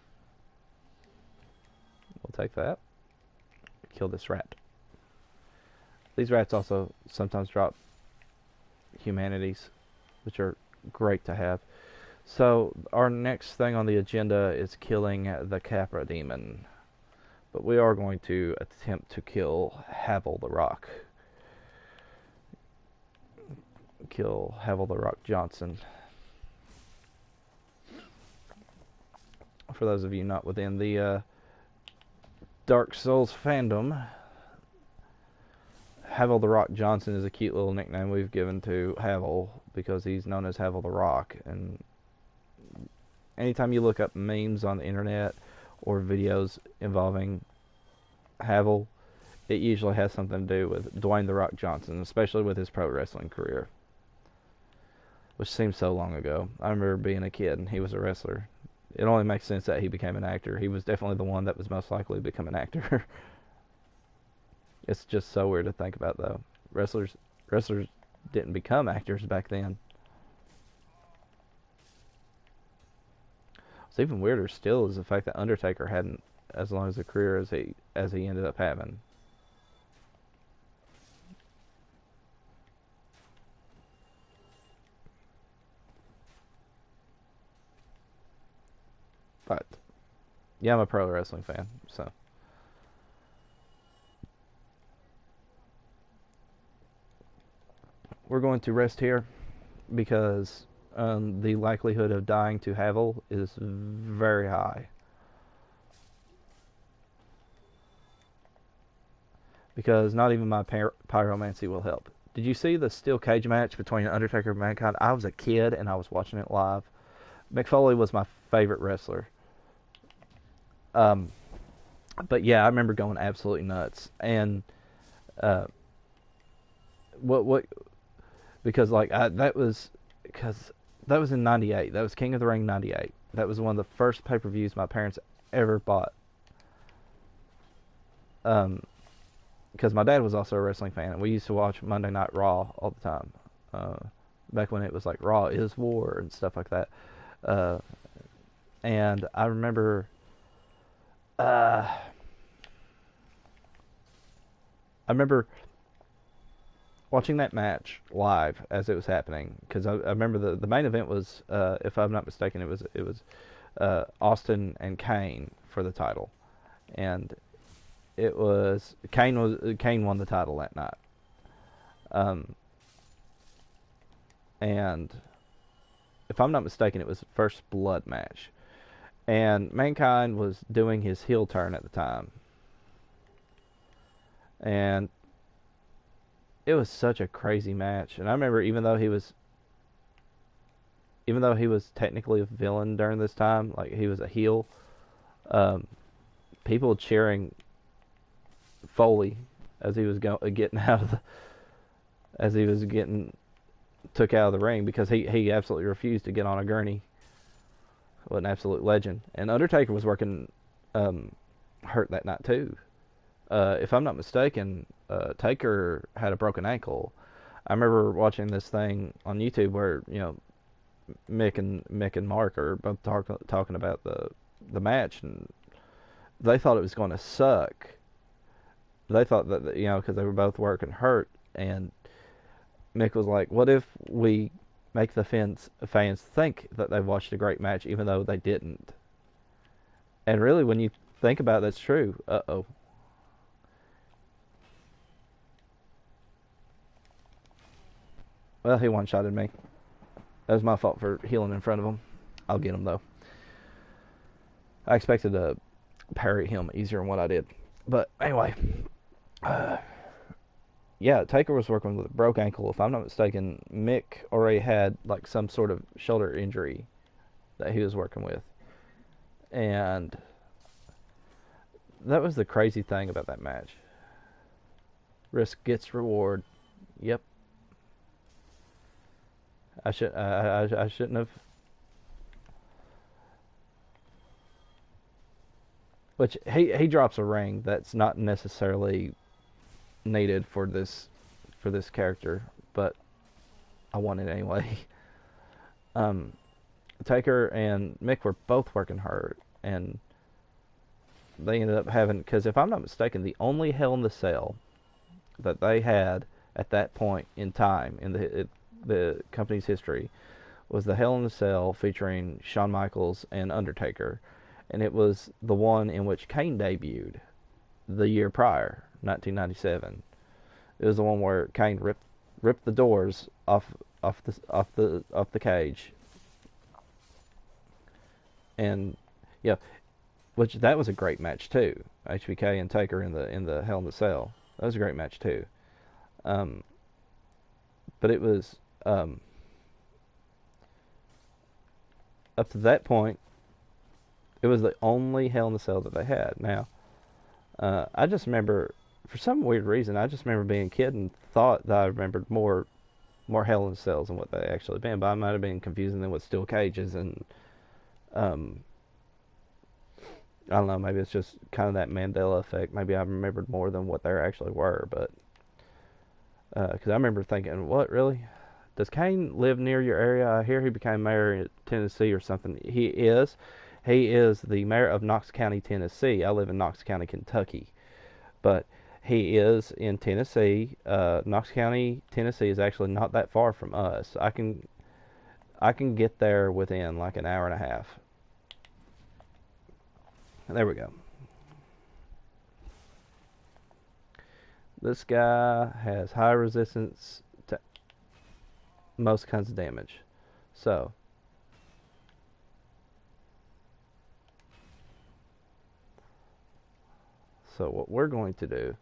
We'll take that. Kill this rat. These rats also sometimes drop humanities, which are great to have. So our next thing on the agenda is killing the Capra demon. But we are going to attempt to kill Havel the Rock. Kill Havel the Rock Johnson. For those of you not within the Dark Souls fandom, Havel the Rock Johnson is a cute little nickname we've given to Havel because he's known as Havel the Rock. And anytime you look up memes on the internet or videos involving Havel, it usually has something to do with Dwayne the Rock Johnson, especially with his pro wrestling career, which seems so long ago. I remember being a kid and he was a wrestler. It only makes sense that he became an actor. He was definitely the one that was most likely to become an actor. It's just so weird to think about, though. Wrestlers didn't become actors back then. What's even weirder still is the fact that Undertaker hadn't as long as a career as he ended up having. But yeah, I'm a pro wrestling fan, so we're going to rest here because the likelihood of dying to Havel is very high. Because not even my pyromancy will help. Did you see the steel cage match between Undertaker and Mankind? I was a kid and I was watching it live. Mick Foley was my favorite wrestler. But yeah, I remember going absolutely nuts. And what because like that was in '98. That was King of the Ring '98. That was one of the first pay-per-views my parents ever bought. Because my dad was also a wrestling fan, and we used to watch Monday Night Raw all the time. Back when it was like Raw is War and stuff like that. And I remember watching that match live as it was happening, because I remember the main event was, if I'm not mistaken, it was Austin and Kane for the title, and it was Kane won the title that night, and if I'm not mistaken, it was the first blood match, and Mankind was doing his heel turn at the time, and it was such a crazy match. And I remember even though he was technically a villain during this time, like he was a heel, people cheering Foley as he was getting out of as he was getting took out of the ring, because he absolutely refused to get on a gurney. What an absolute legend. And Undertaker was working hurt that night too. If I'm not mistaken, Taker had a broken ankle. I remember watching this thing on YouTube where Mick and Mark are both talking about the match, and they thought it was going to suck. They thought that because they were both working hurt, and Mick was like, "What if we make the fans think that they've watched a great match, even though they didn't. And really, when you think about it, that's true. Uh-oh. Well, he one-shotted me. That was my fault for healing in front of him. I'll get him, though. I expected to parry him easier than what I did. But anyway, yeah, Taker was working with a broke ankle. If I'm not mistaken, Mick already had like some sort of shoulder injury that he was working with. And that was the crazy thing about that match. Risk gets reward. Yep. I shouldn't have. Which he drops a ring that's not necessarily needed for this character, but I want it anyway. Taker and Mick were both working hard, and they ended up having, because if I'm not mistaken, the only Hell in the Cell that they had at that point in time in the company's history was the Hell in the Cell featuring Shawn Michaels and Undertaker, and it was the one in which Kane debuted the year prior, 1997. It was the one where Kane ripped the doors off the cage, and yeah, which that was a great match too. HBK and Taker in the Hell in the Cell. That was a great match too. But it was up to that point, it was the only Hell in the Cell that they had. Now, I just remember, for some weird reason, I just remember being a kid and thought that I remembered more Hell in the Cells than what they actually been. But I might have been confusing them with steel cages, and I don't know. Maybe it's just kind of that Mandela effect. Maybe I remembered more than what they actually were. But because I remember thinking, what, really? Does Kane live near your area? I hear he became mayor in Tennessee or something. He is. He is the mayor of Knox County, Tennessee. I live in Knox County, Kentucky. But he is in Tennessee. Knox County, Tennessee is actually not that far from us. I can get there within like an hour and a half. There we go. This guy has high resistance to most kinds of damage. So what we're going to do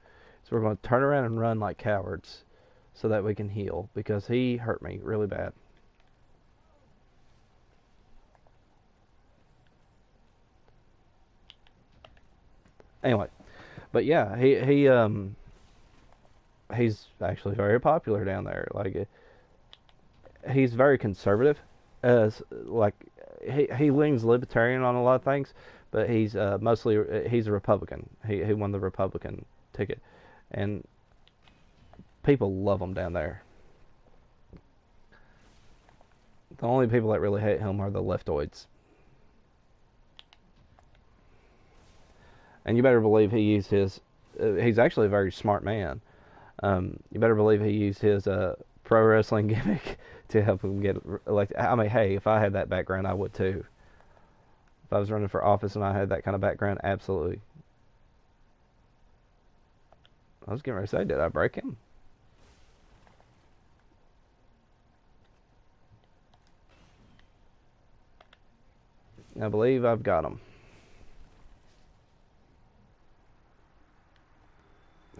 is we're going to turn around and run like cowards so that we can heal, because he hurt me really bad. Anyway, but yeah, he's actually very popular down there. Like, he's very conservative, as like he leans libertarian on a lot of things, but he's mostly he's a Republican. He won the Republican ticket, and people love him down there. The only people that really hate him are the leftoids. And you better believe he used his. He's actually a very smart man. You better believe he used his pro wrestling gimmick to help him get elected. I mean, hey, if I had that background, I would too. If I was running for office and I had that kind of background, absolutely. I was getting ready to say, did I break him? I believe I've got him.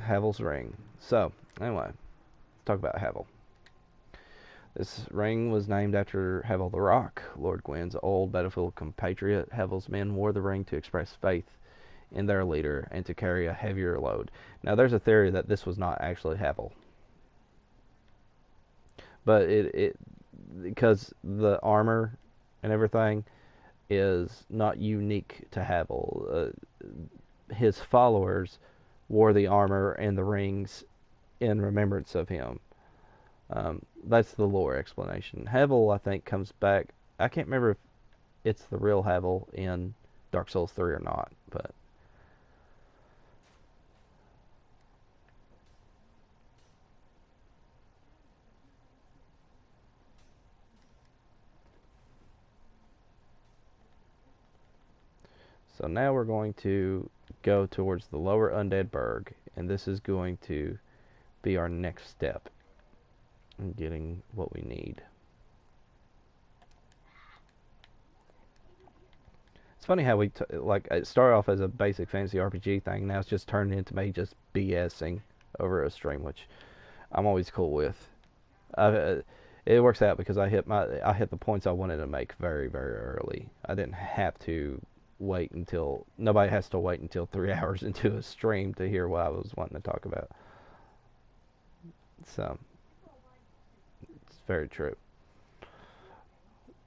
Havel's ring. So, anyway, let's talk about Havel. This ring was named after Havel the Rock, Lord Gwyn's old battlefield compatriot. Havel's men wore the ring to express faith in their leader and to carry a heavier load. Now, there's a theory that this was not actually Havel, but it because the armor and everything is not unique to Havel. His followers wore the armor and the rings in remembrance of him. That's the lore explanation. Havel, I think, comes back. I can't remember if it's the real Havel in Dark Souls 3 or not, but So now we're going to go towards the lower Undead Burg, and this is going to be our next step in getting what we need. It's funny how like it started off as a basic fantasy RPG thing. Now it's just turned into me just BSing over a stream, which I'm always cool with. It works out because I hit the points I wanted to make very very early. I didn't have to wait until nobody has to wait until 3 hours into a stream to hear what I was wanting to talk about. So it's very true.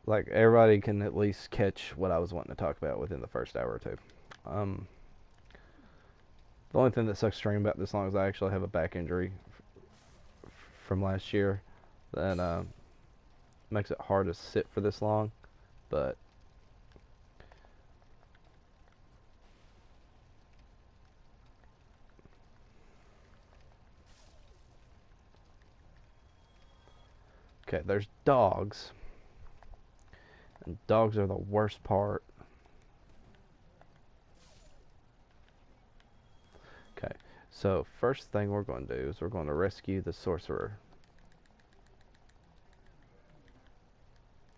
Like everybody can at least catch what I was wanting to talk about within the first hour or two. The only thing that sucks stream about this long is I actually have a back injury from last year that makes it hard to sit for this long, but okay, there's dogs, and dogs are the worst part. Okay, so first thing we're going to do is we're going to rescue the sorcerer.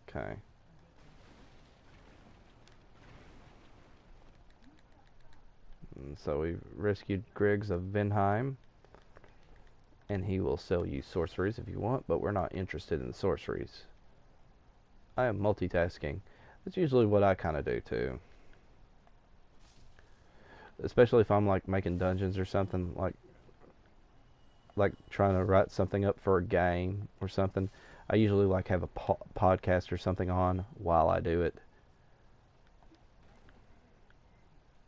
Okay. And so we've rescued Griggs of Vinheim, and he will sell you sorceries if you want, but we're not interested in sorceries. I am multitasking. That's usually what I kind of do too. Especially if I'm like making dungeons or something, like trying to write something up for a game or something. I usually like have a podcast or something on while I do it.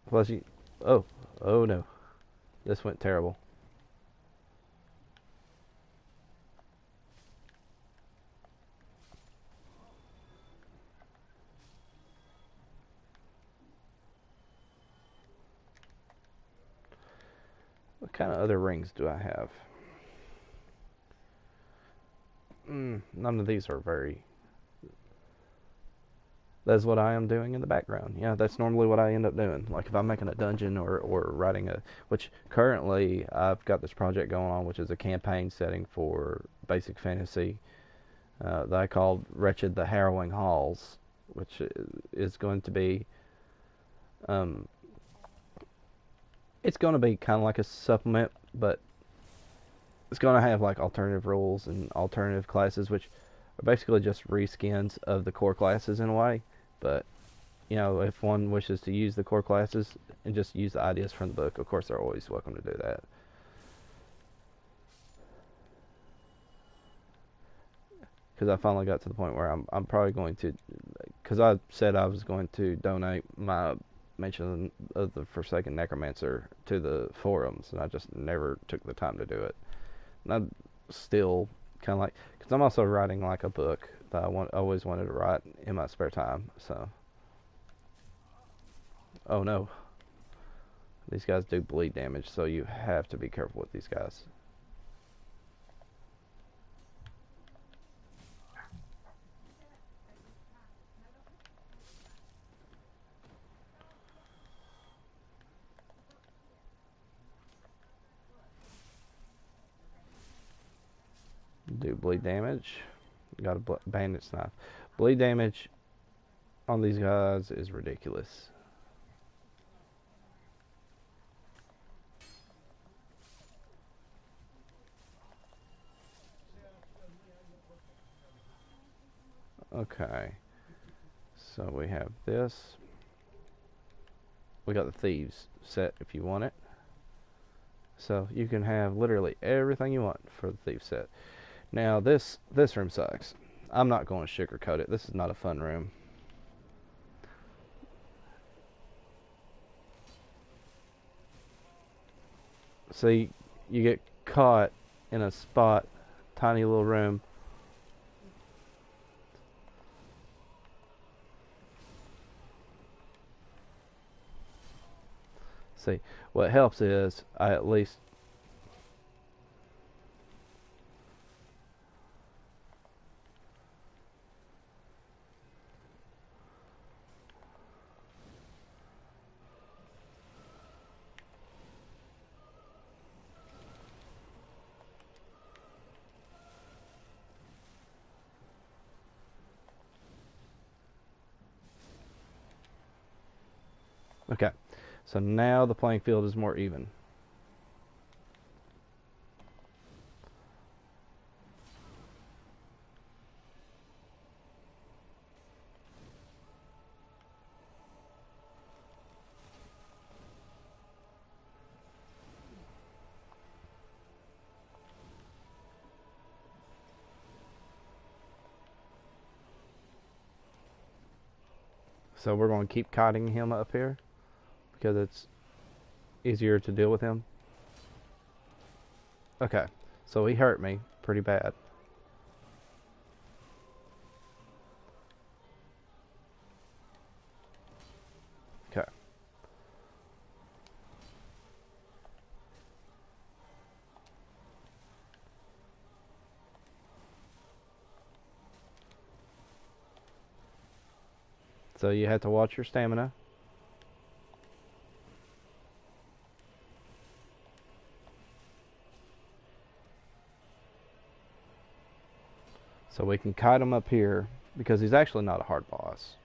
Plus you, oh no, this went terrible. What kind of other rings do I have? None of these are very... That's what I am doing in the background. Yeah, that's normally what I end up doing. Like if I'm making a dungeon or writing a... Which currently I've got this project going on, which is a campaign setting for basic fantasy that I called Wretched the Harrowing Halls, which is going to be... it's going to be kind of like a supplement, but it's going to have like alternative rules and alternative classes, which are basically just reskins of the core classes in a way. But you know, if one wishes to use the core classes and just use the ideas from the book, of course they're always welcome to do that. Because I finally got to the point where I'm probably going to, because I said I was going to donate my mention of the Forsaken Necromancer to the forums, and I just never took the time to do it. And I'm still kind of like, because I'm also writing like a book that I always wanted to write in my spare time. So, oh no, these guys do bleed damage, so you have to be careful with these guys. Do bleed damage. Got a bandit's knife. Bleed damage on these guys is ridiculous. Okay, so we have this. We got the thieves set if you want it. So you can have literally everything you want for the thief set. Now this room sucks. I'm not going to sugarcoat it. This is not a fun room. See, you get caught in a spot, tiny little room. See, what helps is I at least Okay, so now the playing field is more even. So we're going to keep kiting him up here because it's easier to deal with him. Okay, so he hurt me pretty bad. Okay. So you have to watch your stamina. So we can kite him up here because he's actually not a hard boss.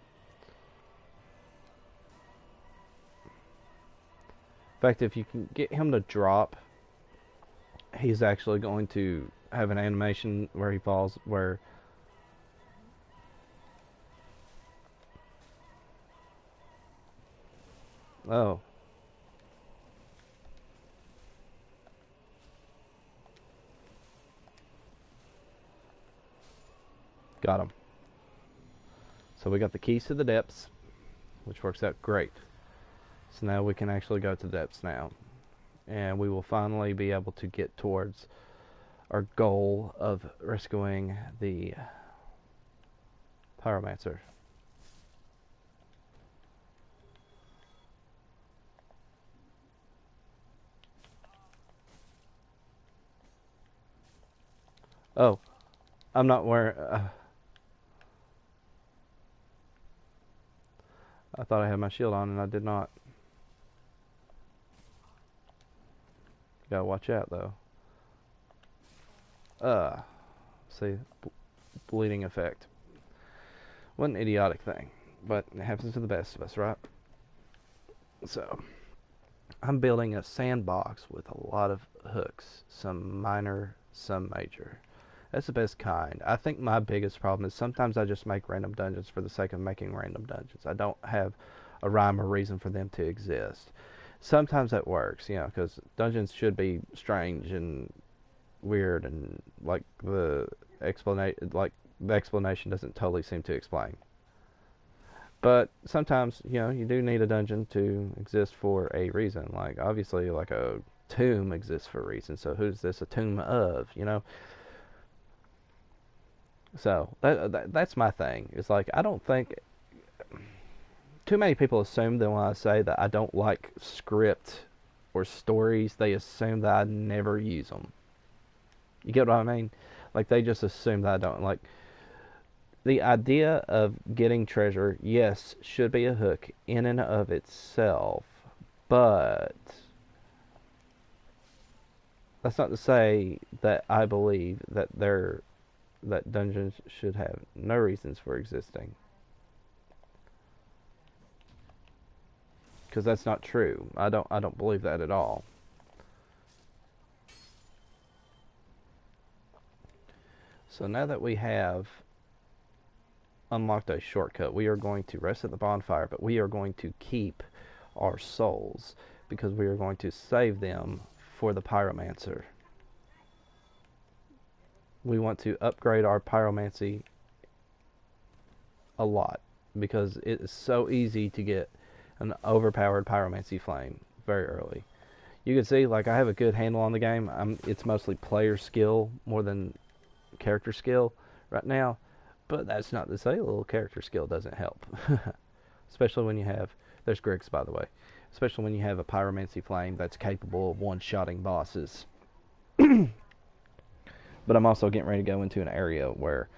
In fact, if you can get him to drop, he's actually going to have an animation where he falls, where oh, got him. So we got the keys to the depths, which works out great. So now we can actually go to the depths now, and we will finally be able to get towards our goal of rescuing the Pyromancer. Oh, I'm not wearing. I thought I had my shield on and I did not. Gotta watch out though. See, bleeding effect. What an idiotic thing, but it happens to the best of us, right? So, I'm building a sandbox with a lot of hooks, some minor, some major. That's the best kind. I think my biggest problem is sometimes I just make random dungeons for the sake of making random dungeons. I don't have a rhyme or reason for them to exist. Sometimes that works, because dungeons should be strange and weird, and like the explanation doesn't totally seem to explain. But sometimes, you do need a dungeon to exist for a reason. Like obviously, like a tomb exists for a reason. So who's this a tomb of? So that's my thing. It's like I don't think too many people assume that when I say that I don't like script or stories, they assume that I never use them. You get what I mean? Like they just assume that I don't like the idea of getting treasure. Yes, should be a hook in and of itself, but that's not to say that I believe that dungeons should have no reasons for existing, because that's not true. I don't believe that at all. So now that we have unlocked a shortcut, we are going to rest at the bonfire, but we are going to keep our souls because we are going to save them for the pyromancer. We want to upgrade our pyromancy a lot because it is so easy to get an overpowered pyromancy flame very early. You can see, like, I have a good handle on the game. It's mostly player skill more than character skill right now, but that's not to say a little character skill doesn't help. Especially when you have, there's Griggs by the way, especially when you have a pyromancy flame that's capable of one-shotting bosses. But I'm also getting ready to go into an area where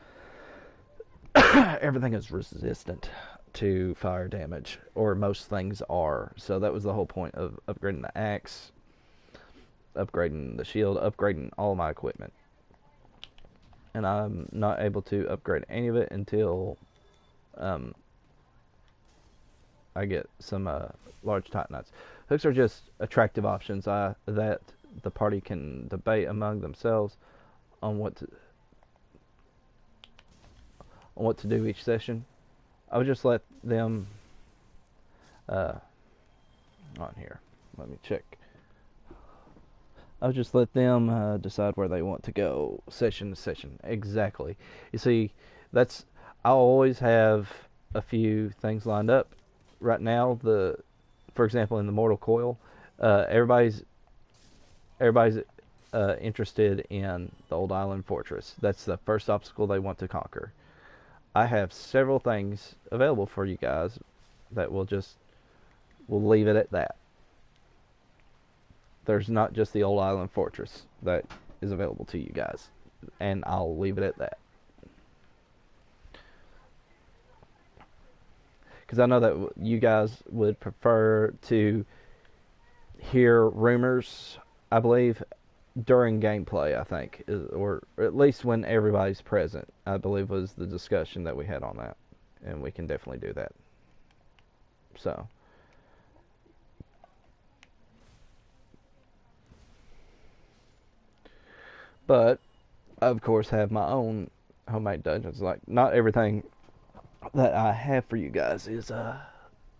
everything is resistant to fire damage, or most things are. So that was the whole point of upgrading the axe, upgrading the shield, upgrading all my equipment. And I'm not able to upgrade any of it until I I get some large Titanites. Hooks are just attractive options that the party can debate among themselves on what to do each session. I would just let them on here. Let me check. I would just let them decide where they want to go session to session. Exactly. You see, I'll always have a few things lined up. Right now, for example, in the Mortal Coil, everybody's interested in the Old Island Fortress. That's the first obstacle they want to conquer. I have several things available for you guys that we'll leave it at that. There's not just the Old Island Fortress that is available to you guys, and I'll leave it at that. Because I know that you guys would prefer to hear rumors, I believe, during gameplay, I think, or at least when everybody's present, I believe was the discussion that we had on that, and we can definitely do that. So, but I, of course, have my own homemade dungeons. Like, not everything that I have for you guys is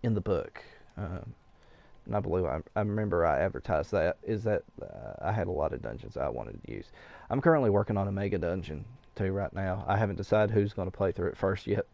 in the book. And I believe I remember I advertised that I had a lot of dungeons I wanted to use. I'm currently working on a mega dungeon too right now. I haven't decided who's going to play through it first yet.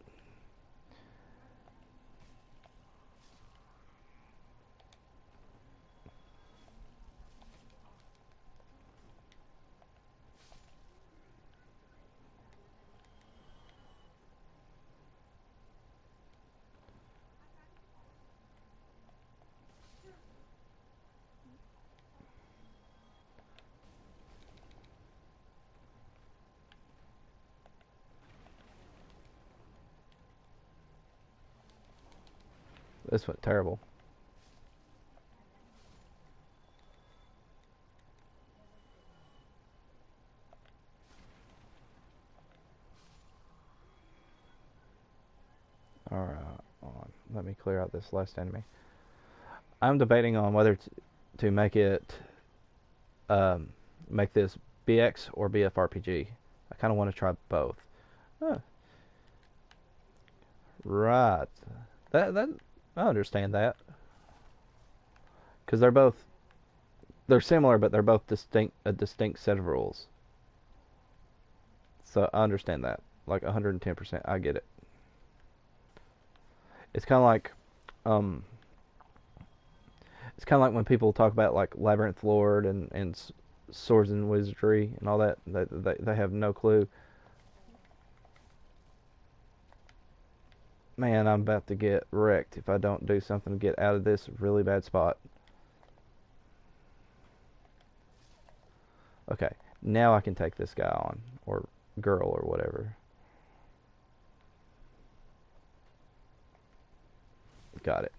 This went terrible. Alright, let me clear out this last enemy. I'm debating on whether to make it make this BX or BFRPG. I kind of want to try both. Huh. Right. That I understand that. Because they're similar, but they're both a distinct set of rules. So I understand that. Like 110%, I get it. It's kind of like, when people talk about like Labyrinth Lord and Swords and Wizardry and all that. They have no clue. Man, I'm about to get wrecked if I don't do something to get out of this really bad spot. Okay, now I can take this guy on, or girl, or whatever. Got it.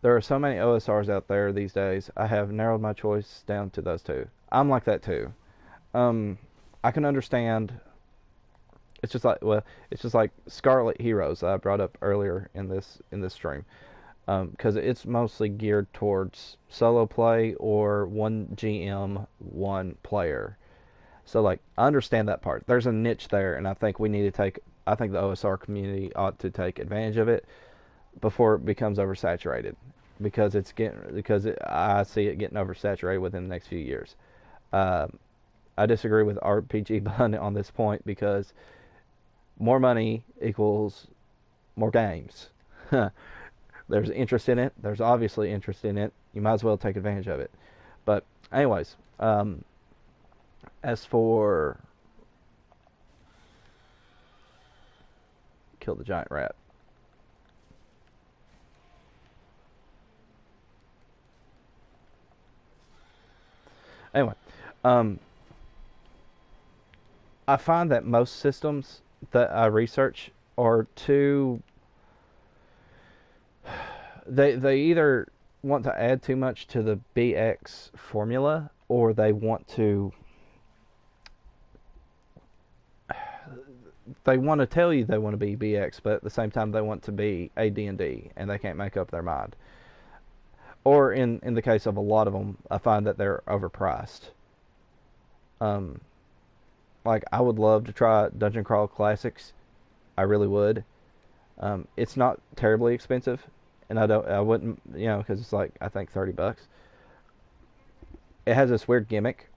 There are so many OSRs out there these days. I have narrowed my choice down to those two. I'm like that too. I can understand. It's just like Scarlet Heroes that I brought up earlier in this stream, because it's mostly geared towards solo play or one GM, one player. So like I understand that part. There's a niche there, and I think I think the OSR community ought to take advantage of it before it becomes oversaturated, because I see it getting oversaturated within the next few years. I disagree with RPG Bun on this point, because more money equals more games. There's interest in it. There's obviously interest in it. You might as well take advantage of it. But anyways, as for kill the giant rat. Anyway, I find that most systems that I research are too. They either want to add too much to the BX formula, or they want to tell you they want to be BX, but at the same time they want to be AD&D, and they can't make up their mind. Or in the case of a lot of them, I find that they're overpriced. Like, I would love to try Dungeon Crawl Classics. I really would. It's not terribly expensive, and I wouldn't, because it's like, I think $30. It has this weird gimmick.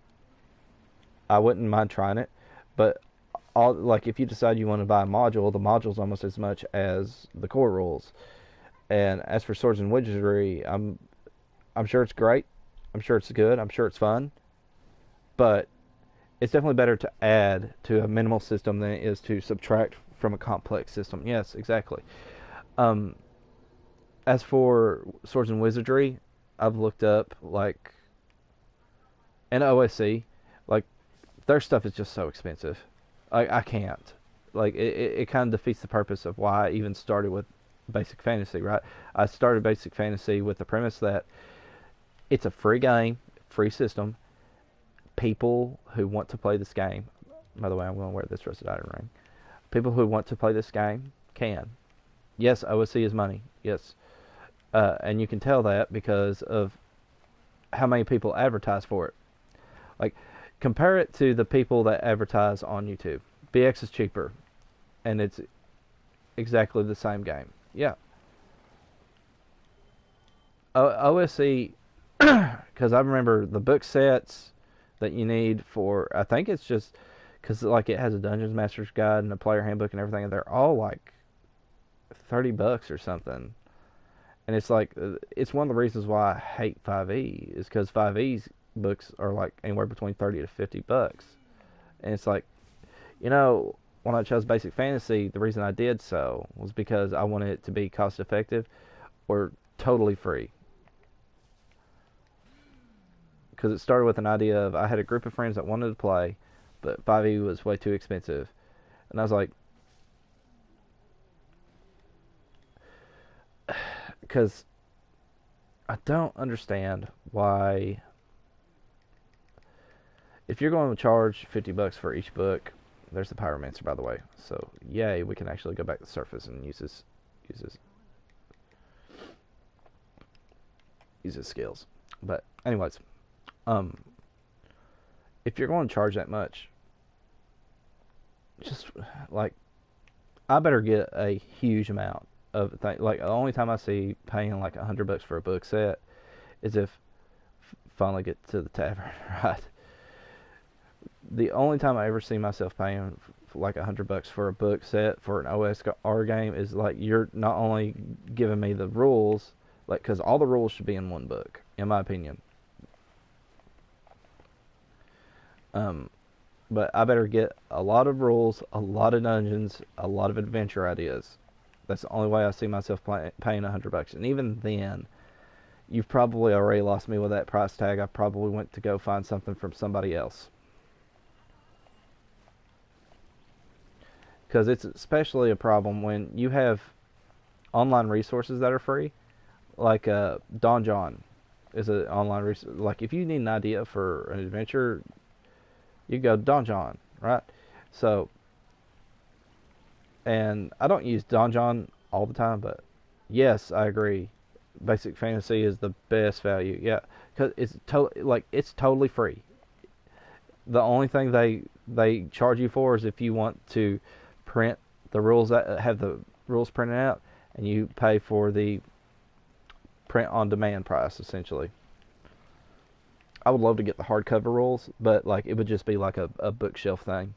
I wouldn't mind trying it, but like, if you decide you want to buy a module, the module's almost as much as the core rules. And as for Swords and Wizardry, I'm sure it's great. I'm sure it's good. I'm sure it's fun. But it's definitely better to add to a minimal system than it is to subtract from a complex system. Yes, exactly. As for Swords and Wizardry, I've looked up, like, and OSC, like, their stuff is just so expensive. I can't. Like, it kind of defeats the purpose of why I even started with Basic Fantasy, right? I started Basic Fantasy with the premise that it's a free game, free system. People who want to play this game, by the way, I'm going to wear this rusted iron ring. People who want to play this game can. Yes, OSC is money. Yes. And you can tell that because of how many people advertise for it. Like, compare it to the people that advertise on YouTube. BX is cheaper, and it's exactly the same game. Yeah. OSC, because I remember the book sets that you need for, I think it's just, because, like, it has a Dungeons Master's Guide and a player handbook and everything, and they're all like $30 or something. And it's like, it's one of the reasons why I hate 5e, is because 5e's books are like anywhere between $30 to $50. And it's like, when I chose Basic Fantasy, the reason I did so was because I wanted it to be cost effective or totally free. Because it started with an idea of, I had a group of friends that wanted to play, but 5e was way too expensive. And I was like, because I don't understand why, if you're going to charge $50 for each book, there's the Pyromancer, by the way. So, yay, we can actually go back to the surface and use his skills. But anyways, if you're going to charge that much, just, like, I better get a huge amount of things. Like, the only time I see paying like $100 for a book set is if finally get to the tavern, right? The only time I ever see myself paying like $100 for a book set for an OSR game is, like, you're not only giving me the rules, like, because all the rules should be in one book, in my opinion. But I better get a lot of rules, a lot of dungeons, a lot of adventure ideas. That's the only way I see myself paying $100. And even then, you've probably already lost me with that price tag. I probably went to go find something from somebody else. Because it's especially a problem when you have online resources that are free. Like Donjon is an online resource. Like, if you need an idea for an adventure, you go Donjon, right? So, and I don't use Donjon all the time, but yes, I agree. Basic Fantasy is the best value. Yeah, because it's totally free. The only thing they charge you for is if you want to print the rules, that have the rules printed out, and you pay for the print on demand price, essentially. I would love to get the hardcover rules, but, like, it would just be like a bookshelf thing,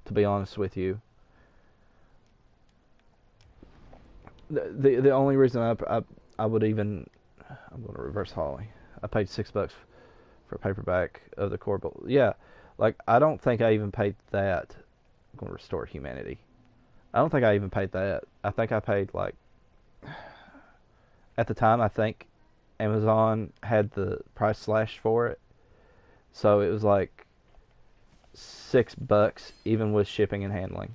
to be honest with you. The only reason I would even, I'm going to reverse Holly. I paid $6 for a paperback of the core book. Yeah, like, I don't think I even paid that. I'm going to restore humanity. I don't think I even paid that. I think I paid, like, at the time, I think Amazon had the price slashed for it, so it was like $6 even with shipping and handling.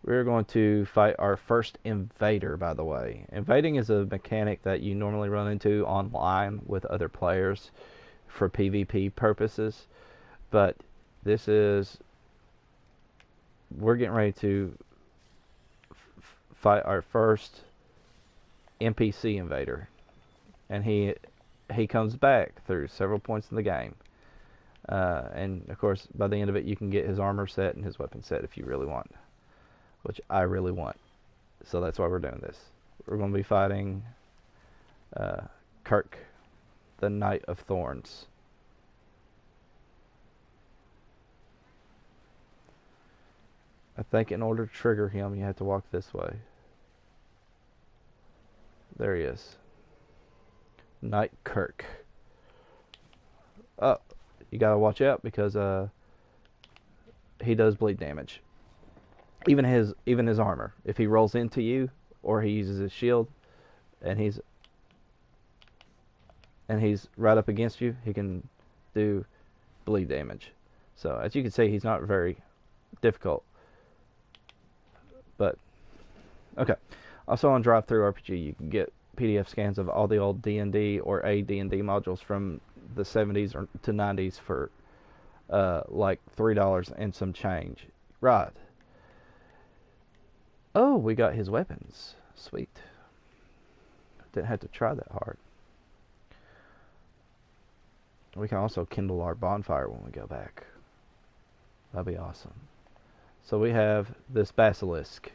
We're going to fight our first invader, by the way. Invading is a mechanic that you normally run into online with other players for PvP purposes. But this is... We're getting ready to fight our first NPC invader. And he comes back through several points in the game. And, of course, by the end of it, you can get his armor set and his weapon set if you really want. Which I really want. So that's why we're doing this. We're going to be fighting Kirk, the Knight of Thorns. I think in order to trigger him, you have to walk this way. There he is. Knight Kirk. Oh, you gotta watch out because he does bleed damage. Even his armor. If he rolls into you or he uses his shield and he's right up against you, he can do bleed damage. So as you can see, he's not very difficult. But okay. Also on DriveThruRPG, you can get PDF scans of all the old D&D or AD&D modules from the 70s or to 90s for like $3 and some change. Right. Oh, we got his weapons. Sweet. Didn't have to try that hard. We can also kindle our bonfire when we go back. That'd be awesome. So we have this basilisk.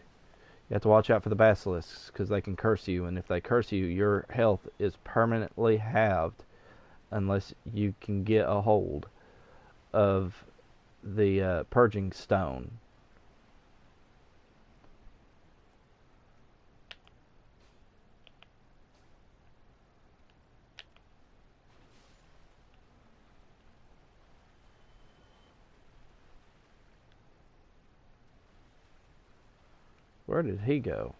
You have to watch out for the basilisks because they can curse you, and if they curse you, your health is permanently halved unless you can get a hold of the purging stone. Where did he go?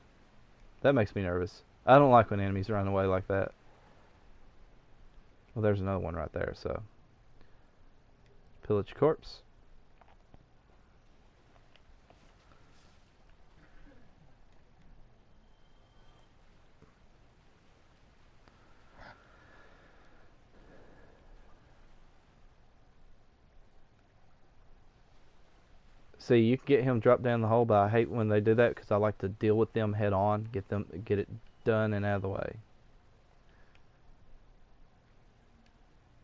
That makes me nervous. I don't like when enemies run away like that. Well, there's another one right there, so. Pillage corpse. See, you can get him dropped down the hole, but I hate when they do that because I like to deal with them head on, get it done and out of the way.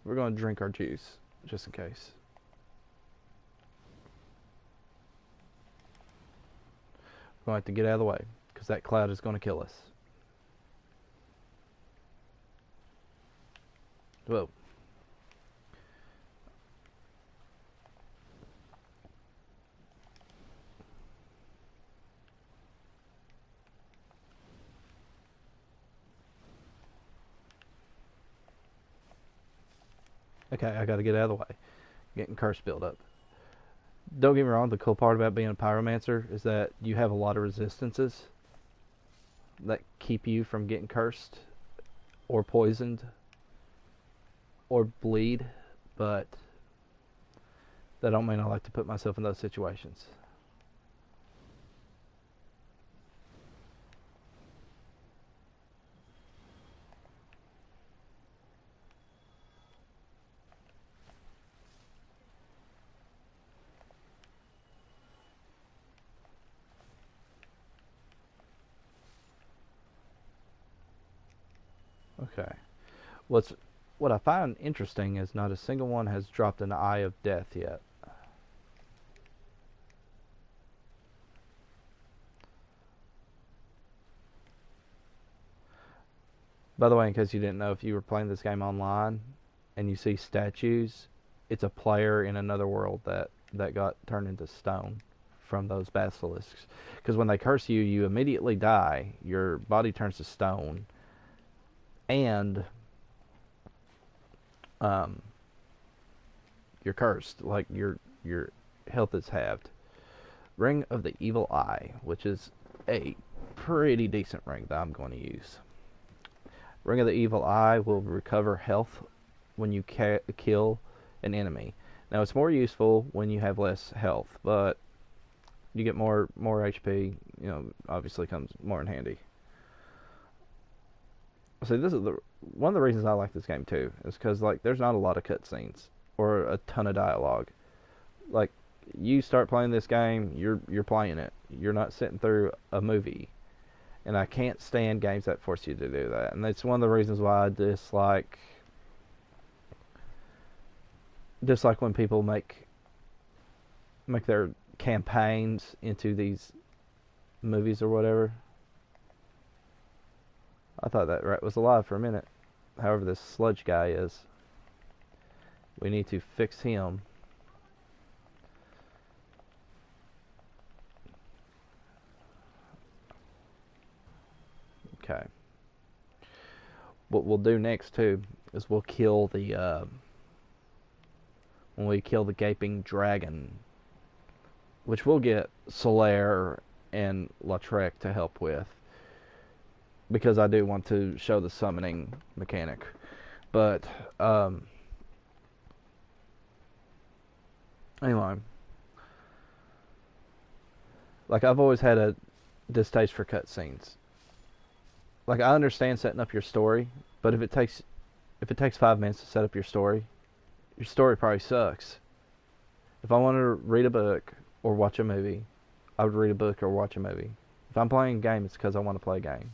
We're going to drink our juice, just in case. We're going to have to get out of the way because that cloud is going to kill us. Whoa. Okay, I gotta get out of the way. Getting curse build up. Don't get me wrong, the cool part about being a pyromancer is that you have a lot of resistances that keep you from getting cursed or poisoned or bleed, but that don't mean I like to put myself in those situations. Okay. What I find interesting is not a single one has dropped an Eye of Death yet. By the way, in case you didn't know, if you were playing this game online and you see statues, it's a player in another world that got turned into stone from those basilisks. Because when they curse you, you immediately die. Your body turns to stone. And you're cursed. Like your health is halved. Ring of the Evil Eye, which is a pretty decent ring that I'm going to use. Ring of the Evil Eye will recover health when you kill an enemy. Now it's more useful when you have less health, but You get more HP. Obviously comes more in handy. See, this is one of the reasons I like this game too, is because like there's not a lot of cutscenes or a ton of dialogue. Like, you start playing this game, you're playing it. You're not sitting through a movie, and I can't stand games that force you to do that. And that's one of the reasons why I dislike when people make their campaigns into these movies or whatever. I thought that rat was alive for a minute. However, this sludge guy is. We need to fix him. Okay. What we'll do next too is we'll kill the when we kill the gaping dragon, which we'll get Solaire and Lautrec to help with, because I do want to show the summoning mechanic. But anyway, like, I've always had a distaste for cutscenes. Like, I understand setting up your story, but if it takes 5 minutes to set up your story probably sucks. If I wanted to read a book or watch a movie, I would read a book or watch a movie. If I'm playing a game, it's because I want to play a game.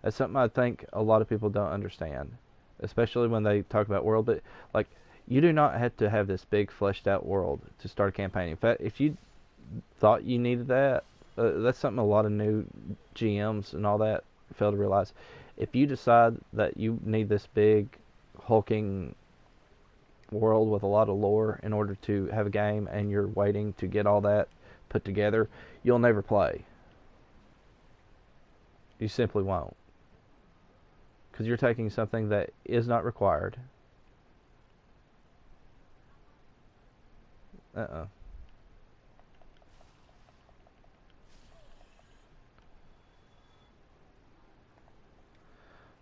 That's something I think a lot of people don't understand, especially when they talk about world. But like, you do not have to have this big fleshed out world to start a campaign. In fact, if you thought you needed that, that's something a lot of new GMs and all that fail to realize. If you decide that you need this big hulking world with a lot of lore in order to have a game, and you're waiting to get all that put together, you'll never play. You simply won't. Because you're taking something that is not required.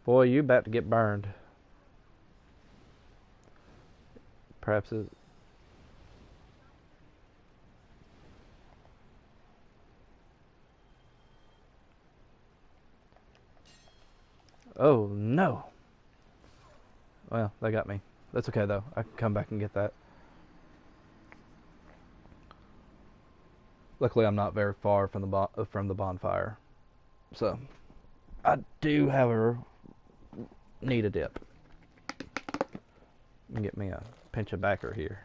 Boy, you about to get burned. Perhaps it... Oh, no. Well, they got me. That's okay, though. I can come back and get that. Luckily, I'm not very far from the bonfire. So, I do, however, need a dip. Get me a pinch of backer here.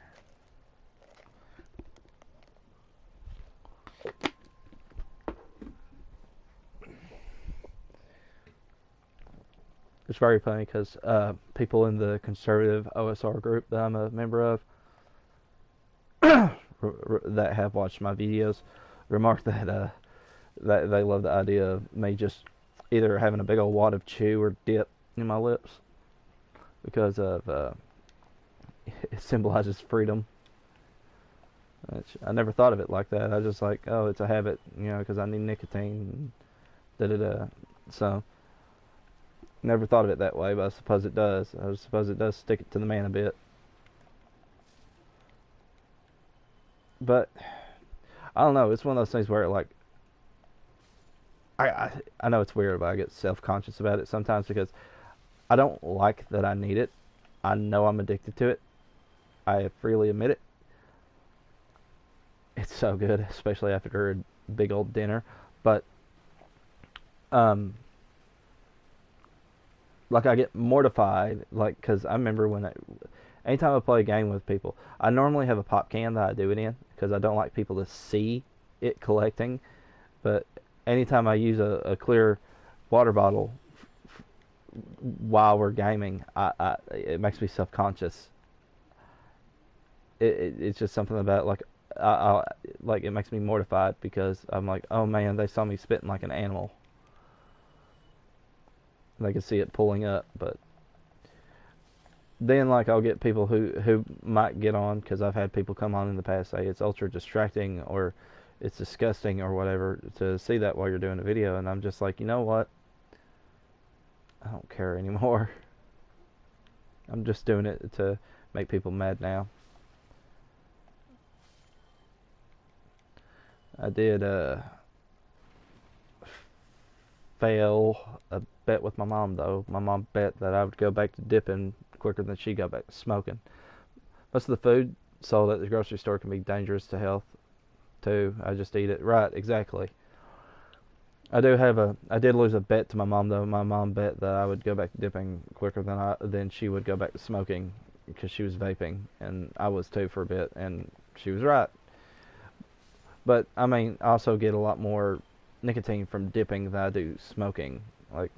It's very funny because people in the conservative OSR group that I'm a member of that have watched my videos remark that that they love the idea of me just either having a big old wad of chew or dip in my lips, because of it symbolizes freedom. I never thought of it like that. I just like, oh, it's a habit, because I need nicotine. So, never thought of it that way, but I suppose it does. I suppose it does stick it to the man a bit. But I don't know. It's one of those things where, like, I know it's weird, but I get self-conscious about it sometimes because I don't like that I need it. I know I'm addicted to it. I freely admit it. It's so good, especially after a big old dinner. But like, I get mortified, like, because I remember anytime I play a game with people, I normally have a pop can that I do it in because I don't like people to see it collecting. But anytime I use a clear water bottle while we're gaming, it makes me self-conscious. It's just something about, like, like, it makes me mortified because I'm like, oh man, they saw me spitting like an animal. They can see it pulling up. But then, like, I'll get people who might get on, because I've had people come on in the past say it's ultra distracting or it's disgusting or whatever to see that while you're doing a video, and I'm just like, you know what? I don't care anymore. I'm just doing it to make people mad now. I did fail a bet with my mom though. My mom bet that I would go back to dipping quicker than she got back to smoking. Most of the food sold at the grocery store can be dangerous to health too. I just eat it. Right, exactly. I did lose a bet to my mom though. My mom bet that I would go back to dipping quicker than she would go back to smoking because she was vaping and I was too for a bit and she was right. But I mean, I also get a lot more nicotine from dipping than I do smoking. Like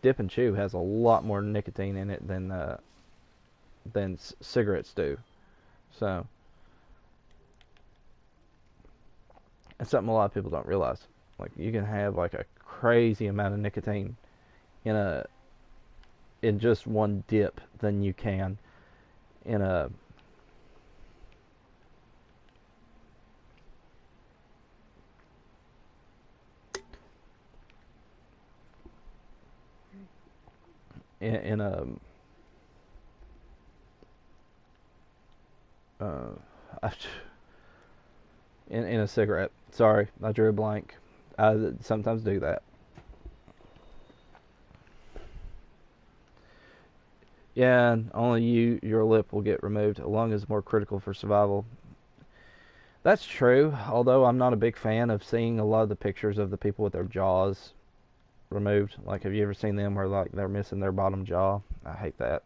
dip and chew has a lot more nicotine in it than cigarettes do. So it's something a lot of people don't realize. Like you can have like a crazy amount of nicotine in a in just one dip than you can in a in a uh, in a cigarette. Sorry, I drew a blank. I sometimes do that. Yeah, and only your lip will get removed. A lung is more critical for survival. That's true, although I'm not a big fan of seeing a lot of the pictures of the people with their jaws removed. Like, have you ever seen them where like they're missing their bottom jaw? I hate that,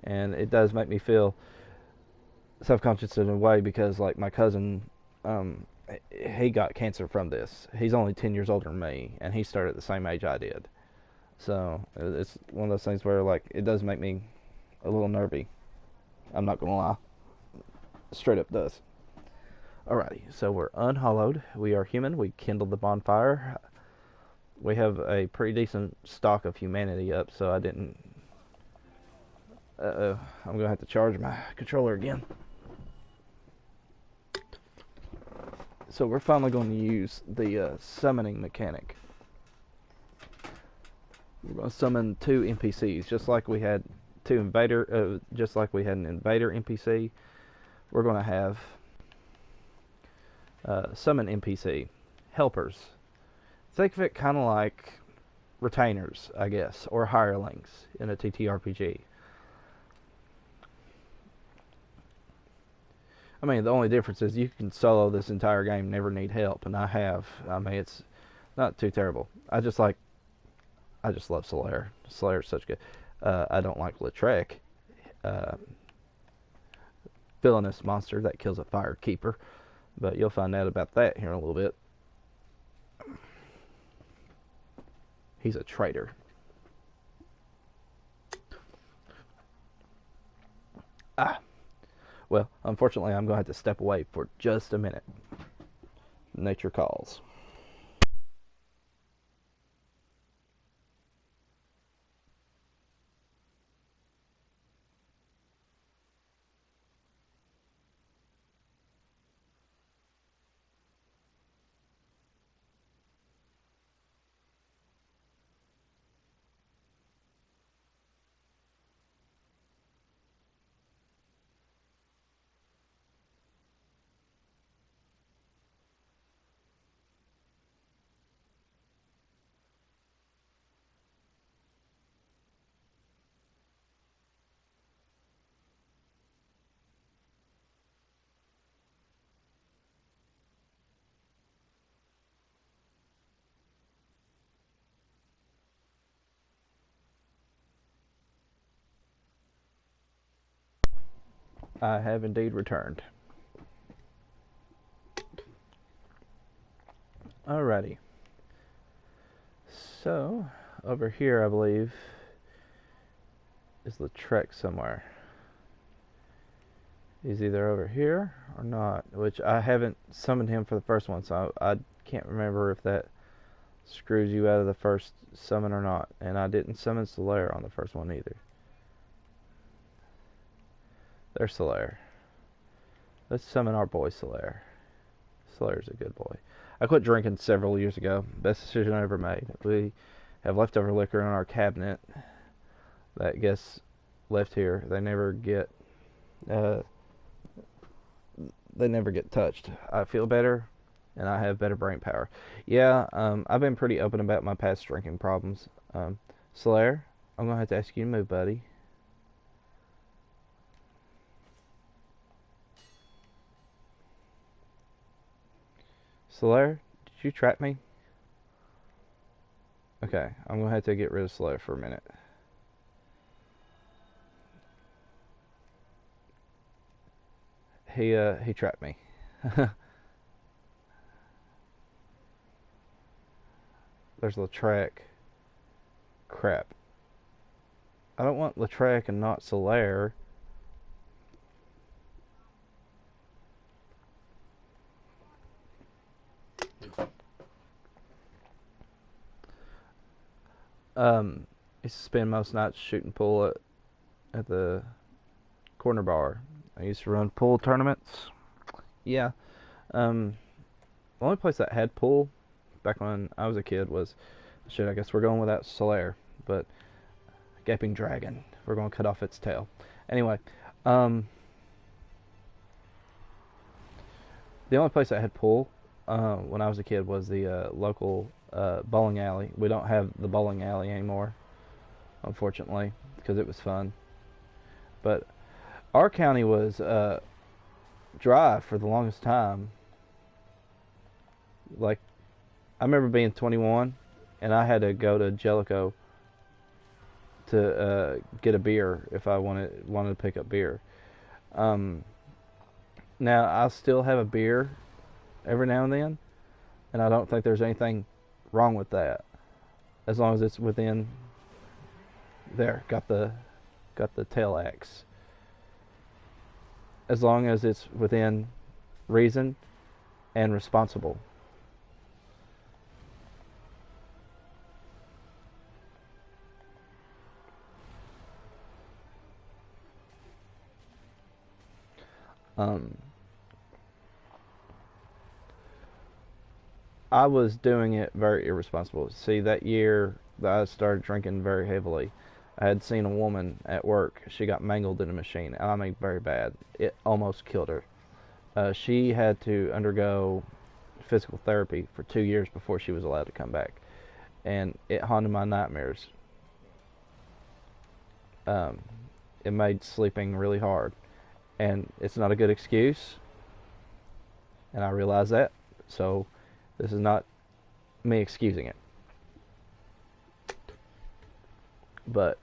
and it does make me feel self-conscious in a way because like my cousin, um, he got cancer from this. He's only 10 years older than me, and he started at the same age I did. So it's one of those things where like it does make me a little nervy. I'm not gonna lie, straight up does. Alrighty, so we're unhollowed. We are human. We kindled the bonfire. We have a pretty decent stock of humanity up, so I didn't. I'm gonna have to charge my controller again. So we're finally going to use the summoning mechanic. We're going to summon two NPCs, just like we had just like we had an invader NPC. We're going to have summon NPC helpers. Think of it kind of like retainers, I guess, or hirelings in a TTRPG. I mean, the only difference is you can solo this entire game, never need help, and I have. I mean, it's not too terrible. I just love Solaire. Solaire's such good. I don't like Lautrec, uh, villainous monster that kills a fire keeper, but you'll find out about that here in a little bit. He's a traitor. Ah, well, unfortunately, I'm going to have to step away for just a minute. Nature calls. I have indeed returned. Alrighty. So, over here, I believe, is Lautrec somewhere. He's either over here or not, which I haven't summoned him for the first one, so I can't remember if that screws you out of the first summon or not. And I didn't summon Solaire on the first one either. There's Solaire. Let's summon our boy Solaire. Solaire's a good boy. I quit drinking several years ago. Best decision I ever made. We have leftover liquor in our cabinet that gets left here. They never get they never get touched. I feel better, and I have better brain power. Yeah, I've been pretty open about my past drinking problems. Solaire, I'm gonna have to ask you to move, buddy. Solaire, did you trap me? Okay, I'm gonna have to get rid of Solaire for a minute. He trapped me. There's Latrec. Crap. I don't want Latrec and not Solaire. Um, I used to spend most nights shooting pool at the corner bar. I used to run pool tournaments. Yeah. Um, the only place that had pool back when I was a kid was, shit, I guess we're going without Solaire, but Gaping Dragon. We're going to cut off its tail. Anyway, the only place that had pool when I was a kid was the local bowling alley. We don't have the bowling alley anymore, unfortunately, because it was fun. But our county was dry for the longest time. Like, I remember being 21, and I had to go to Jellicoe to get a beer if I wanted to pick up beer. Now I still have a beer every now and then, and I don't think there's anything wrong with that, as long as it's within. There, got the tail axe. As long as it's within reason and responsible. I was doing it very irresponsible. See, that year that I started drinking very heavily, I had seen a woman at work. She got mangled in a machine. I mean, very bad. It almost killed her. She had to undergo physical therapy for 2 years before she was allowed to come back, and it haunted my nightmares. Um, it made sleeping really hard, and it's not a good excuse, and I realize that. So this is not me excusing it, but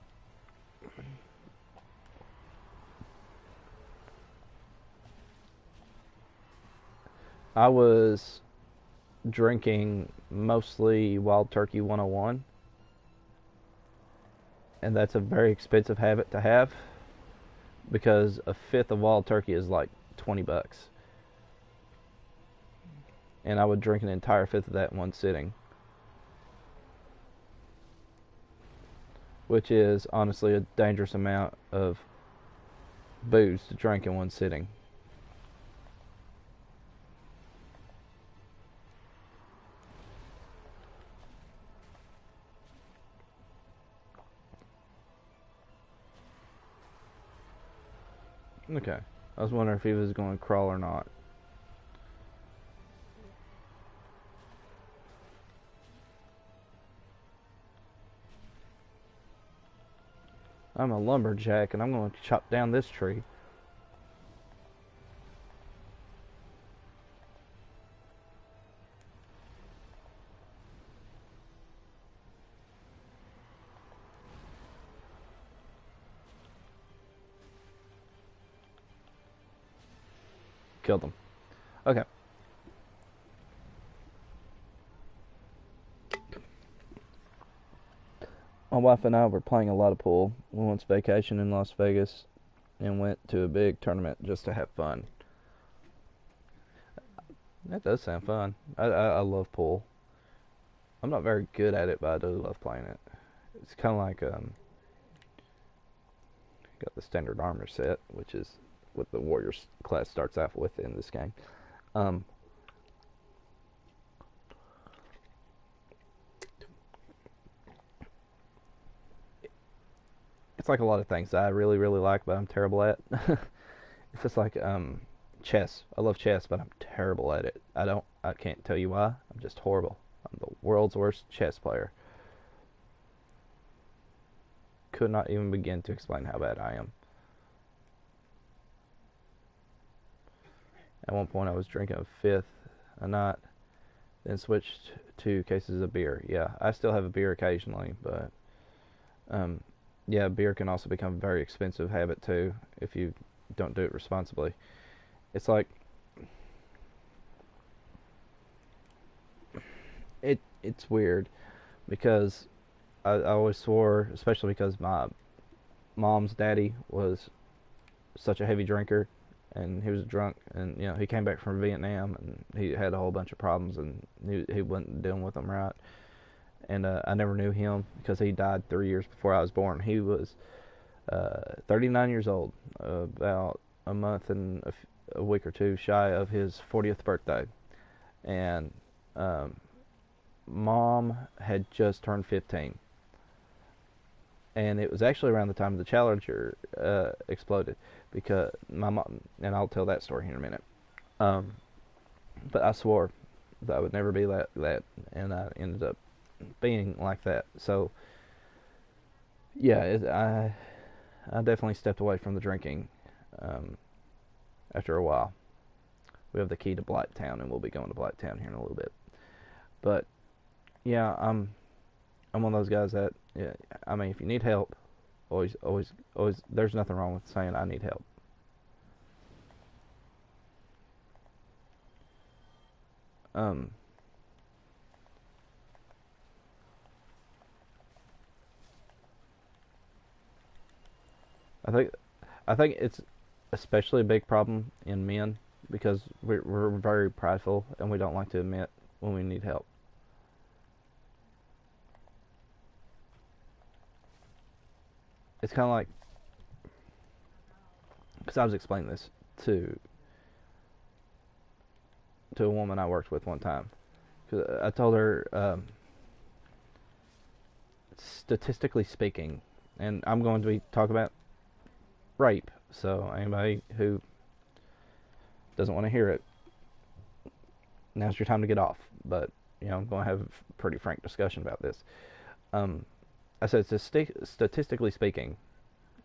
I was drinking mostly Wild Turkey 101, and that's a very expensive habit to have because a fifth of Wild Turkey is like $20, and I would drink an entire fifth of that in one sitting, which is honestly a dangerous amount of booze to drink in one sitting. Okay. I was wondering if he was going to crawl or not. I'm a lumberjack and I'm going to chop down this tree. Killed him. Okay. My wife and I were playing a lot of pool. We went to vacation in Las Vegas and went to a big tournament just to have fun. That does sound fun. I love pool. I'm not very good at it, but I do love playing it. It's kind of like got the standard armor set, which is what the Warriors class starts off with in this game. Um, it's like a lot of things that I really, really like, but I'm terrible at. It's just like chess. I love chess, but I'm terrible at it. I can't tell you why. I'm just horrible. I'm the world's worst chess player. Could not even begin to explain how bad I am. At one point, I was drinking a fifth a night, then switched to cases of beer. Yeah, I still have a beer occasionally, but yeah, beer can also become a very expensive habit too if you don't do it responsibly. It's like it's weird because I always swore, especially because my mom's daddy was such a heavy drinker, and he was drunk, and he came back from Vietnam, and he had a whole bunch of problems, and he wasn't dealing with them right. And I never knew him because he died 3 years before I was born. He was 39 years old, about a month and a week or two shy of his 40th birthday, and mom had just turned 15. And it was actually around the time the Challenger exploded, because my mom, and I'll tell that story here in a minute. But I swore that I would never be that, and I ended up being like that. So yeah, I definitely stepped away from the drinking after a while. We have the key to Blacktown, and we'll be going to Blacktown here in a little bit. But yeah, I'm one of those guys that, yeah, I mean, if you need help, always, there's nothing wrong with saying I need help. Um, I think I think it's especially a big problem in men because we're very prideful and we don't like to admit when we need help. It's kind of like, because I was explaining this to to a woman I worked with one time. 'Cause I told her, statistically speaking, and I'm going to be talking about rape. So anybody who doesn't want to hear it, now's your time to get off. But I'm going to have a pretty frank discussion about this. Um, I said, statistically speaking,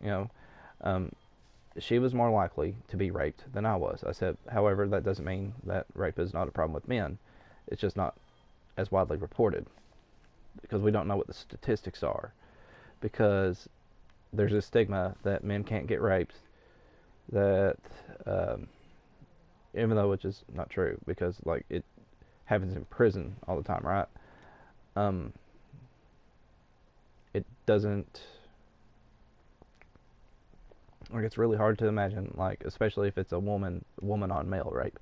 you know, um, she was more likely to be raped than I was. I said, however, that doesn't mean that rape is not a problem with men. It's just not as widely reported because we don't know what the statistics are. Because there's a stigma that men can't get raped. That um, even though which is not true because like it happens in prison all the time, right? Um, it doesn't. Like it's really hard to imagine, like especially if it's a woman on male rape.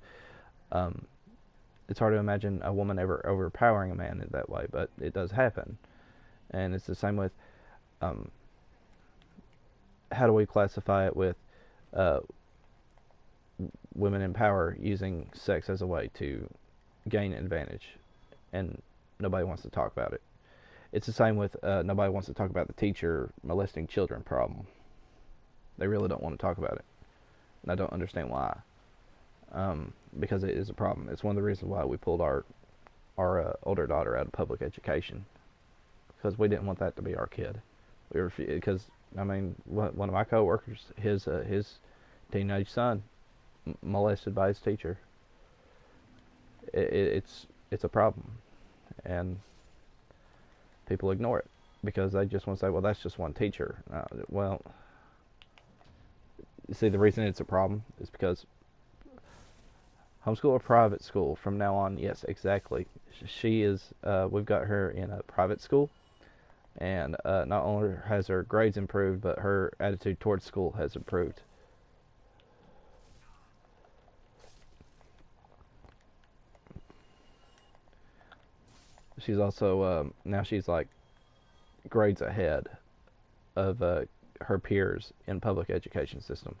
Um, it's hard to imagine a woman ever overpowering a man in that way, but it does happen, and it's the same with um, how do we classify it with uh, women in power using sex as a way to gain advantage, and nobody wants to talk about it. It's the same with nobody wants to talk about the teacher molesting children problem. They really don't want to talk about it, and I don't understand why. Because it is a problem. It's one of the reasons why we pulled our older daughter out of public education because we didn't want that to be our kid. We were because I mean one of my coworkers, his teenage son molested by his teacher. It's a problem, and people ignore it because they just want to say, well, that's just one teacher. Well, you see, the reason it's a problem is because homeschool or private school from now on. Yes, exactly. She is. We've got her in a private school, and not only has her grades improved, but her attitude towards school has improved. She's also now she's like grades ahead of her peers in public education system.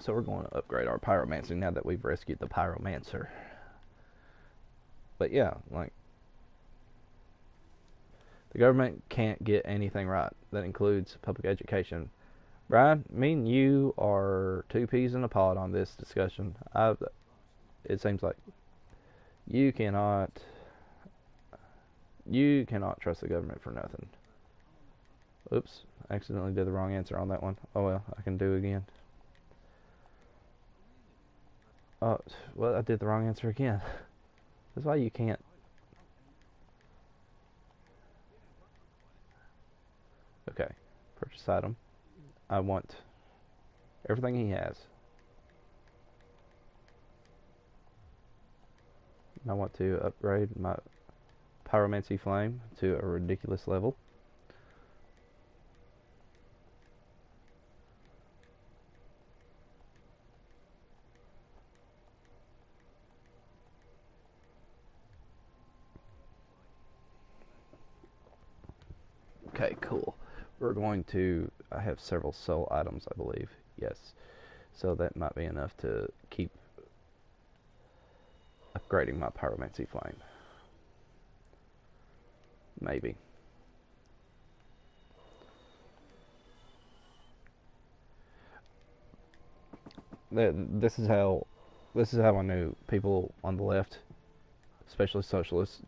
So we're going to upgrade our pyromancy now that we've rescued the pyromancer. But yeah, like the government can't get anything right. That includes public education Brian, me and you are two peas in a pod on this discussion. It seems like you cannot you cannot trust the government for nothing. Oops, I accidentally did the wrong answer on that one. Oh well, I can do it again. Oh, well, I did the wrong answer again. That's why you can't. Okay, purchase item. I want everything he has. I want to upgrade my pyromancy flame to a ridiculous level. Okay, cool. We're going to. I have several soul items, I believe. Yes. So that might be enough to keep upgrading my pyromancy flame. Maybe. This is how I knew people on the left, especially socialists,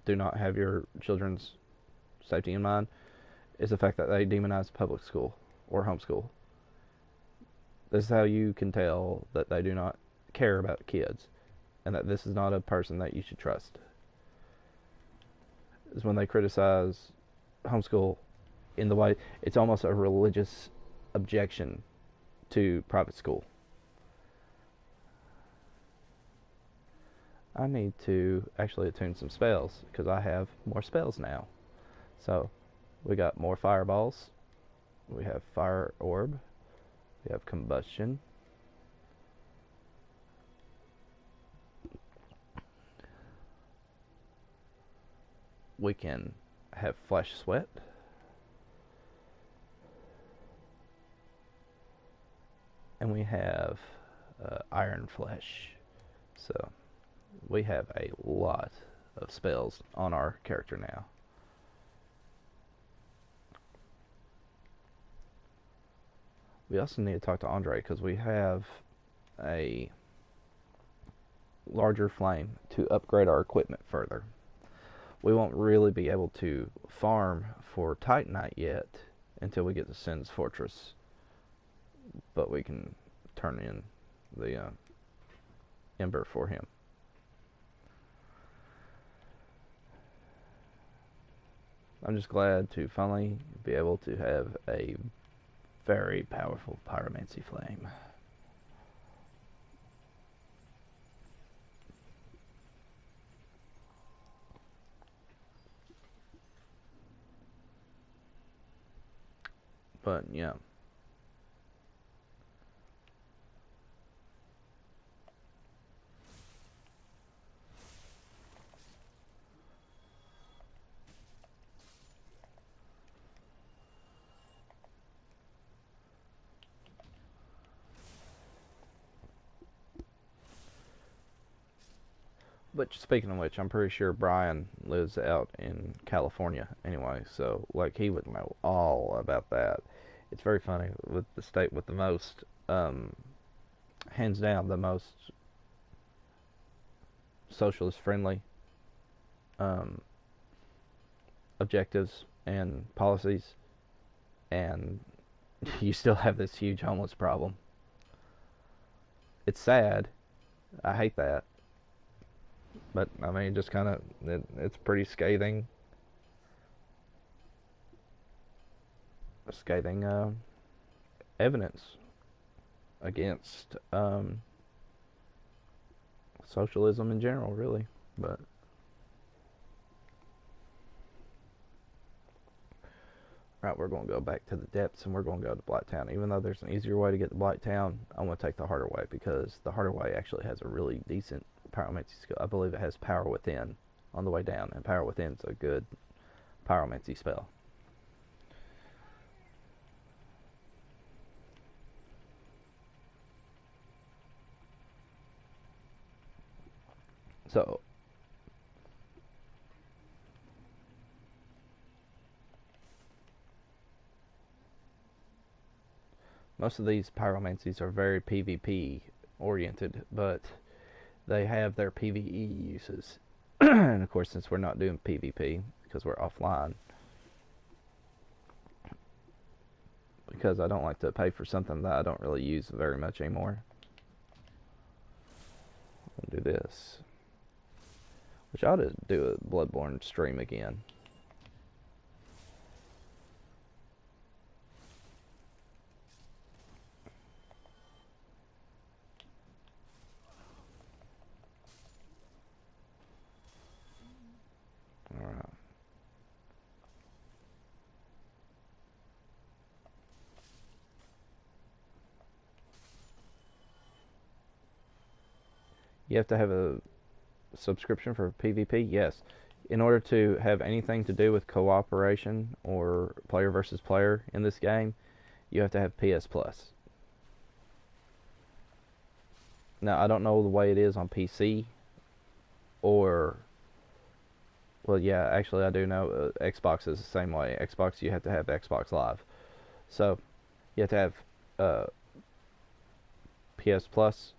do not have your children's safety in mind, is the fact that they demonize public school or homeschool. This is how you can tell that they do not care about kids and that this is not a person that you should trust. Is when they criticize homeschool in the way it's almost a religious objection to private school. I need to actually attune some spells because I have more spells now. So we got more fireballs. We have fire orb. We have combustion. We can have flesh sweat. And we have iron flesh. So we have a lot of spells on our character now. We also need to talk to Andre because we have a larger flame to upgrade our equipment further. We won't really be able to farm for Titanite yet until we get to Sin's Fortress, but we can turn in the Ember for him. I'm just glad to finally be able to have a very powerful pyromancy flame. But yeah. But speaking of which, I'm pretty sure Brian lives out in California anyway, so like he would know all about that. It's very funny with the state with the most, hands down, the most socialist friendly um, objectives and policies, and you still have this huge homeless problem. It's sad. I hate that. But I mean, just kind of, it's pretty scathing evidence against socialism in general, really. But right, we're going to go back to the depths and we're going to go to Blacktown. Even though there's an easier way to get to Blacktown, I'm going to take the harder way because the harder way actually has a really decent pyromancy skill. I believe it has Power Within on the way down, and Power Within is a good pyromancy spell. So most of these pyromancies are very PvP oriented, but they have their PvE uses. And of course, since we're not doing PvP because we're offline, because I don't like to pay for something that I don't really use very much anymore. I'll do this, which I ought to do a Bloodborne stream again. Alright. You have to have a subscription for PvP? Yes. In order to have anything to do with cooperation or player versus player in this game, you have to have PS Plus. Now, I don't know the way it is on PC or... Well, yeah, actually I do know Xbox is the same way. Xbox, you have to have Xbox Live. So, you have to have PS Plus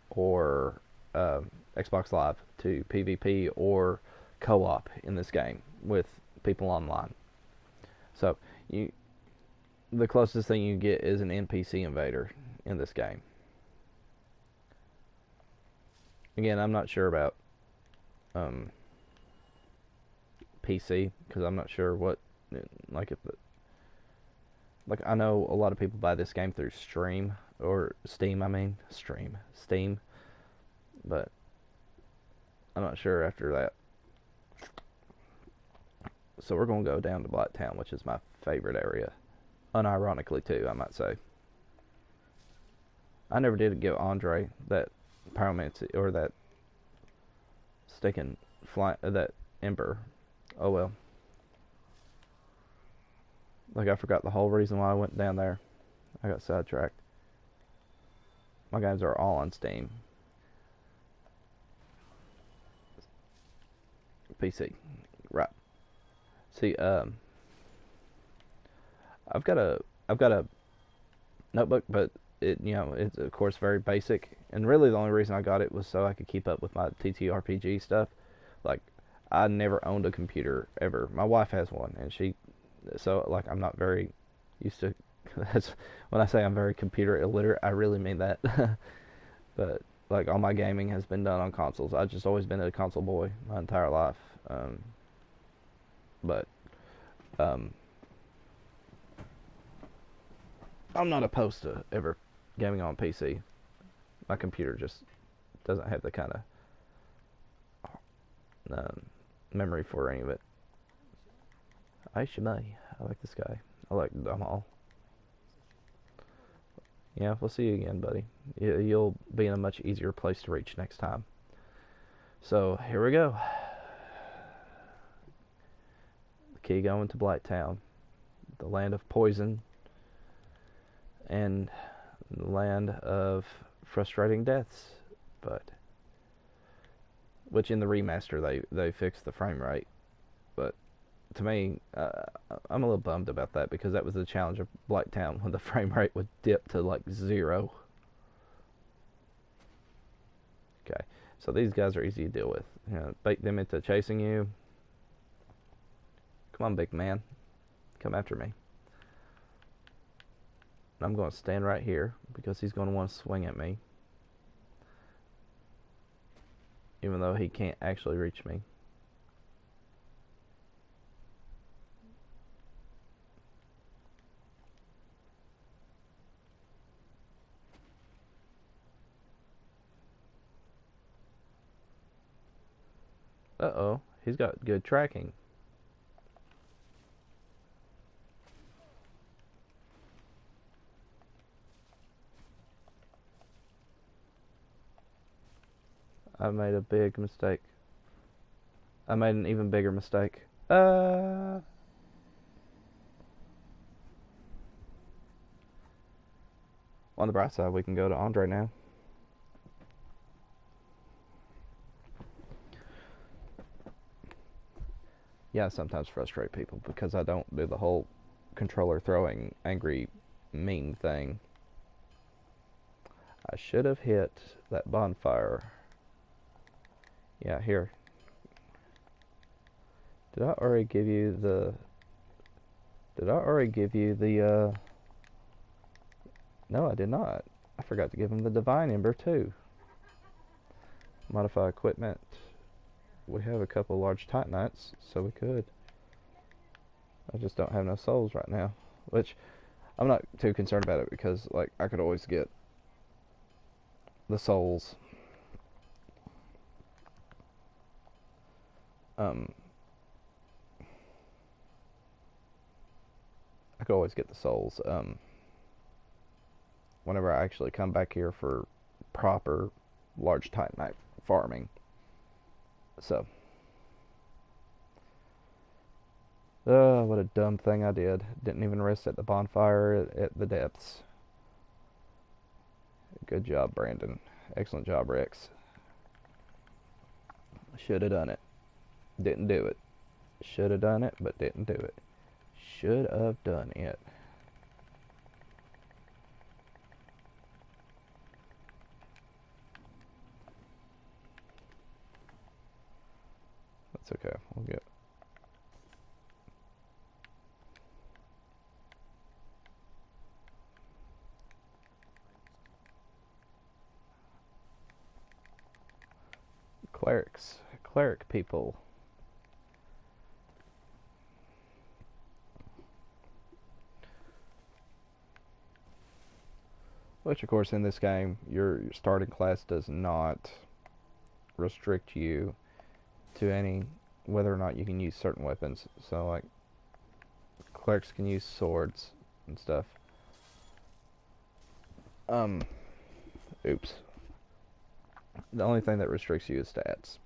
or Xbox Live to PvP or co-op in this game with people online. So, the closest thing you get is an NPC invader in this game. Again, I'm not sure about PC because I'm not sure what, like, like, I know a lot of people buy this game through Steam, but I'm not sure after that. So we're gonna go down to Blacktown, which is my favorite area, unironically too, I might say. I never did give Andre that pyromancy or that stinking that ember. Oh well. Like, I forgot the whole reason why I went down there. I got sidetracked. My guys are all on Steam. PC. Right. See, I've got a notebook, but it's of course very basic. And really the only reason I got it was so I could keep up with my TTRPG stuff. Like, I never owned a computer ever. My wife has one, and so like I'm not very used to. That's when I say I'm very computer illiterate, I really mean that. But like, all my gaming has been done on consoles. I've just always been a console boy my entire life. But I'm not opposed to ever gaming on PC. My computer just doesn't have the kind of memory for any of it. Aishimei. I like this guy. I like them all. Yeah, we'll see you again, buddy. You'll be in a much easier place to reach next time. So, here we go. The key going to Blacktown. The land of poison. And the land of frustrating deaths. But... which in the remaster, they fixed the frame rate. But... to me, I'm a little bummed about that because that was the challenge of Blacktown when the frame rate would dip to like 0. Okay, so these guys are easy to deal with. Bait them into chasing you. Come on, big man. Come after me. I'm going to stand right here because he's going to want to swing at me. Even though he can't actually reach me. Uh-oh, he's got good tracking. I made a big mistake. I made an even bigger mistake. On the bright side, we can go to Andre now. Yeah, I sometimes frustrate people because I don't do the whole controller throwing angry meme thing. I should have hit that bonfire. Yeah, here. Did I already give you the... No, I did not. I forgot to give him the Divine Ember, too. Modify equipment. We have a couple large Titanites, so we could. I just don't have no souls right now. Which, I'm not too concerned about it because, like, I could always get the souls. I could always get the souls, whenever I actually come back here for proper large Titanite farming. So, what a dumb thing I did. Didn't even rest at the bonfire at the depths. Good job, Brandon. Excellent job, Rex. Should have done it. Didn't do it. Should have done it, but didn't do it. Should have done it. That's okay. We'll get... Clerics. Cleric people. Which, of course, in this game, your starting class does not restrict you to any, whether or not you can use certain weapons. So, like, clerics can use swords and stuff. Oops. The only thing that restricts you is stats.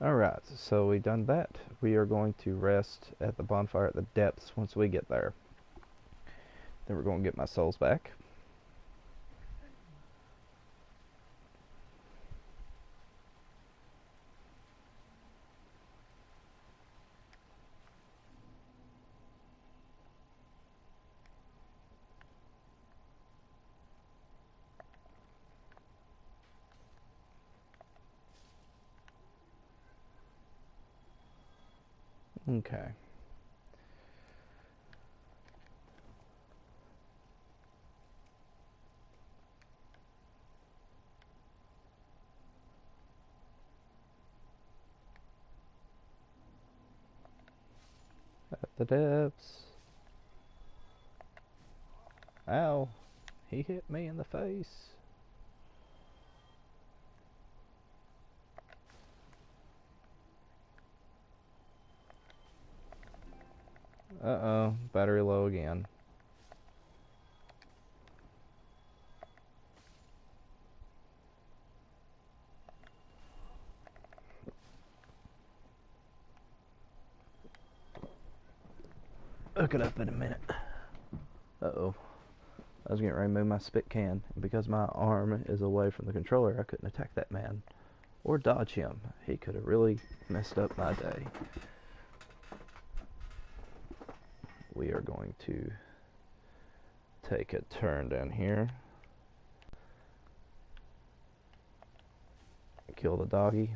Alright, so we done that. We are going to rest at the bonfire at the depths once we get there. Then we're going to get my souls back. Okay. At the depths. Ow. He hit me in the face. Uh-oh. Battery low again. Look it up in a minute. Uh-oh. I was getting ready to move my spit can, and because my arm is away from the controller, I couldn't attack that man. Or dodge him. He could have really messed up my day. We are going to take a turn down here. Kill the doggy.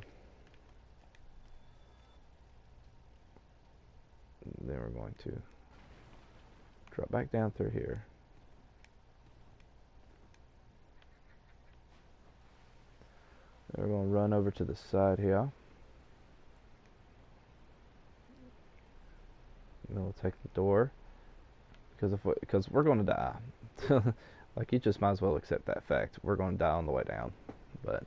Then we're going to drop back down through here. Then we're going to run over to the side here. And then we'll take the door. Because we're going to die. Like, you just might as well accept that fact. We're going to die on the way down. But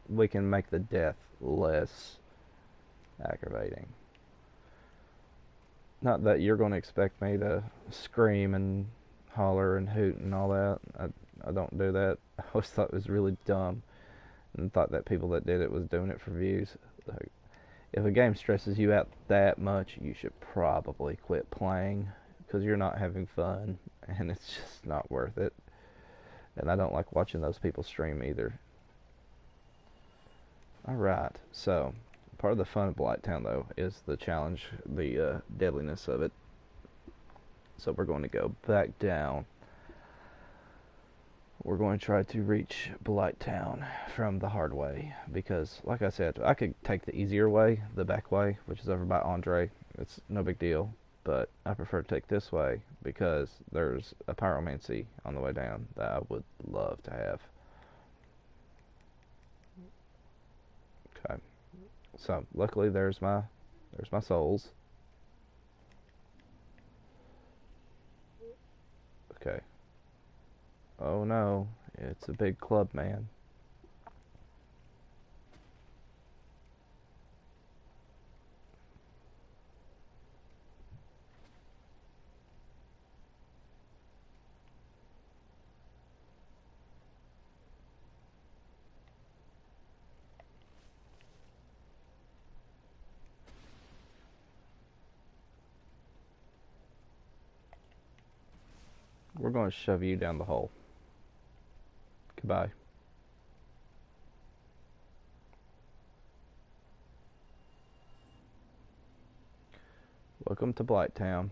we can make the death less aggravating. Not that you're going to expect me to scream and holler and hoot and all that. I don't do that. I always thought it was really dumb, and thought that people that did it was doing it for views. Like, If a game stresses you out that much, you should probably quit playing because you're not having fun and it's just not worth it. And I don't like watching those people stream either. Alright, so part of the fun of Blighttown though is the challenge, the deadliness of it. So we're going to go back down. We're going to try to reach Blighttown from the hard way because, like I said, I could take the easier way, the back way, which is over by Andre. It's no big deal, but I prefer to take this way because there's a pyromancy on the way down that I would love to have. Okay, so luckily there's my souls. Okay. Oh no, it's a big club man. We're going to shove you down the hole. Goodbye. Welcome to Blighttown.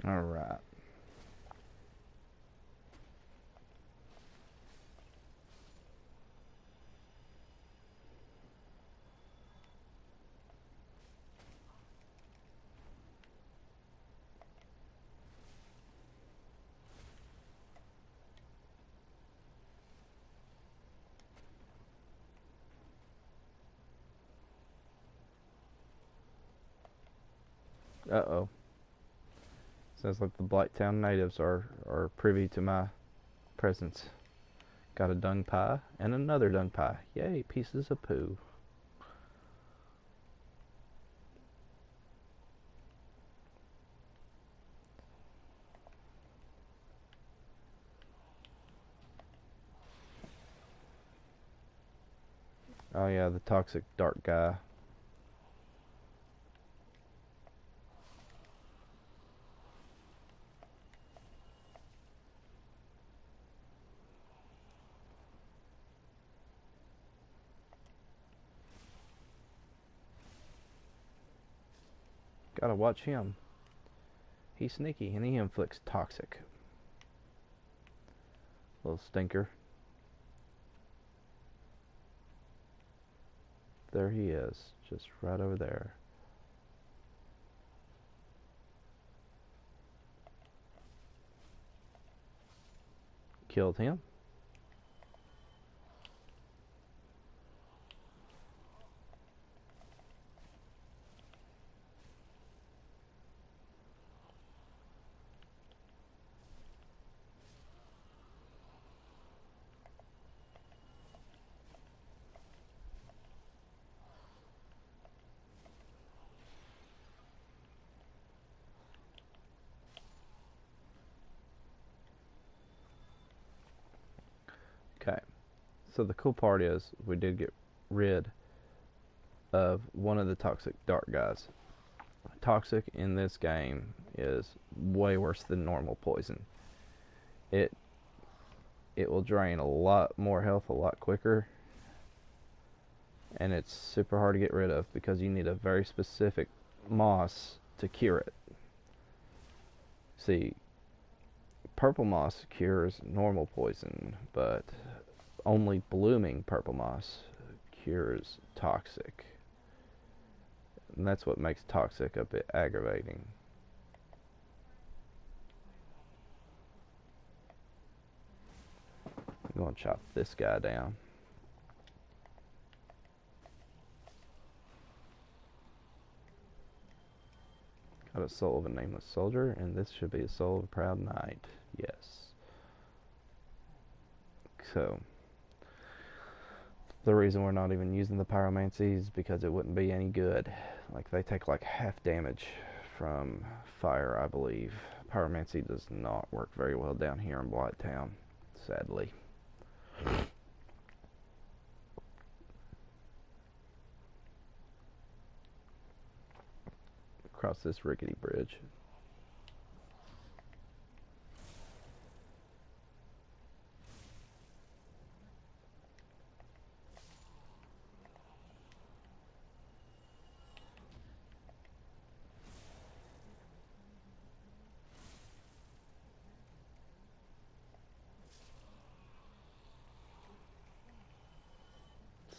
Alright. Uh-oh. Sounds like the Blighttown natives are privy to my presence. Got a dung pie and another dung pie. Yay, pieces of poo. Oh yeah, the toxic dark guy. Gotta watch him. He's sneaky and he inflicts toxic. Little stinker. There he is, just right over there. Killed him. Okay, so the cool part is we did get rid of one of the toxic dark guys. Toxic in this game is way worse than normal poison. It will drain a lot more health a lot quicker, and it's super hard to get rid of because you need a very specific moss to cure it. See, purple moss cures normal poison, but only blooming purple moss cures toxic. And that's what makes toxic a bit aggravating. I'm going to chop this guy down. Got a soul of a nameless soldier, and this should be a soul of a proud knight. Yes. So, the reason we're not even using the pyromancy is because it wouldn't be any good. Like, they take like half damage from fire, I believe. Pyromancy does not work very well down here in Blighttown, sadly. Across this rickety bridge.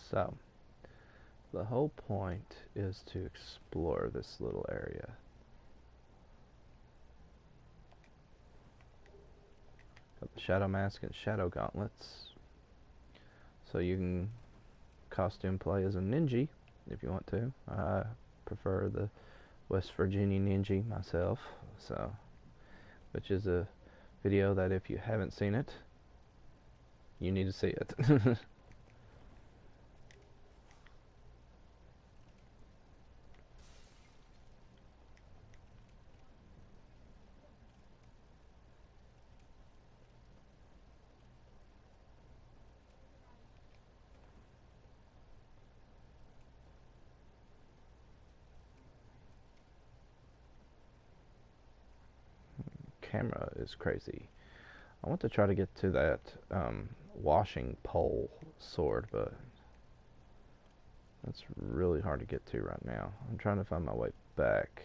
So, the whole point is to explore this little area. Got the Shadow Mask and Shadow Gauntlets. So you can costume play as a ninja if you want to. I prefer the West Virginia ninja myself, so, which is a video that if you haven't seen it, you need to see it. Camera is crazy. I want to try to get to that washing pole sword, but that's really hard to get to right now. I'm trying to find my way back.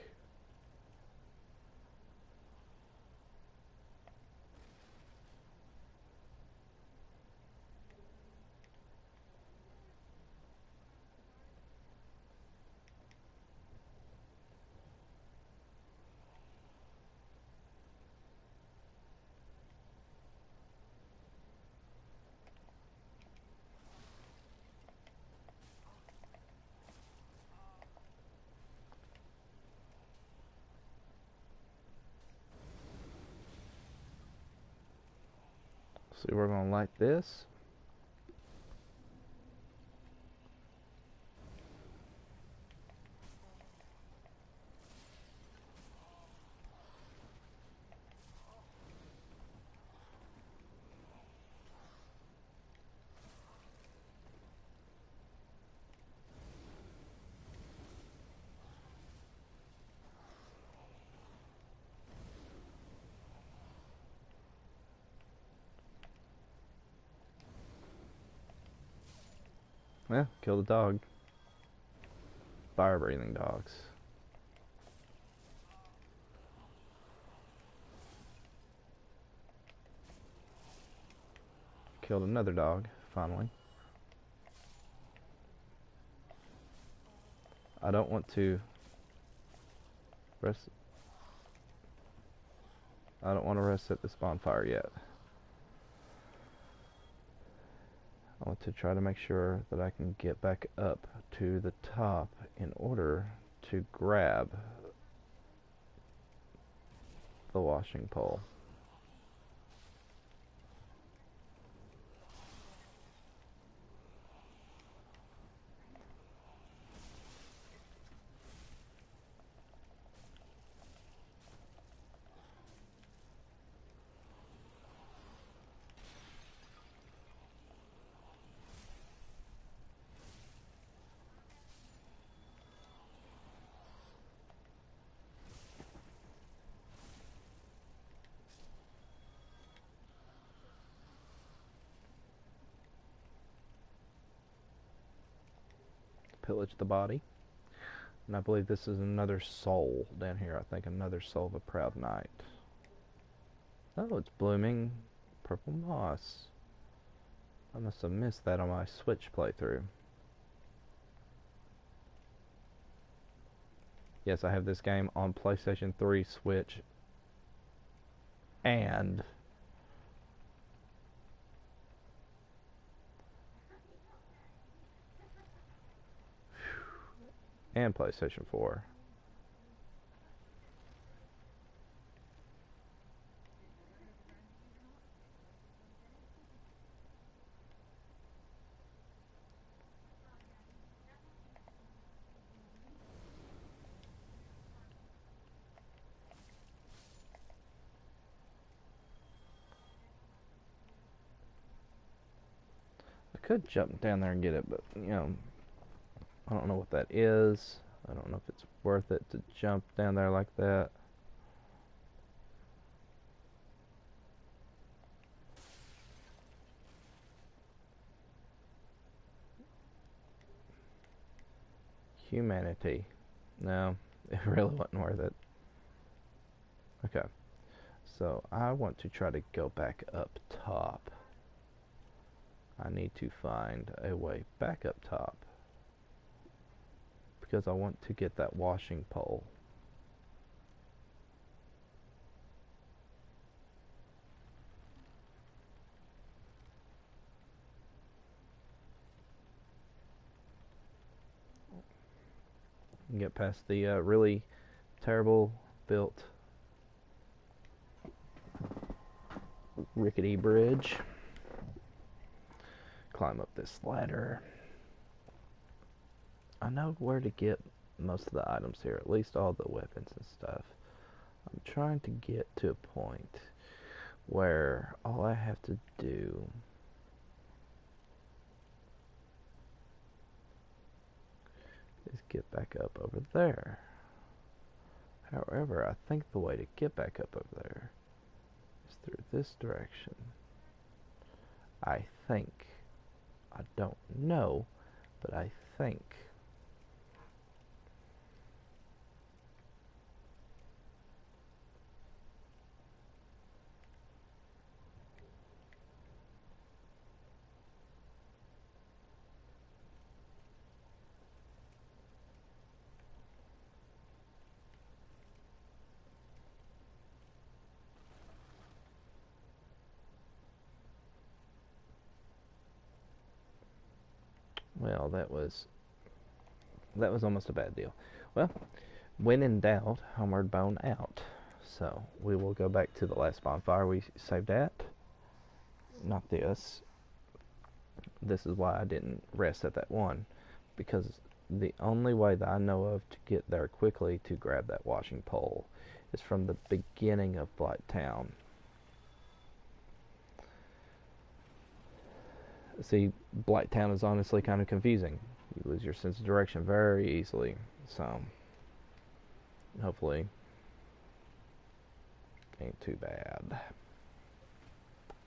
So we're going to light this. Yeah, kill the dog. Fire-breathing dogs. Killed another dog, finally. I don't want to rest. I don't want to rest at this bonfire yet. I want to try to make sure that I can get back up to the top in order to grab the washing pole. Pillage the body. And I believe this is another soul down here. I think another soul of a proud knight. Oh, it's blooming purple moss. I must have missed that on my Switch playthrough. Yes, I have this game on PlayStation 3, Switch, and and PlayStation 4. I could jump down there and get it, but I don't know what that is. I don't know if it's worth it to jump down there like that. Humanity. No, it really wasn't worth it. Okay, so I want to try to go back up top. I need to find a way back up top because I want to get that washing pole. And get past the really terrible built rickety bridge. Climb up this ladder. I know where to get most of the items here, at least all the weapons and stuff. I'm trying to get to a point where all I have to do is get back up over there. However, I think the way to get back up over there is through this direction. I think. I don't know, but I think. Well, that was almost a bad deal. Well, when in doubt, homeward bound out. So we will go back to the last bonfire we saved at. Not this. This is why I didn't rest at that one, because the only way that I know of to get there quickly to grab that washing pole is from the beginning of Blighttown. See, Blighttown is honestly kind of confusing. You lose your sense of direction very easily. So, hopefully, ain't too bad.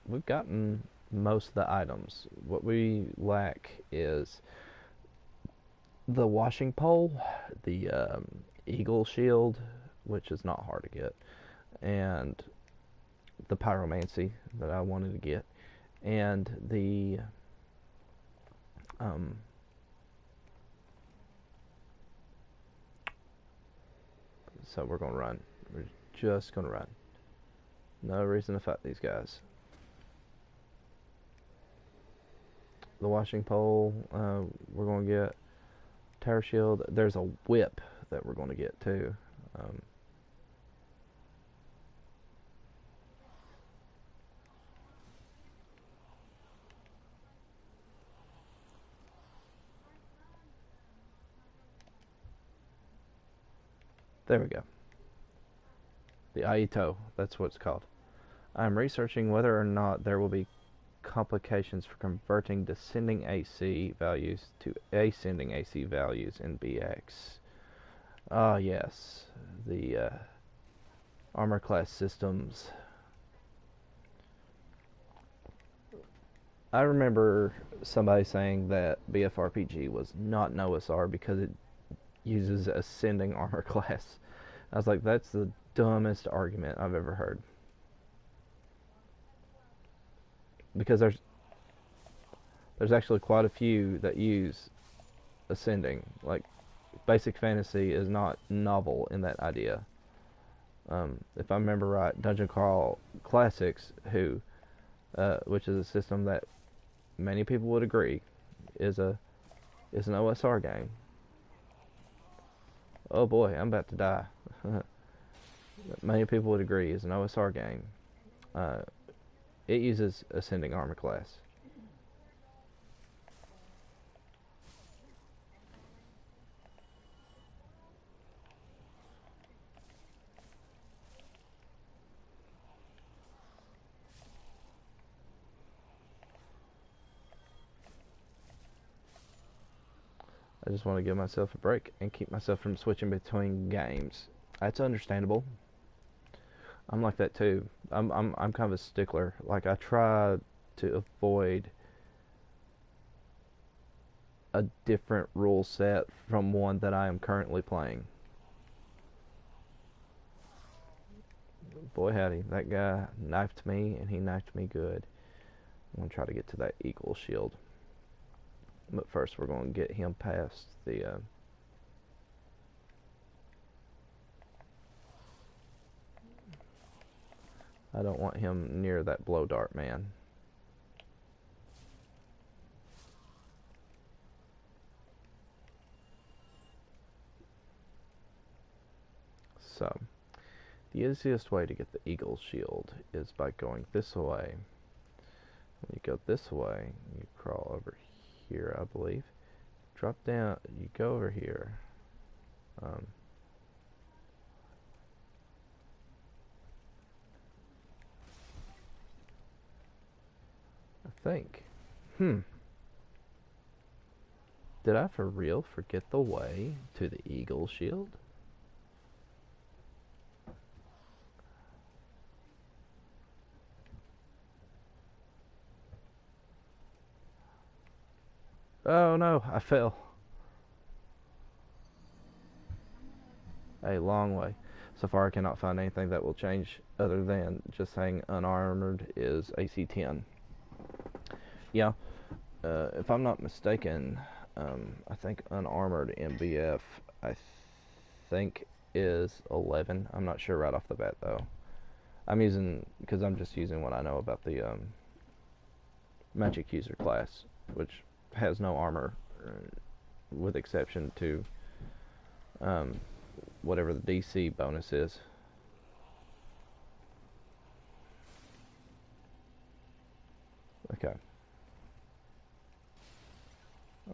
We've gotten most of the items. What we lack is the washing pole, the eagle shield, which is not hard to get, and the pyromancy that I wanted to get, and the so we're gonna run. We're just gonna run. No reason to fight these guys. The washing pole, we're gonna get. Tower shield. There's a whip that we're gonna get too. There we go. The Aito, that's what it's called. I'm researching whether or not there will be complications for converting descending AC values to ascending AC values in BX. Ah, yes. The armor class systems. I remember somebody saying that BFRPG was not an OSR because it uses ascending armor class. I was like, that's the dumbest argument I've ever heard. Because there's actually quite a few that use ascending. Like, Basic Fantasy is not novel in that idea. If I remember right, Dungeon Crawl Classics, which is a system that many people would agree is an OSR game. Oh boy, I'm about to die. Many people would agree is an OSR game. Uh, it uses Ascending Armor class. I just want to give myself a break and keep myself from switching between games. That's understandable. I'm like that too. I'm kind of a stickler. Like I try to avoid a different rule set from one that I am currently playing. Boy howdy, that guy knifed me and he knifed me good. I'm gonna try to get to that eagle shield. But first we're gonna get him past the I don't want him near that blow dart man. So, the easiest way to get the eagle shield is by going this way. When you go this way, you crawl over here, I believe. Drop down, you go over here. I think. Did I for real forget the way to the eagle shield? Oh no, I fell. A long way. So far I cannot find anything that will change other than just saying unarmored is AC 10. Yeah, if I'm not mistaken, I think unarmored MBF, I think is 11. I'm not sure right off the bat though. Because I'm just using what I know about the magic user class, which has no armor, with exception to whatever the DC bonus is. Okay.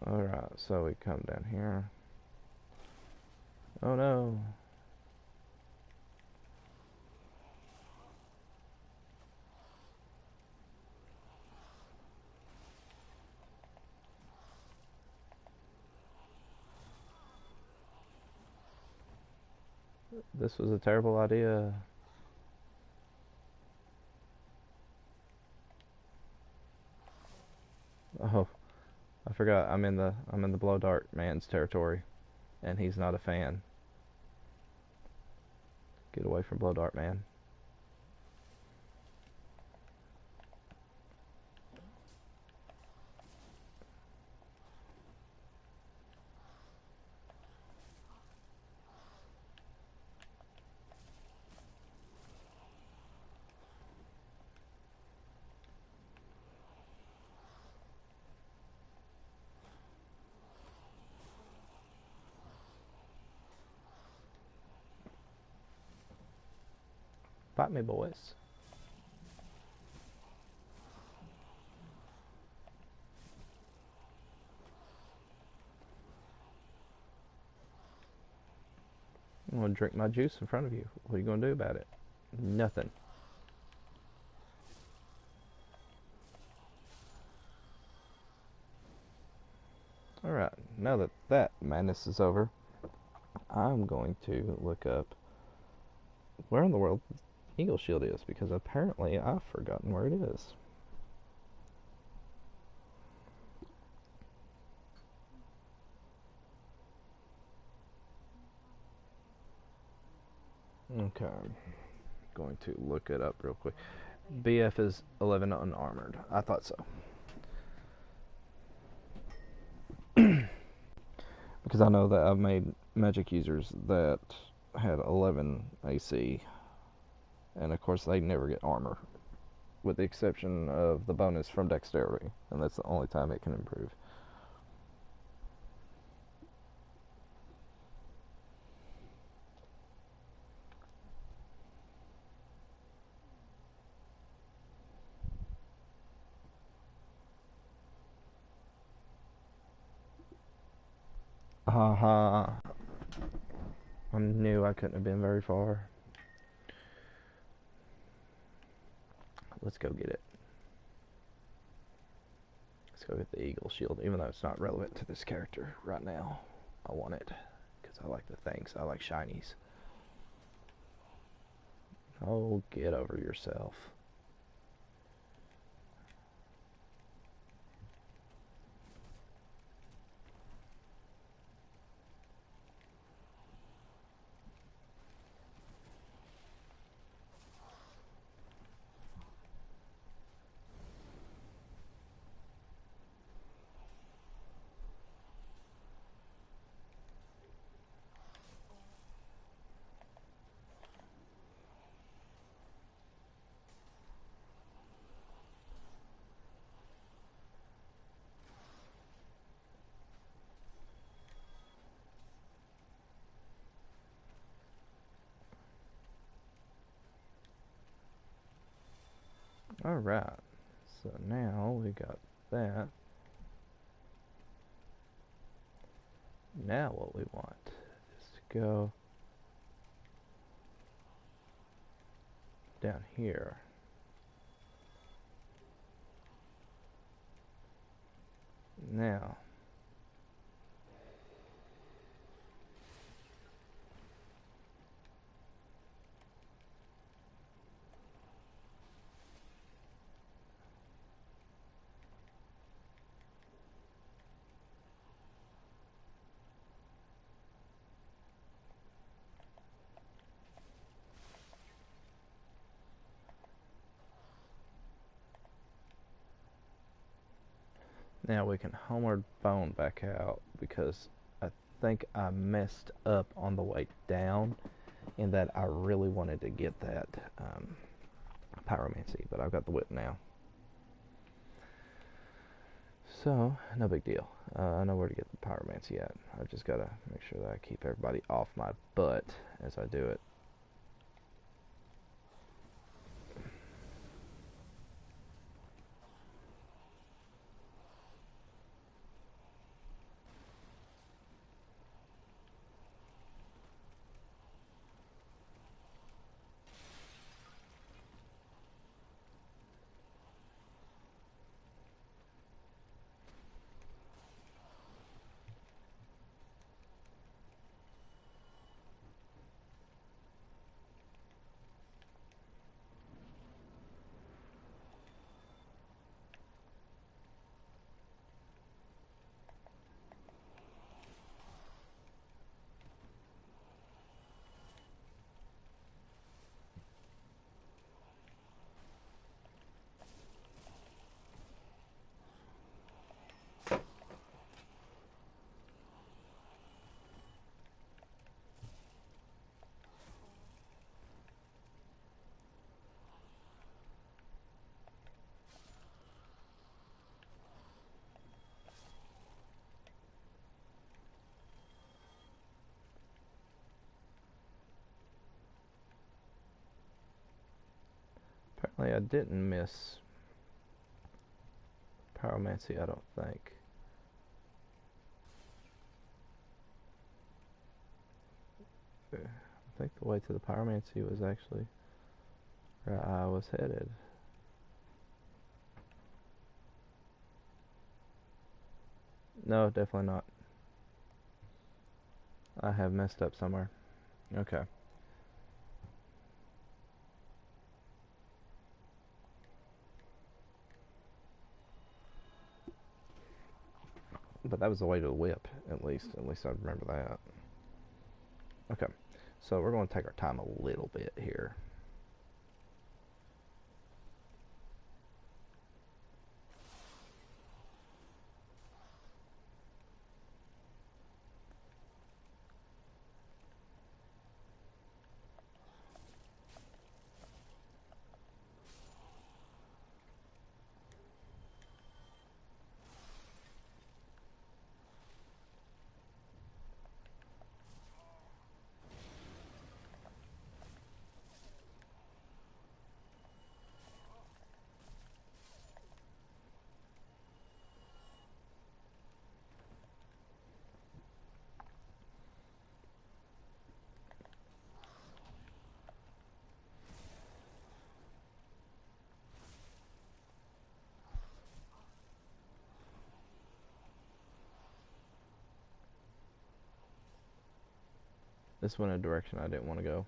Alright, so we come down here. Oh no. This was a terrible idea. Oh, I forgot. I'm in the blow dart man's territory, and he's not a fan. Get away from blow dart man. Fight me, boys. I'm gonna drink my juice in front of you. What are you gonna do about it? Nothing. Alright, now that that madness is over, I'm going to look up where in the world Eagle Shield is, because apparently I've forgotten where it is. Okay, I'm going to look it up real quick. BF is 11 unarmored. I thought so. Because I know that I've made magic users that had 11 AC, and of course they never get armor, with the exception of the bonus from dexterity, and that's the only time it can improve. Haha. I knew I couldn't have been very far. Let's go get it. Let's go get the eagle shield, even though it's not relevant to this character right now. I want it, because I like the things. I like shinies. Oh, get over yourself. Alright, so now we got that. Now what we want is to go down here. Now, now we can homeward bone back out, because I think I messed up on the way down in that I really wanted to get that pyromancy, but I've got the whip now. So, no big deal. I know where to get the pyromancy at. I've just got to make sure that I keep everybody off my butt as I do it. Apparently I didn't miss pyromancy, I don't think. I think the way to the pyromancy was actually where I was headed. No, definitely not. I have messed up somewhere. Okay. But that was the way to the whip, at least. At least I remember that. Okay. So we're going to take our time a little bit here. This went a direction I didn't want to go.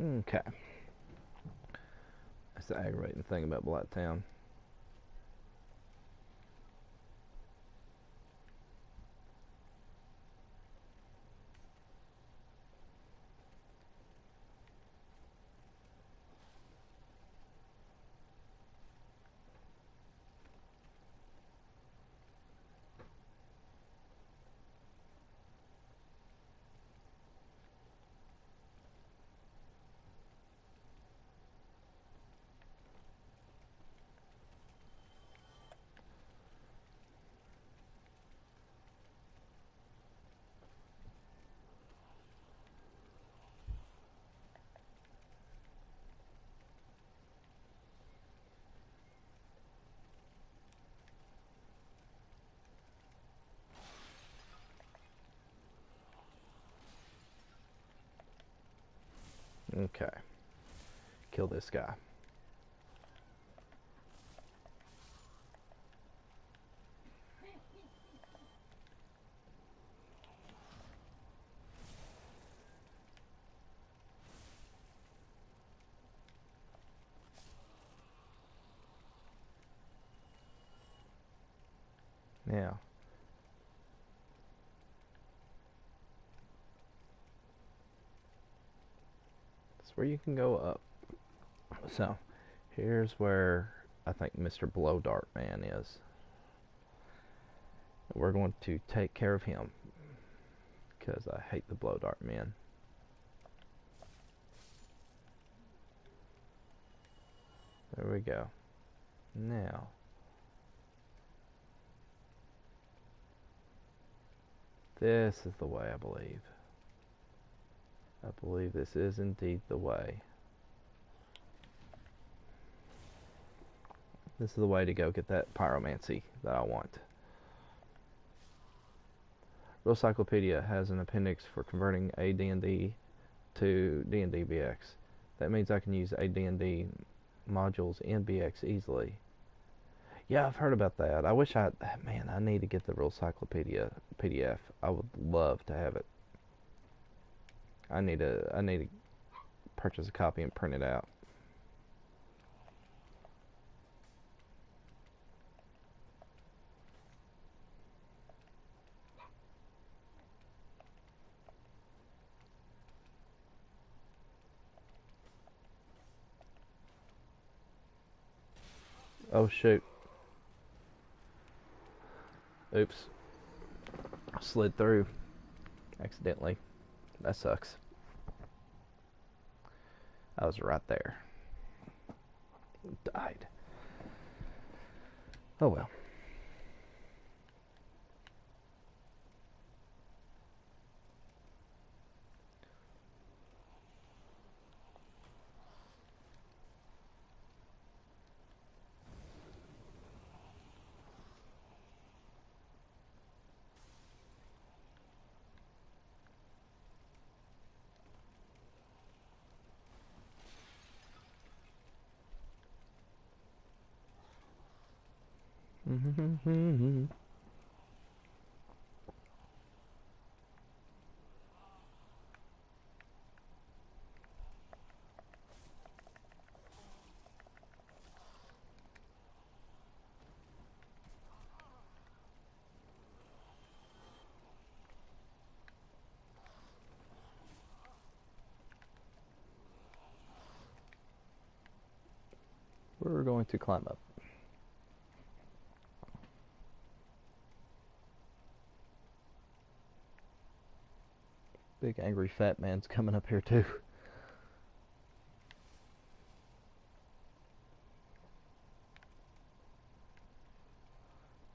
Okay. That's the aggravating thing about Blacktown. Okay. Kill this guy. Now, that's where you can go up. So, here's where I think Mr. Blow Dart Man is. We're going to take care of him because I hate the Blow Dart Man. There we go. Now, this is the way, I believe. I believe this is indeed the way. This is the way to go get that pyromancy that I want. Realcyclopedia has an appendix for converting AD&D to D&D BX. That means I can use AD&D modules in BX easily. Yeah, I've heard about that. I wish I need to get the Realcyclopedia PDF. I would love to have it. I need to purchase a copy and print it out. Oh shoot. Oops. Slid through accidentally. That sucks. I was right there. Died. Oh well. We're going to climb up. Big angry fat man's coming up here too.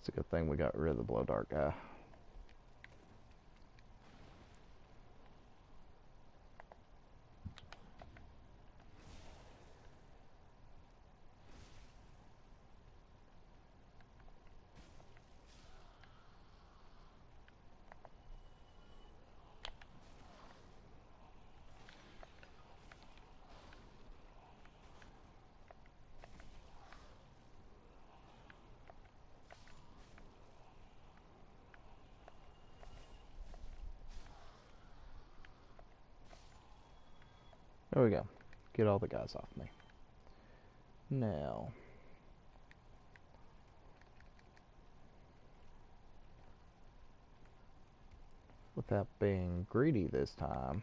It's a good thing we got rid of the blow dart guy. There we go. Get all the guys off me. Now, without being greedy this time,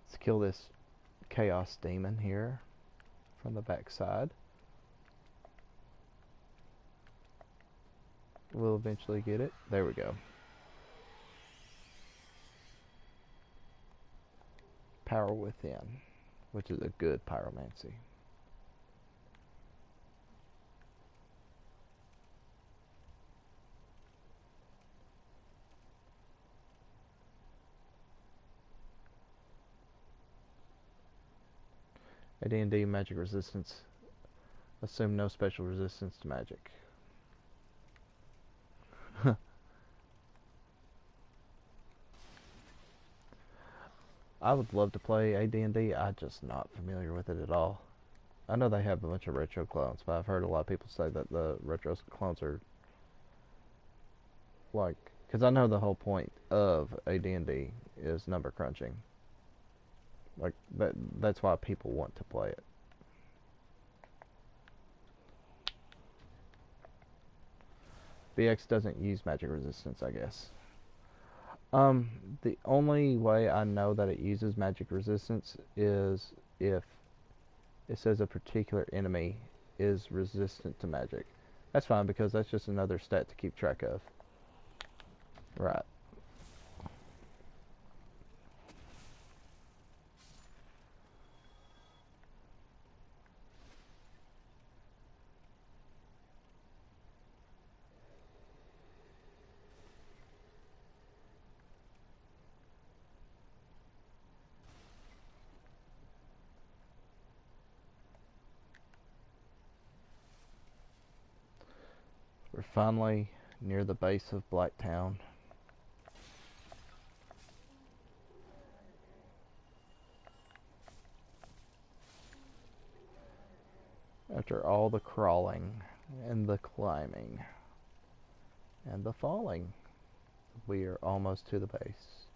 let's kill this chaos demon here from the backside. We'll eventually get it. There we go. Power Within, which is a good pyromancy. AD&D magic resistance. Assume no special resistance to magic. I would love to play AD&D. I'm just not familiar with it at all. I know they have a bunch of retro clones, but I've heard a lot of people say that the retro clones are like, because I know the whole point of AD&D is number crunching. Like that's why people want to play it. BX doesn't use magic resistance, I guess. The only way I know that it uses magic resistance is if it says a particular enemy is resistant to magic. That's fine because that's just another stat to keep track of. Right. We're finally near the base of Blacktown. After all the crawling and the climbing and the falling, we are almost to the base.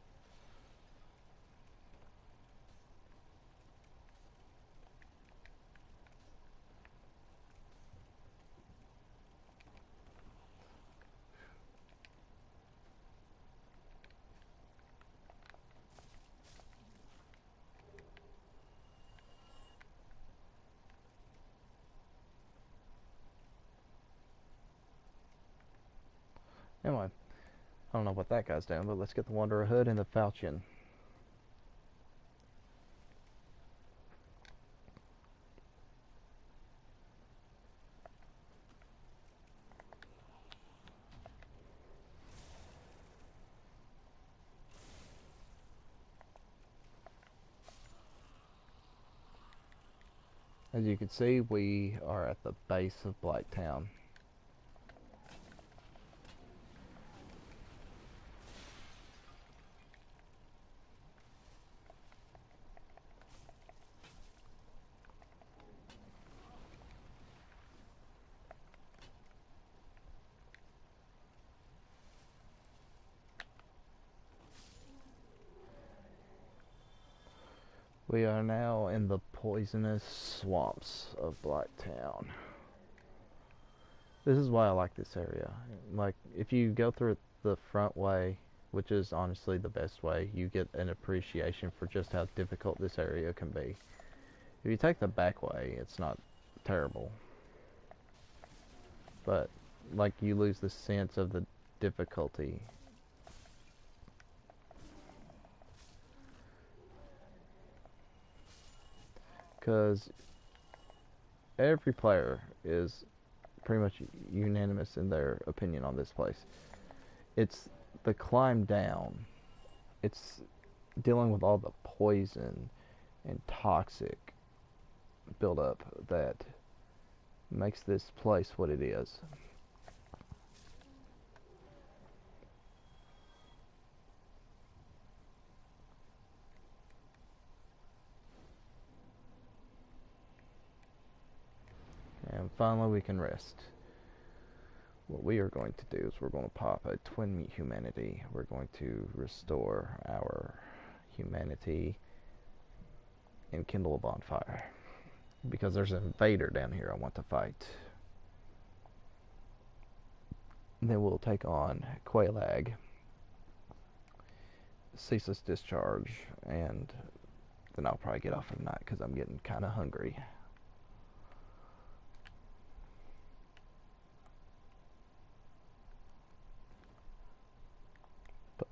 Anyway, I don't know what that guy's doing, but let's get the Wanderer Hood and the Falchion. As you can see, we are at the base of Blacktown. We are now in the poisonous swamps of Blacktown. This is why I like this area. Like, if you go through it the front way, which is honestly the best way, you get an appreciation for just how difficult this area can be. If you take the back way, it's not terrible. But like you lose the sense of the difficulty. Because every player is pretty much unanimous in their opinion on this place. It's the climb down. It's dealing with all the poison and toxic buildup that makes this place what it is. And finally we can rest. What we are going to do is we're going to pop a twin meat humanity. We're going to restore our humanity and kindle a bonfire. Because there's an invader down here I want to fight. And then we'll take on Quelaag, Ceaseless Discharge, and then I'll probably get off for the night because I'm getting kind of hungry.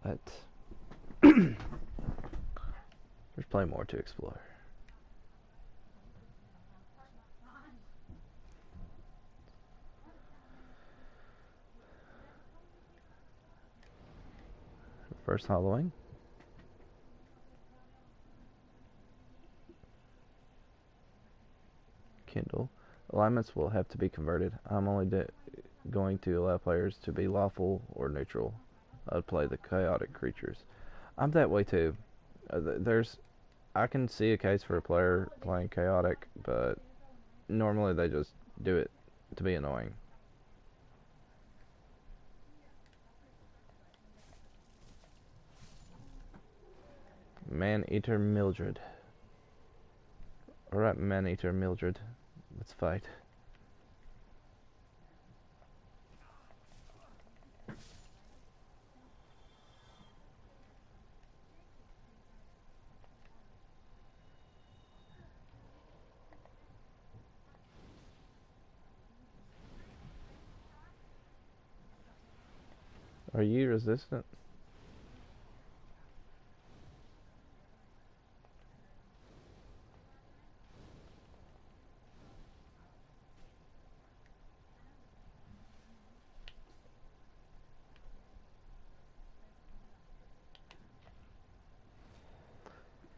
But there's plenty more to explore. First hollowing. Kindle. Alignments will have to be converted. I'm only going to allow players to be lawful or neutral. I'd play the chaotic creatures. I'm that way too. I can see a case for a player playing chaotic, but normally they just do it to be annoying. Man-Eater Mildred. Alright, Man-Eater Mildred. Let's fight. Are you resistant?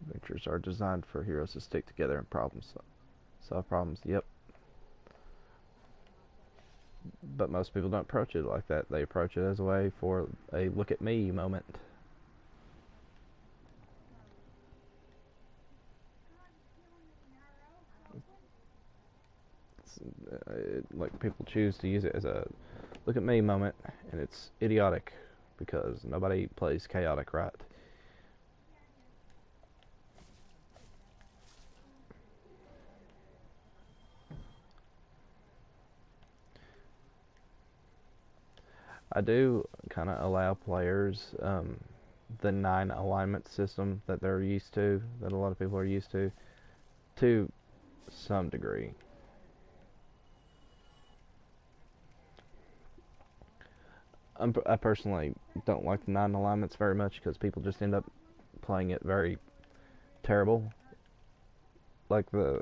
Adventures are designed for heroes to stick together and solve problems. Yep. But most people don't approach it like that. They approach it as a way for a look at me moment. Like people choose to use it as a look at me moment, and it's idiotic because nobody plays chaotic right. I do kind of allow players the 9 alignment system that they're used to, that a lot of people are used to some degree. I personally don't like the 9 alignments very much because people just end up playing it very terrible. Like the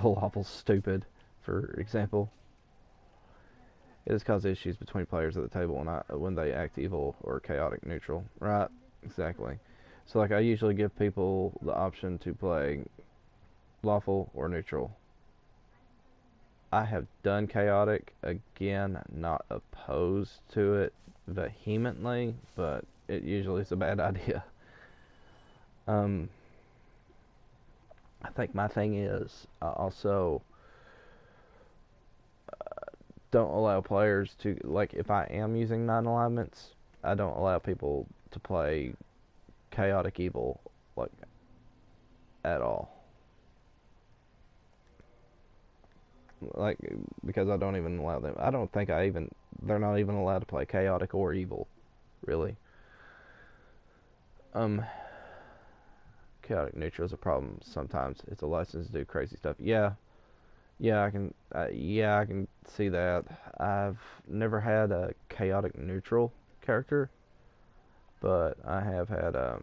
lawful stupid, for example. It has caused issues between players at the table when they act evil or chaotic neutral. Right, exactly. So like I usually give people the option to play lawful or neutral. I have done chaotic, again, not opposed to it vehemently, but it usually is a bad idea. I think my thing is I also don't allow players to, like, if I am using 9 alignments, I don't allow people to play chaotic evil, like, at all. Like, because I don't even allow them. I don't think they're not even allowed to play chaotic or evil, really. Chaotic neutral is a problem sometimes. It's a license to do crazy stuff. Yeah, Yeah, I can see that. I've never had a chaotic neutral character, but I have had going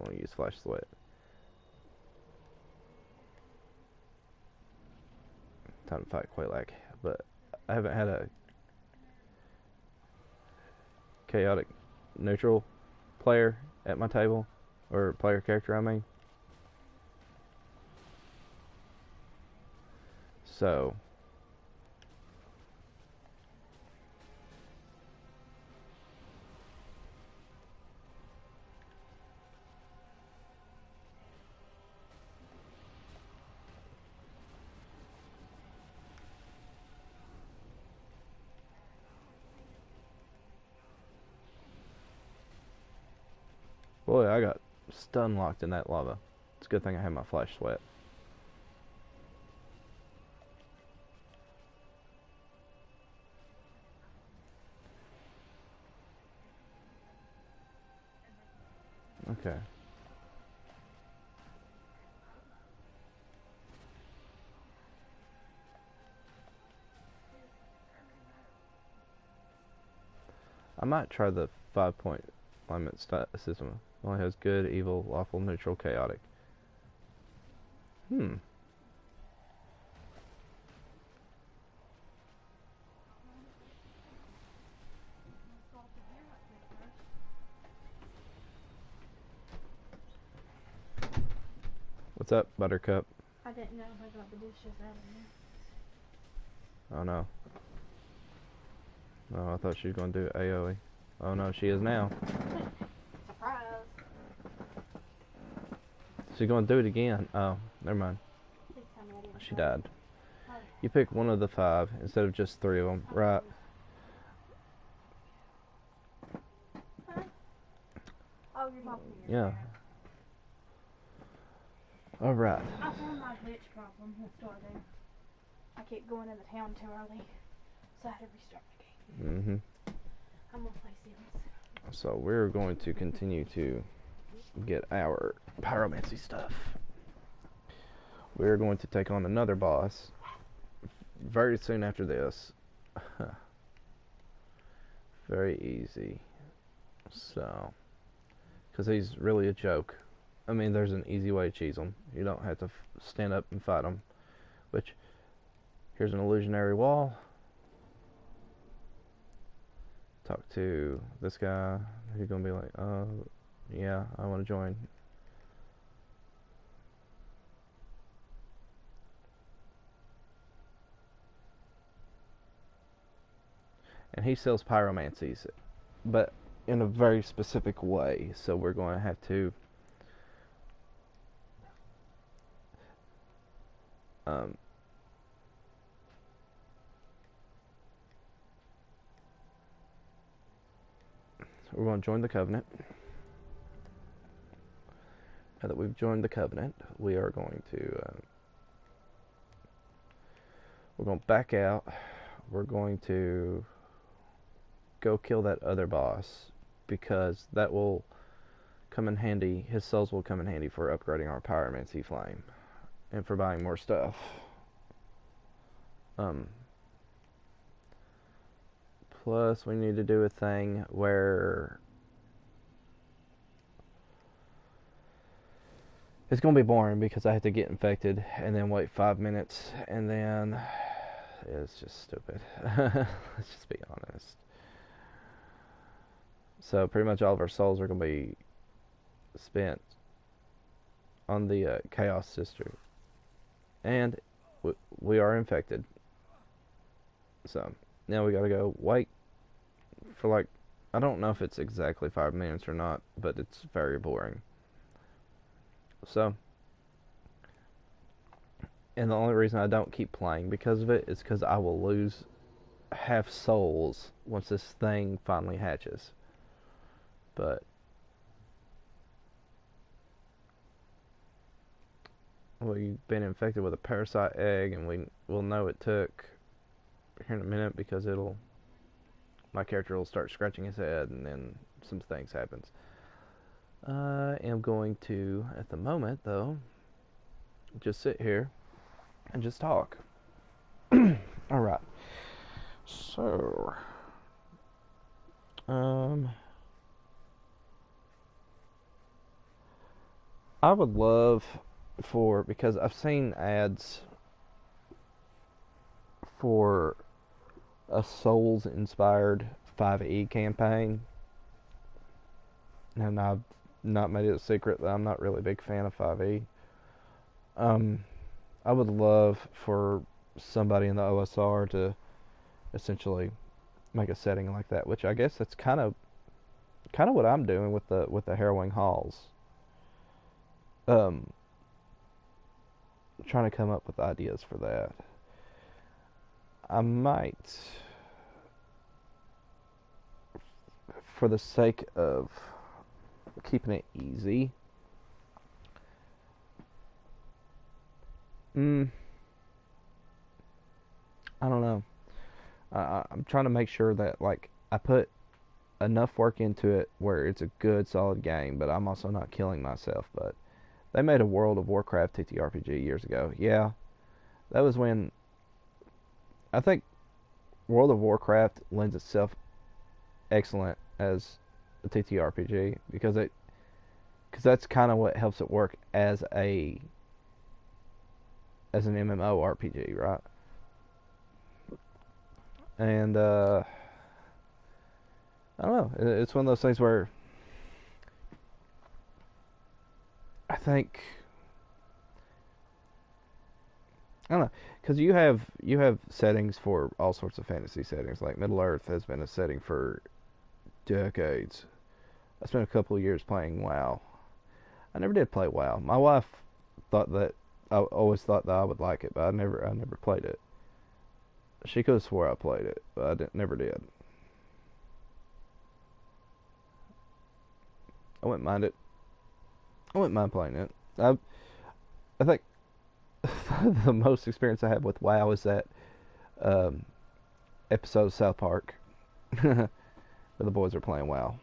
to use Flash Sweat. Time to fight Quelac, but I haven't had a chaotic neutral player at my table, or player character, I mean. So, boy, I got stun locked in that lava. It's a good thing I had my Flash Sweat. Okay. I might try the 5-point alignment system. Only has good, evil, lawful, neutral, chaotic. Hmm. What's up, Buttercup?
I didn't know if I got the dishes out of there.
Oh no. Oh, I thought she was going to do AoE. Oh no, she is now.
Surprise!
She's going to do it again. Oh, never mind.
Please tell me I didn't
She
try.
died.
Oh.
You pick one of the 5 instead of just 3 of them, right?
Huh? Oh, you're talking to
Yeah. Alright.
I found my glitch problem. Let's start there. I keep going into town too early, so I had to restart the game.
Mm-hmm.
I'm gonna play Sims.
So we're going to continue to get our pyromancy stuff. We're going to take on another boss very soon after this. Very easy. So, because he's really a joke. I mean, there's an easy way to cheese him. You don't have to stand up and fight him. Which, here's an illusionary wall. Talk to this guy. He's gonna be like, yeah, I want to join. And he sells pyromancies, but in a very specific way. So we're going to have to we're going to join the covenant. Now that we've joined the covenant, we are going to we're going to back out. We're going to go kill that other boss, because that will come in handy. His souls will come in handy for upgrading our pyromancy flame and for buying more stuff. Plus, we need to do a thing where it's going to be boring, because I have to get infected and then wait 5 minutes, and then it's just stupid. Let's just be honest. So pretty much all of our souls are going to be spent on the Chaos Sister, and we are infected. So now we got to go wait for, like, I don't know if it's exactly 5 minutes or not, but it's very boring. So, and the only reason I don't keep playing because of it is because I will lose half souls once this thing finally hatches. But we've been infected with a parasite egg, and we will know it took here in a minute, because my character will start scratching his head, and then some things happens. I am going to, at the moment, though, just sit here and just talk. All right. So, I would love for, because I've seen ads for a Souls inspired 5e campaign, and I've not made it a secret that I'm not really a big fan of 5e. I would love for somebody in the OSR to essentially make a setting like that, which I guess that's kind of what I'm doing with the Harrowing Halls. Um, Trying to come up with ideas for that. I might, for the sake of keeping it easy, I don't know. I'm trying to make sure that like I put enough work into it where it's a good solid game, but I'm also not killing myself. But they made a World of Warcraft TTRPG years ago. Yeah, that was when I think World of Warcraft lends itself excellent as a TTRPG because that's kind of what helps it work as an MMORPG, right? And I don't know. It's one of those things where I think I don't know, because you have settings for all sorts of fantasy settings. Like Middle Earth has been a setting for decades. I spent a couple of years playing WoW. I never did play WoW. My wife thought that I always thought that I would like it, but I never played it. She could have swore I played it, but never did. I wouldn't mind it. I wouldn't mind playing it. I think the most experience I had with WoW is that um, episode of South Park where the boys are playing WoW.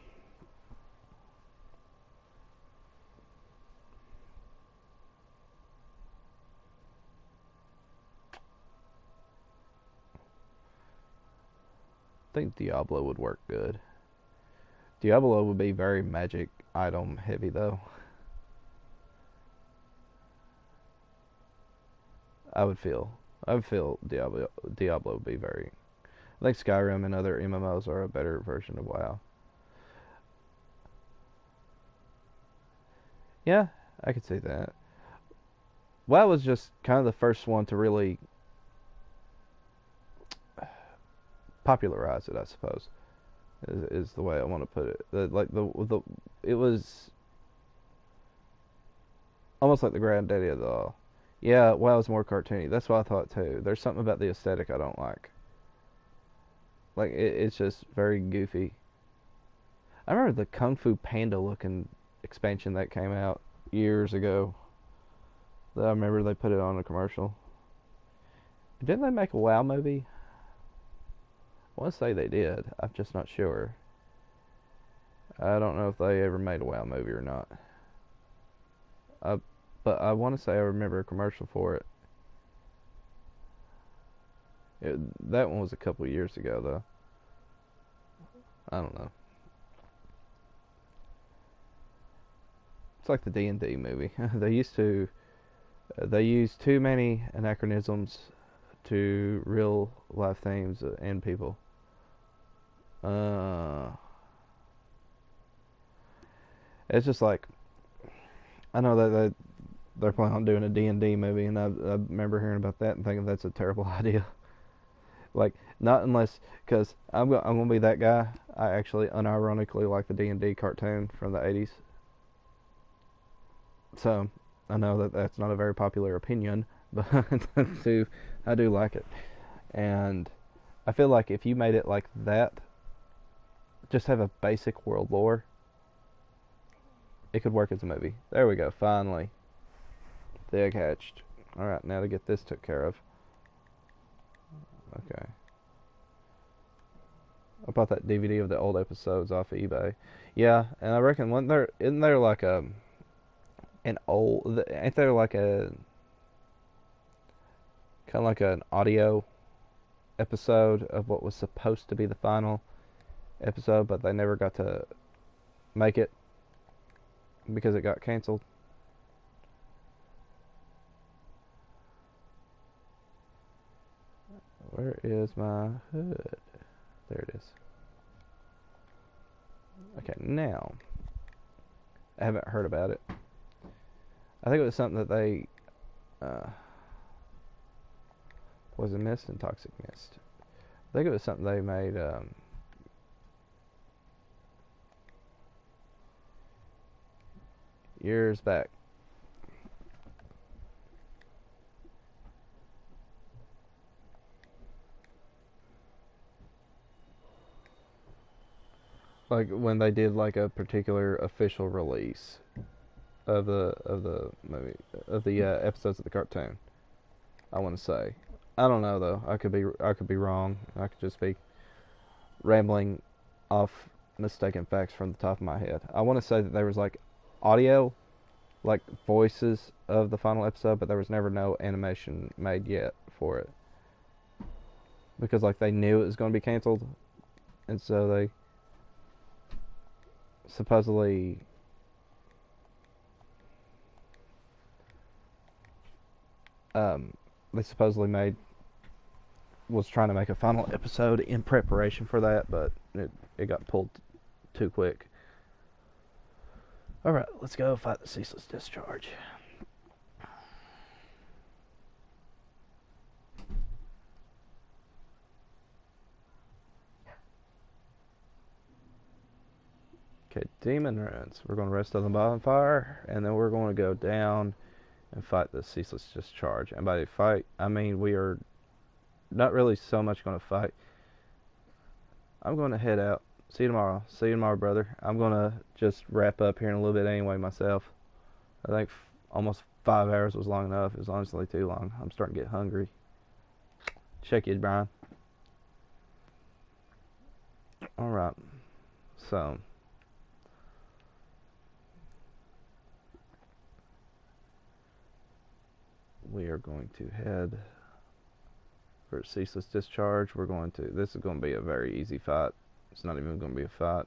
I think Diablo would work good. Diablo would be very magic item heavy though. I would feel. I would feel Diablo would be very. I think Skyrim and other MMOs are a better version of WoW. Yeah, I could see that. WoW was just kind of the first one to really popularize it, I suppose. Is the way I want to put it. It was almost like the granddaddy of the all. Yeah, WoW is more cartoony. That's what I thought too. There's something about the aesthetic I don't like. Like it's just very goofy. I remember the Kung Fu Panda looking expansion that came out years ago. That I remember they put it on a commercial. Didn't they make a WoW movie? I want to say they did. I'm just not sure. I don't know if they ever made a WoW movie or not. Uh, but I want to say I remember a commercial for it. That one was a couple of years ago, though. I don't know. It's like the D&D movie. They use too many anachronisms to real life themes and people. Uh, it's just like I know that they're planning on doing a D&D movie, and I remember hearing about that and thinking that's a terrible idea. Like, not unless, because I'm gonna be that guy. I actually unironically like the D&D cartoon from the 80s. So I know that that's not a very popular opinion, but I do like it. And I feel like if you made it like that, just have a basic world lore, it could work as a movie. There we go. Finally, the egg hatched. All right, now to get this took care of. Okay. I bought that DVD of the old episodes off of eBay. Yeah, and I reckon isn't there like ain't there like a kind of like an audio episode of what was supposed to be the final episode, but they never got to make it because it got canceled. Where is my hood? There it is. Okay, now I haven't heard about it. I think it was something that they Poison Mist and Toxic Mist. I think it was something they made years back. Like when they did like a particular official release of the movie of the episodes of the cartoon. I want to say. I don't know though. I could be wrong. I could just be rambling off mistaken facts from the top of my head. I want to say that there was like audio, like voices of the final episode, but there was never no animation made yet for it because like they knew it was going to be canceled, and so supposedly um, they supposedly made was trying to make a final episode in preparation for that, but it got pulled too quick. All right, let's go fight the ceaseless discharge. Okay, Demon Ruins. We're going to rest on the bonfire, and then we're going to go down and fight the ceaseless discharge. And by fight, I mean we are not really so much going to fight. I'm going to head out. See you tomorrow. See you tomorrow, brother. I'm going to just wrap up here in a little bit anyway myself. I think almost 5 hours was long enough. It was honestly too long. I'm starting to get hungry. Check you, Brian. Alright. So. We are going to head for ceaseless discharge. This is going to be a very easy fight. It's not even going to be a fight.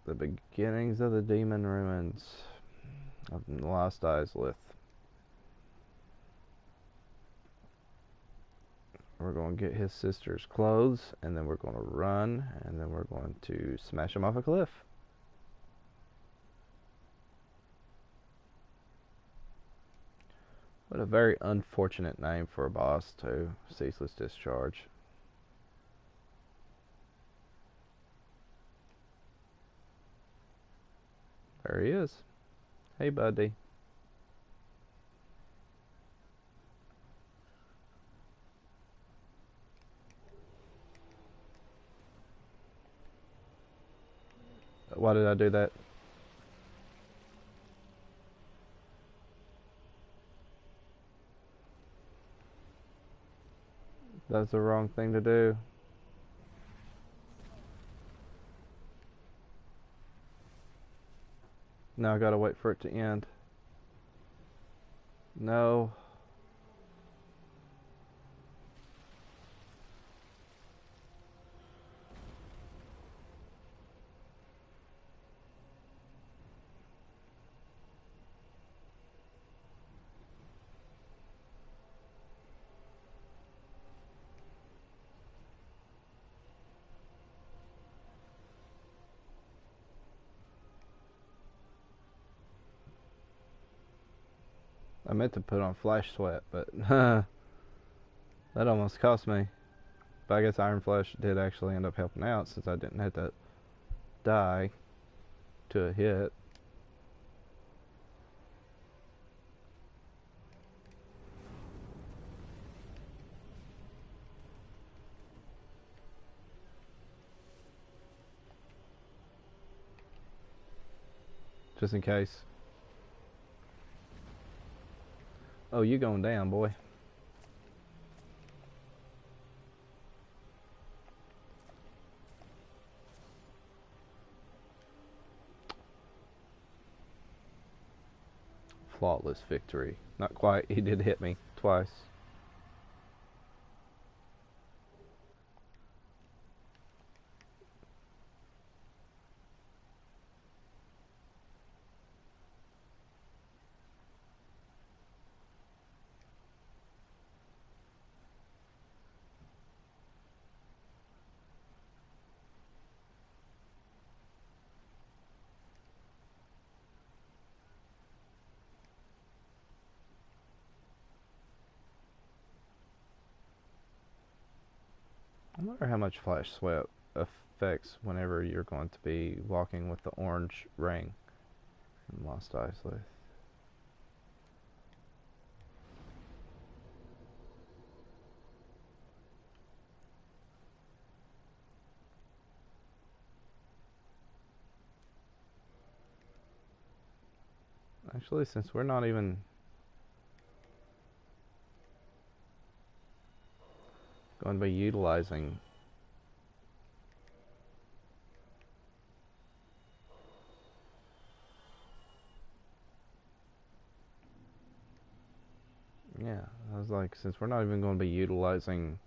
The beginnings of the Demon Ruins of Lost Izalith. We're going to get his sister's clothes, and then we're going to run, and then we're going to smash him off a cliff. What a very unfortunate name for a boss, too. Ceaseless Discharge. There he is. Hey, buddy. Why did I do that? That's the wrong thing to do. Now I gotta wait for it to end. No. I meant to put on Flash Sweat, but that almost cost me. But I guess Iron Flesh did actually end up helping out since I didn't have to die to a hit. Just in case. Oh, you going down, boy. Flawless victory. Not quite. He did hit me twice. I wonder how much flash sweat affects whenever you're going to be walking with the orange ring in Lost Isleth. Actually, since we're not even going to be utilizing yeah, I was like, since we're not even going to be utilizing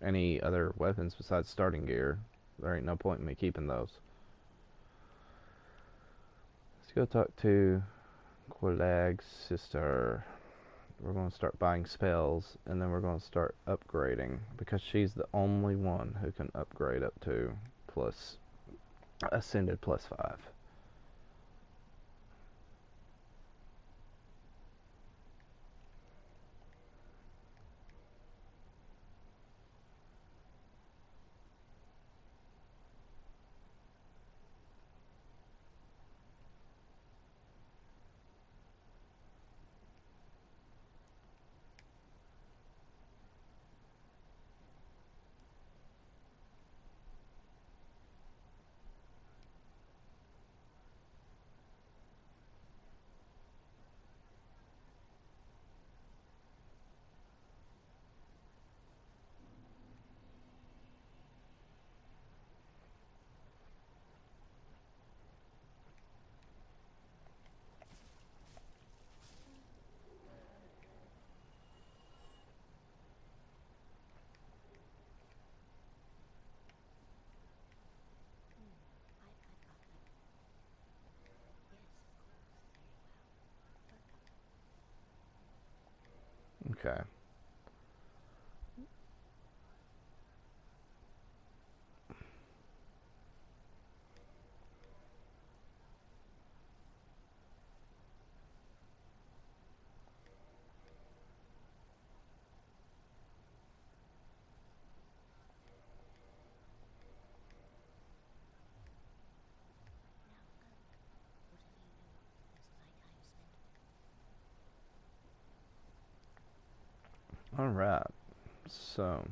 any other weapons besides starting gear, there ain't no point in me keeping those. Let's go talk to Quilag's sister. We're going to start buying spells, and then we're going to start upgrading, because she's the only one who can upgrade up to plus Ascended +5. Okay. Alright. So,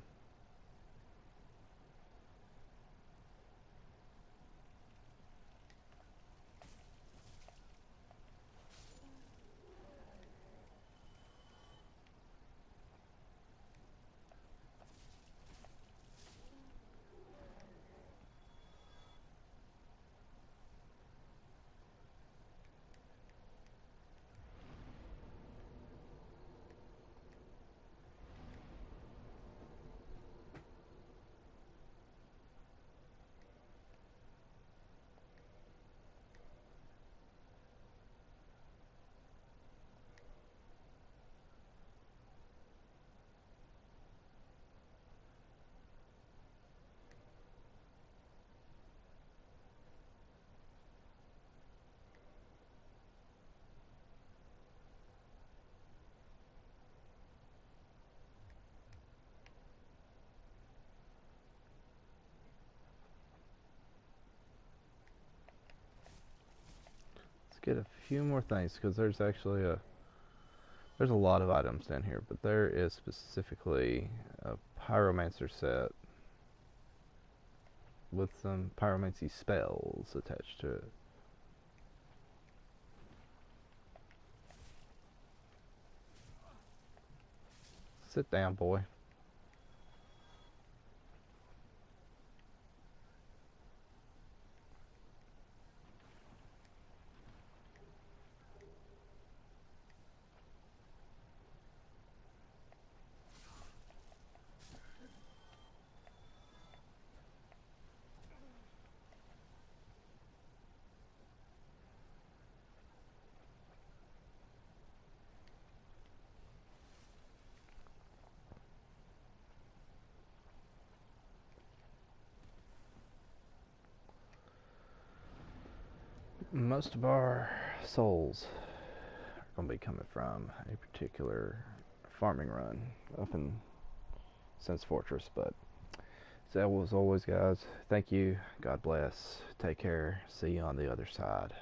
let's get a few more things, because there's actually there's a lot of items down here, but there is specifically a pyromancer set with some pyromancy spells attached to it. Sit down, boy. Most of our souls are going to be coming from a particular farming run up in Sense Fortress. But as always, guys, thank you. God bless. Take care. See you on the other side.